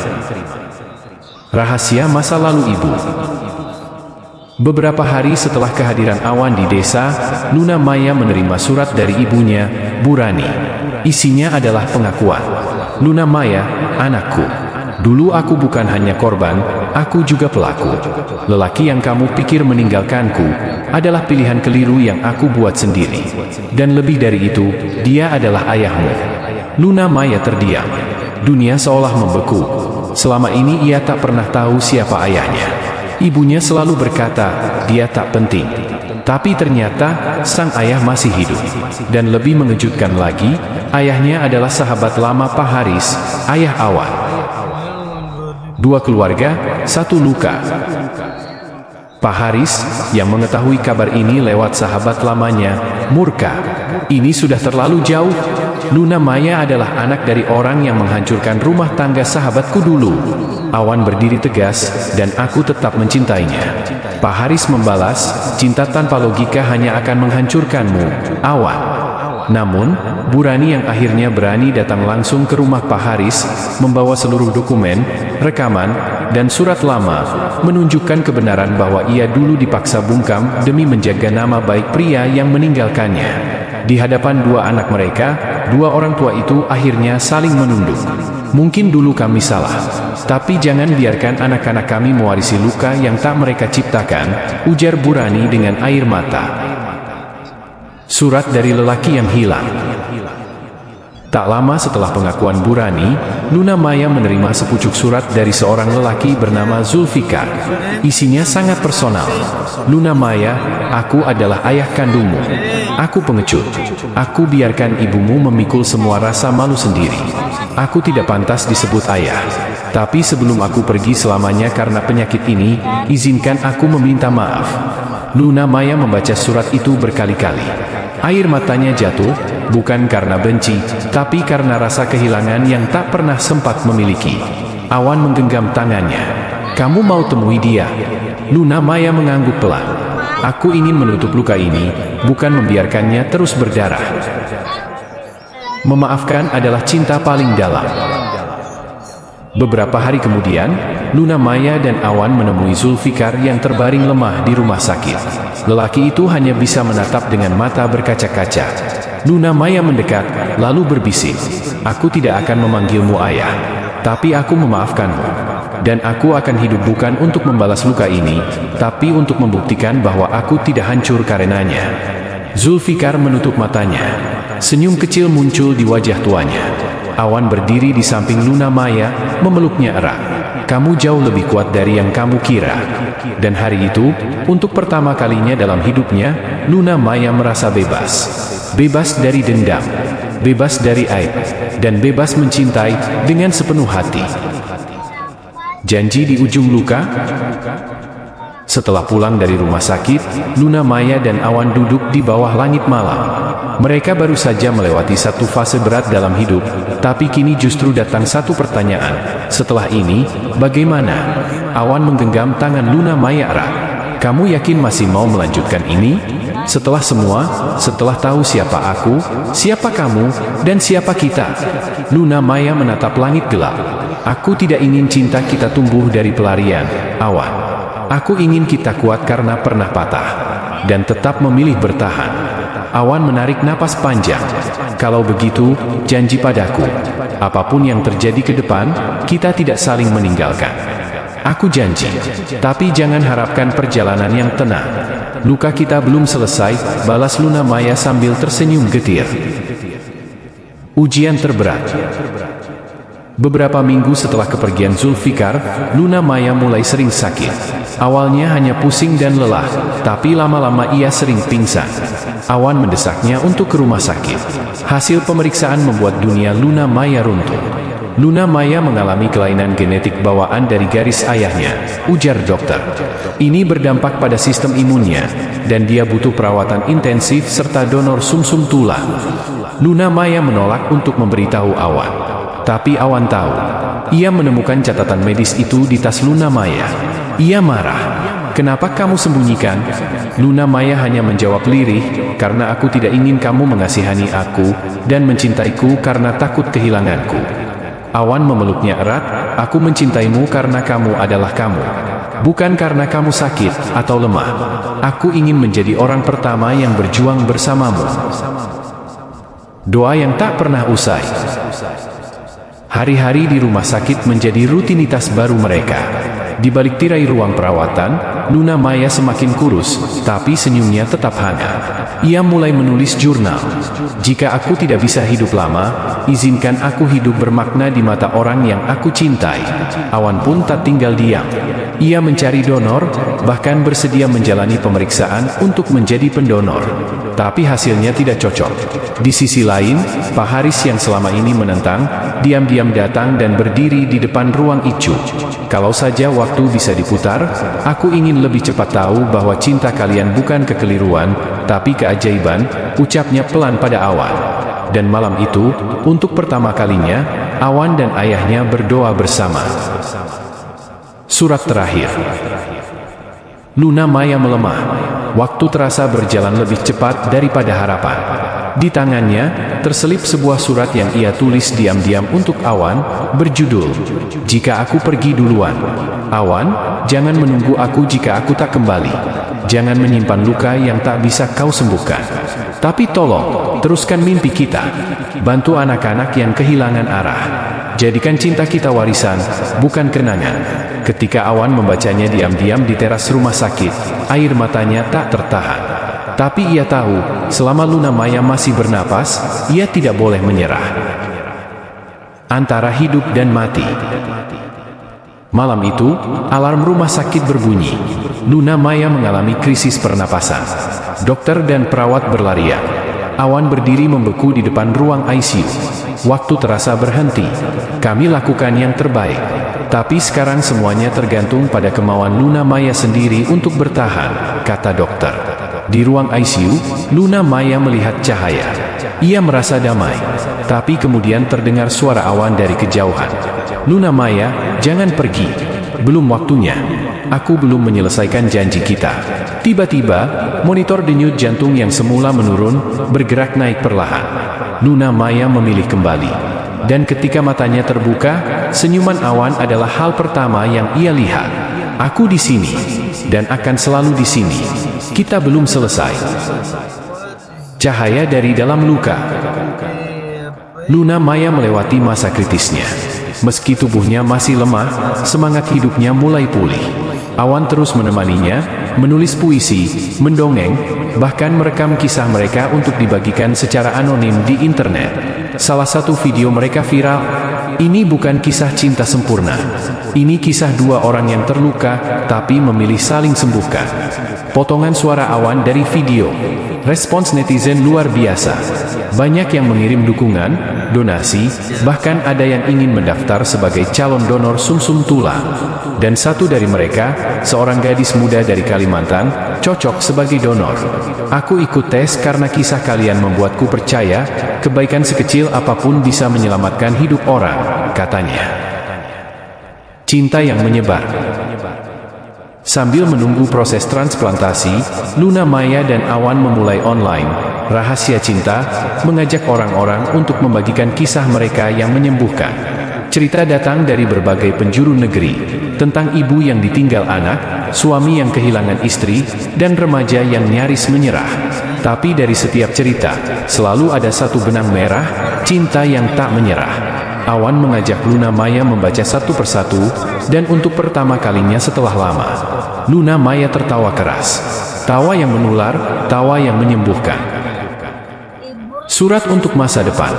Rahasia masa lalu ibu. Beberapa hari setelah kehadiran Awan di desa, Luna Maya menerima surat dari ibunya, Burani. Isinya adalah pengakuan. Luna Maya, anakku. Dulu aku bukan hanya korban, aku juga pelaku. Lelaki yang kamu pikir meninggalkanku, adalah pilihan keliru yang aku buat sendiri. Dan lebih dari itu, dia adalah ayahmu. Luna Maya terdiam. Dunia seolah membeku. Selama ini ia tak pernah tahu siapa ayahnya. Ibunya selalu berkata, dia tak penting. Tapi ternyata, sang ayah masih hidup. Dan lebih mengejutkan lagi, ayahnya adalah sahabat lama Pak Haris, ayah Awan. Dua keluarga, satu luka. Pak Haris, yang mengetahui kabar ini lewat sahabat lamanya, murka. Ini sudah terlalu jauh. Luna Maya adalah anak dari orang yang menghancurkan rumah tangga sahabatku dulu. Awan berdiri tegas, dan aku tetap mencintainya. Pak Haris membalas, cinta tanpa logika hanya akan menghancurkanmu, Awan. Namun, Burani yang akhirnya berani datang langsung ke rumah Pak Haris, membawa seluruh dokumen, rekaman, dan surat lama, menunjukkan kebenaran bahwa ia dulu dipaksa bungkam demi menjaga nama baik pria yang meninggalkannya. Di hadapan dua anak mereka, dua orang tua itu akhirnya saling menunduk. Mungkin dulu kami salah, tapi jangan biarkan anak-anak kami mewarisi luka yang tak mereka ciptakan, ujar Burani dengan air mata. Surat dari lelaki yang hilang. Tak lama setelah pengakuan Burani, Luna Maya menerima sepucuk surat dari seorang lelaki bernama Zulfikar. Isinya sangat personal. Luna Maya, aku adalah ayah kandungmu. Aku pengecut. Aku biarkan ibumu memikul semua rasa malu sendiri. Aku tidak pantas disebut ayah. Tapi sebelum aku pergi selamanya karena penyakit ini, izinkan aku meminta maaf. Luna Maya membaca surat itu berkali-kali. Air matanya jatuh, bukan karena benci, tapi karena rasa kehilangan yang tak pernah sempat memiliki. Awan menggenggam tangannya. Kamu mau temui dia? Luna Maya mengangguk pelan. Aku ingin menutup luka ini, bukan membiarkannya terus berdarah. Memaafkan adalah cinta paling dalam. Beberapa hari kemudian, Luna Maya dan Awan menemui Zulfikar yang terbaring lemah di rumah sakit. Lelaki itu hanya bisa menatap dengan mata berkaca-kaca. Luna Maya mendekat, lalu berbisik, "Aku tidak akan memanggilmu ayah, tapi aku memaafkanmu. Dan aku akan hidup bukan untuk membalas luka ini, tapi untuk membuktikan bahwa aku tidak hancur karenanya." Zulfikar menutup matanya. Senyum kecil muncul di wajah tuanya. Awan berdiri di samping Luna Maya, memeluknya erat. Kamu jauh lebih kuat dari yang kamu kira. Dan hari itu, untuk pertama kalinya dalam hidupnya, Luna Maya merasa bebas. Bebas dari dendam, bebas dari aib, dan bebas mencintai dengan sepenuh hati. Janji di ujung luka. Setelah pulang dari rumah sakit, Luna Maya dan Awan duduk di bawah langit malam. Mereka baru saja melewati satu fase berat dalam hidup, tapi kini justru datang satu pertanyaan. Setelah ini, bagaimana? Awan menggenggam tangan Luna Maya erat. Kamu yakin masih mau melanjutkan ini? Setelah semua, setelah tahu siapa aku, siapa kamu, dan siapa kita? Luna Maya menatap langit gelap. Aku tidak ingin cinta kita tumbuh dari pelarian, Awan. Aku ingin kita kuat karena pernah patah, dan tetap memilih bertahan. Awan menarik napas panjang. Kalau begitu, janji padaku. Apapun yang terjadi ke depan, kita tidak saling meninggalkan. Aku janji. Tapi jangan harapkan perjalanan yang tenang. Luka kita belum selesai, balas Luna Maya sambil tersenyum getir. Ujian terberat. Beberapa minggu setelah kepergian Zulfikar, Luna Maya mulai sering sakit. Awalnya hanya pusing dan lelah, tapi lama-lama ia sering pingsan. Awan mendesaknya untuk ke rumah sakit. Hasil pemeriksaan membuat dunia Luna Maya runtuh. Luna Maya mengalami kelainan genetik bawaan dari garis ayahnya, ujar dokter. Ini berdampak pada sistem imunnya, dan dia butuh perawatan intensif serta donor sumsum tulang. Luna Maya menolak untuk memberitahu Awan. Tapi Awan tahu. Ia menemukan catatan medis itu di tas Luna Maya. Ia marah. Kenapa kamu sembunyikan? Luna Maya hanya menjawab lirih, karena aku tidak ingin kamu mengasihani aku, dan mencintaiku karena takut kehilanganku. Awan memeluknya erat, aku mencintaimu karena kamu adalah kamu. Bukan karena kamu sakit atau lemah. Aku ingin menjadi orang pertama yang berjuang bersamamu. Doa yang tak pernah usai. Hari-hari di rumah sakit menjadi rutinitas baru mereka. Di balik tirai ruang perawatan, Luna Maya semakin kurus, tapi senyumnya tetap hangat. Ia mulai menulis jurnal. Jika aku tidak bisa hidup lama, izinkan aku hidup bermakna di mata orang yang aku cintai. Awan pun tak tinggal diam. Ia mencari donor, bahkan bersedia menjalani pemeriksaan untuk menjadi pendonor. Tapi hasilnya tidak cocok. Di sisi lain, Pak Haris yang selama ini menentang, diam-diam datang dan berdiri di depan ruang Icu. Kalau saja waktu bisa diputar, aku ingin lebih cepat tahu bahwa cinta kalian bukan kekeliruan, tapi keajaiban, ucapnya pelan pada Awan. Dan malam itu, untuk pertama kalinya, Awan dan ayahnya berdoa bersama. Surat terakhir. Luna Maya melemah. Waktu terasa berjalan lebih cepat daripada harapan. Di tangannya, terselip sebuah surat yang ia tulis diam-diam untuk Awan, berjudul, "Jika aku pergi duluan. Awan, jangan menunggu aku jika aku tak kembali. Jangan menyimpan luka yang tak bisa kau sembuhkan. Tapi tolong, teruskan mimpi kita. Bantu anak-anak yang kehilangan arah. Jadikan cinta kita warisan, bukan kenangan." Ketika Awan membacanya diam-diam di teras rumah sakit, air matanya tak tertahan. Tapi ia tahu, selama Luna Maya masih bernapas, ia tidak boleh menyerah. Antara hidup dan mati. Malam itu, alarm rumah sakit berbunyi. Luna Maya mengalami krisis pernapasan. Dokter dan perawat berlarian. Awan berdiri membeku di depan ruang ICU. Waktu terasa berhenti. Kami lakukan yang terbaik. Tapi sekarang semuanya tergantung pada kemauan Luna Maya sendiri untuk bertahan, kata dokter. Di ruang ICU, Luna Maya melihat cahaya. Ia merasa damai. Tapi kemudian terdengar suara awan dari kejauhan. Luna Maya, jangan pergi. Belum waktunya. Aku belum menyelesaikan janji kita. Tiba-tiba, monitor denyut jantung yang semula menurun, bergerak naik perlahan. Luna Maya memilih kembali. Dan ketika matanya terbuka, senyuman awan adalah hal pertama yang ia lihat. Aku di sini. Dan akan selalu di sini. Kita belum selesai. Cahaya dari dalam luka. Luna Maya melewati masa kritisnya. Meski tubuhnya masih lemah, semangat hidupnya mulai pulih. Awan terus menemaninya, menulis puisi, mendongeng, bahkan merekam kisah mereka untuk dibagikan secara anonim di internet. Salah satu video mereka viral. Ini bukan kisah cinta sempurna. Ini kisah dua orang yang terluka, tapi memilih saling sembuhkan. Potongan suara awan dari video. Respons netizen luar biasa. Banyak yang mengirim dukungan, donasi, bahkan ada yang ingin mendaftar sebagai calon donor sumsum tulang. Dan satu dari mereka, seorang gadis muda dari Kalimantan, cocok sebagai donor. Aku ikut tes karena kisah kalian membuatku percaya, kebaikan sekecil apapun bisa menyelamatkan hidup orang, katanya. Cinta yang menyebar. Sambil menunggu proses transplantasi, Luna Maya dan Awan memulai online Rahasia Cinta, mengajak orang-orang untuk membagikan kisah mereka yang menyembuhkan. Cerita datang dari berbagai penjuru negeri, tentang ibu yang ditinggal anak, suami yang kehilangan istri, dan remaja yang nyaris menyerah. Tapi dari setiap cerita, selalu ada satu benang merah, cinta yang tak menyerah. Awan mengajak Luna Maya membaca satu persatu, dan untuk pertama kalinya setelah lama, Luna Maya tertawa keras. Tawa yang menular, tawa yang menyembuhkan. Surat untuk masa depan.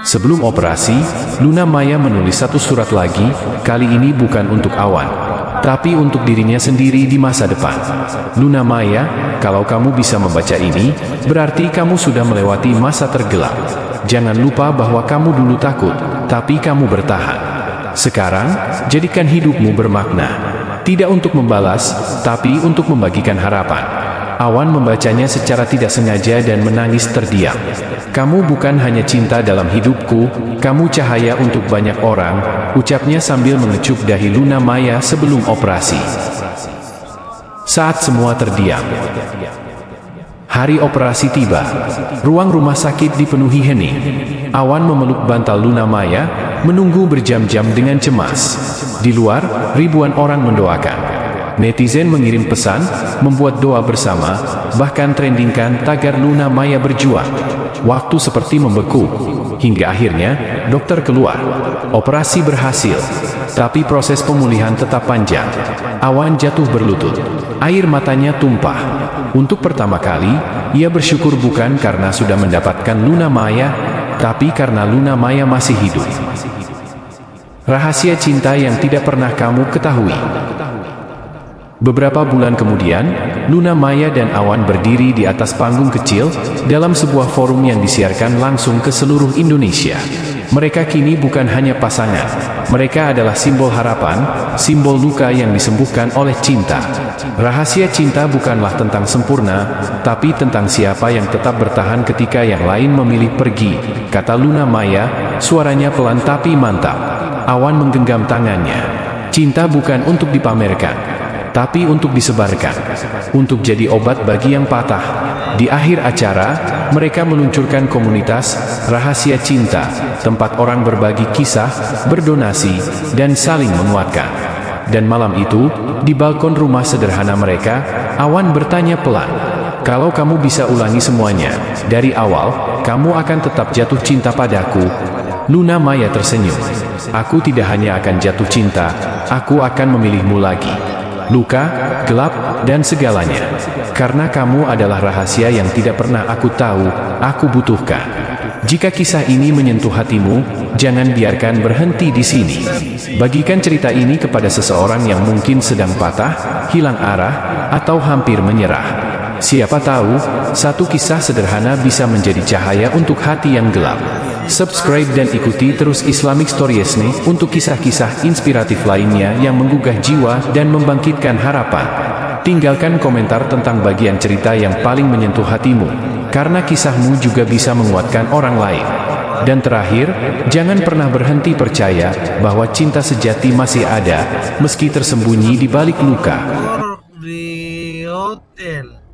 Sebelum operasi, Luna Maya menulis satu surat lagi, kali ini bukan untuk Awan, tapi untuk dirinya sendiri di masa depan. Luna Maya, kalau kamu bisa membaca ini, berarti kamu sudah melewati masa tergelap. Jangan lupa bahwa kamu dulu takut, tapi kamu bertahan. Sekarang, jadikan hidupmu bermakna. Tidak untuk membalas, tapi untuk membagikan harapan. Awan membacanya secara tidak sengaja dan menangis terdiam. Kamu bukan hanya cinta dalam hidupku, kamu cahaya untuk banyak orang, ucapnya sambil mengecup dahi Luna Maya sebelum operasi. Saat semua terdiam. Hari operasi tiba. Ruang rumah sakit dipenuhi hening. Awan memeluk bantal Luna Maya, menunggu berjam-jam dengan cemas. Di luar, ribuan orang mendoakan. Netizen mengirim pesan, membuat doa bersama, bahkan trendingkan tagar Luna Maya berjuang. Waktu seperti membeku. Hingga akhirnya, dokter keluar. Operasi berhasil. Tapi proses pemulihan tetap panjang. Awan jatuh berlutut. Air matanya tumpah. Untuk pertama kali, ia bersyukur bukan karena sudah mendapatkan Luna Maya, tapi karena Luna Maya masih hidup. Rahasia cinta yang tidak pernah kamu ketahui. Beberapa bulan kemudian, Luna Maya dan Awan berdiri di atas panggung kecil, dalam sebuah forum yang disiarkan langsung ke seluruh Indonesia. Mereka kini bukan hanya pasangan, mereka adalah simbol harapan, simbol luka yang disembuhkan oleh cinta. Rahasia cinta bukanlah tentang sempurna, tapi tentang siapa yang tetap bertahan ketika yang lain memilih pergi, kata Luna Maya, suaranya pelan tapi mantap. Awan menggenggam tangannya. Cinta bukan untuk dipamerkan, tapi untuk disebarkan, untuk jadi obat bagi yang patah. Di akhir acara, mereka meluncurkan komunitas Rahasia Cinta, tempat orang berbagi kisah, berdonasi, dan saling menguatkan. Dan malam itu, di balkon rumah sederhana mereka, Awan bertanya pelan, kalau kamu bisa ulangi semuanya, dari awal, kamu akan tetap jatuh cinta padaku. Luna Maya tersenyum. Aku tidak hanya akan jatuh cinta, aku akan memilihmu lagi. Luka, gelap, dan segalanya. karena kamu adalah rahasia yang tidak pernah aku tahu, aku butuhkan. Jika kisah ini menyentuh hatimu, jangan biarkan berhenti di sini. Bagikan cerita ini kepada seseorang yang mungkin sedang patah, hilang arah, atau hampir menyerah. Siapa tahu, satu kisah sederhana bisa menjadi cahaya untuk hati yang gelap. Subscribe dan ikuti terus Islamic Stories untuk kisah-kisah inspiratif lainnya yang menggugah jiwa dan membangkitkan harapan. Tinggalkan komentar tentang bagian cerita yang paling menyentuh hatimu, karena kisahmu juga bisa menguatkan orang lain. Dan terakhir, jangan pernah berhenti percaya bahwa cinta sejati masih ada, meski tersembunyi di balik luka. Di hotel.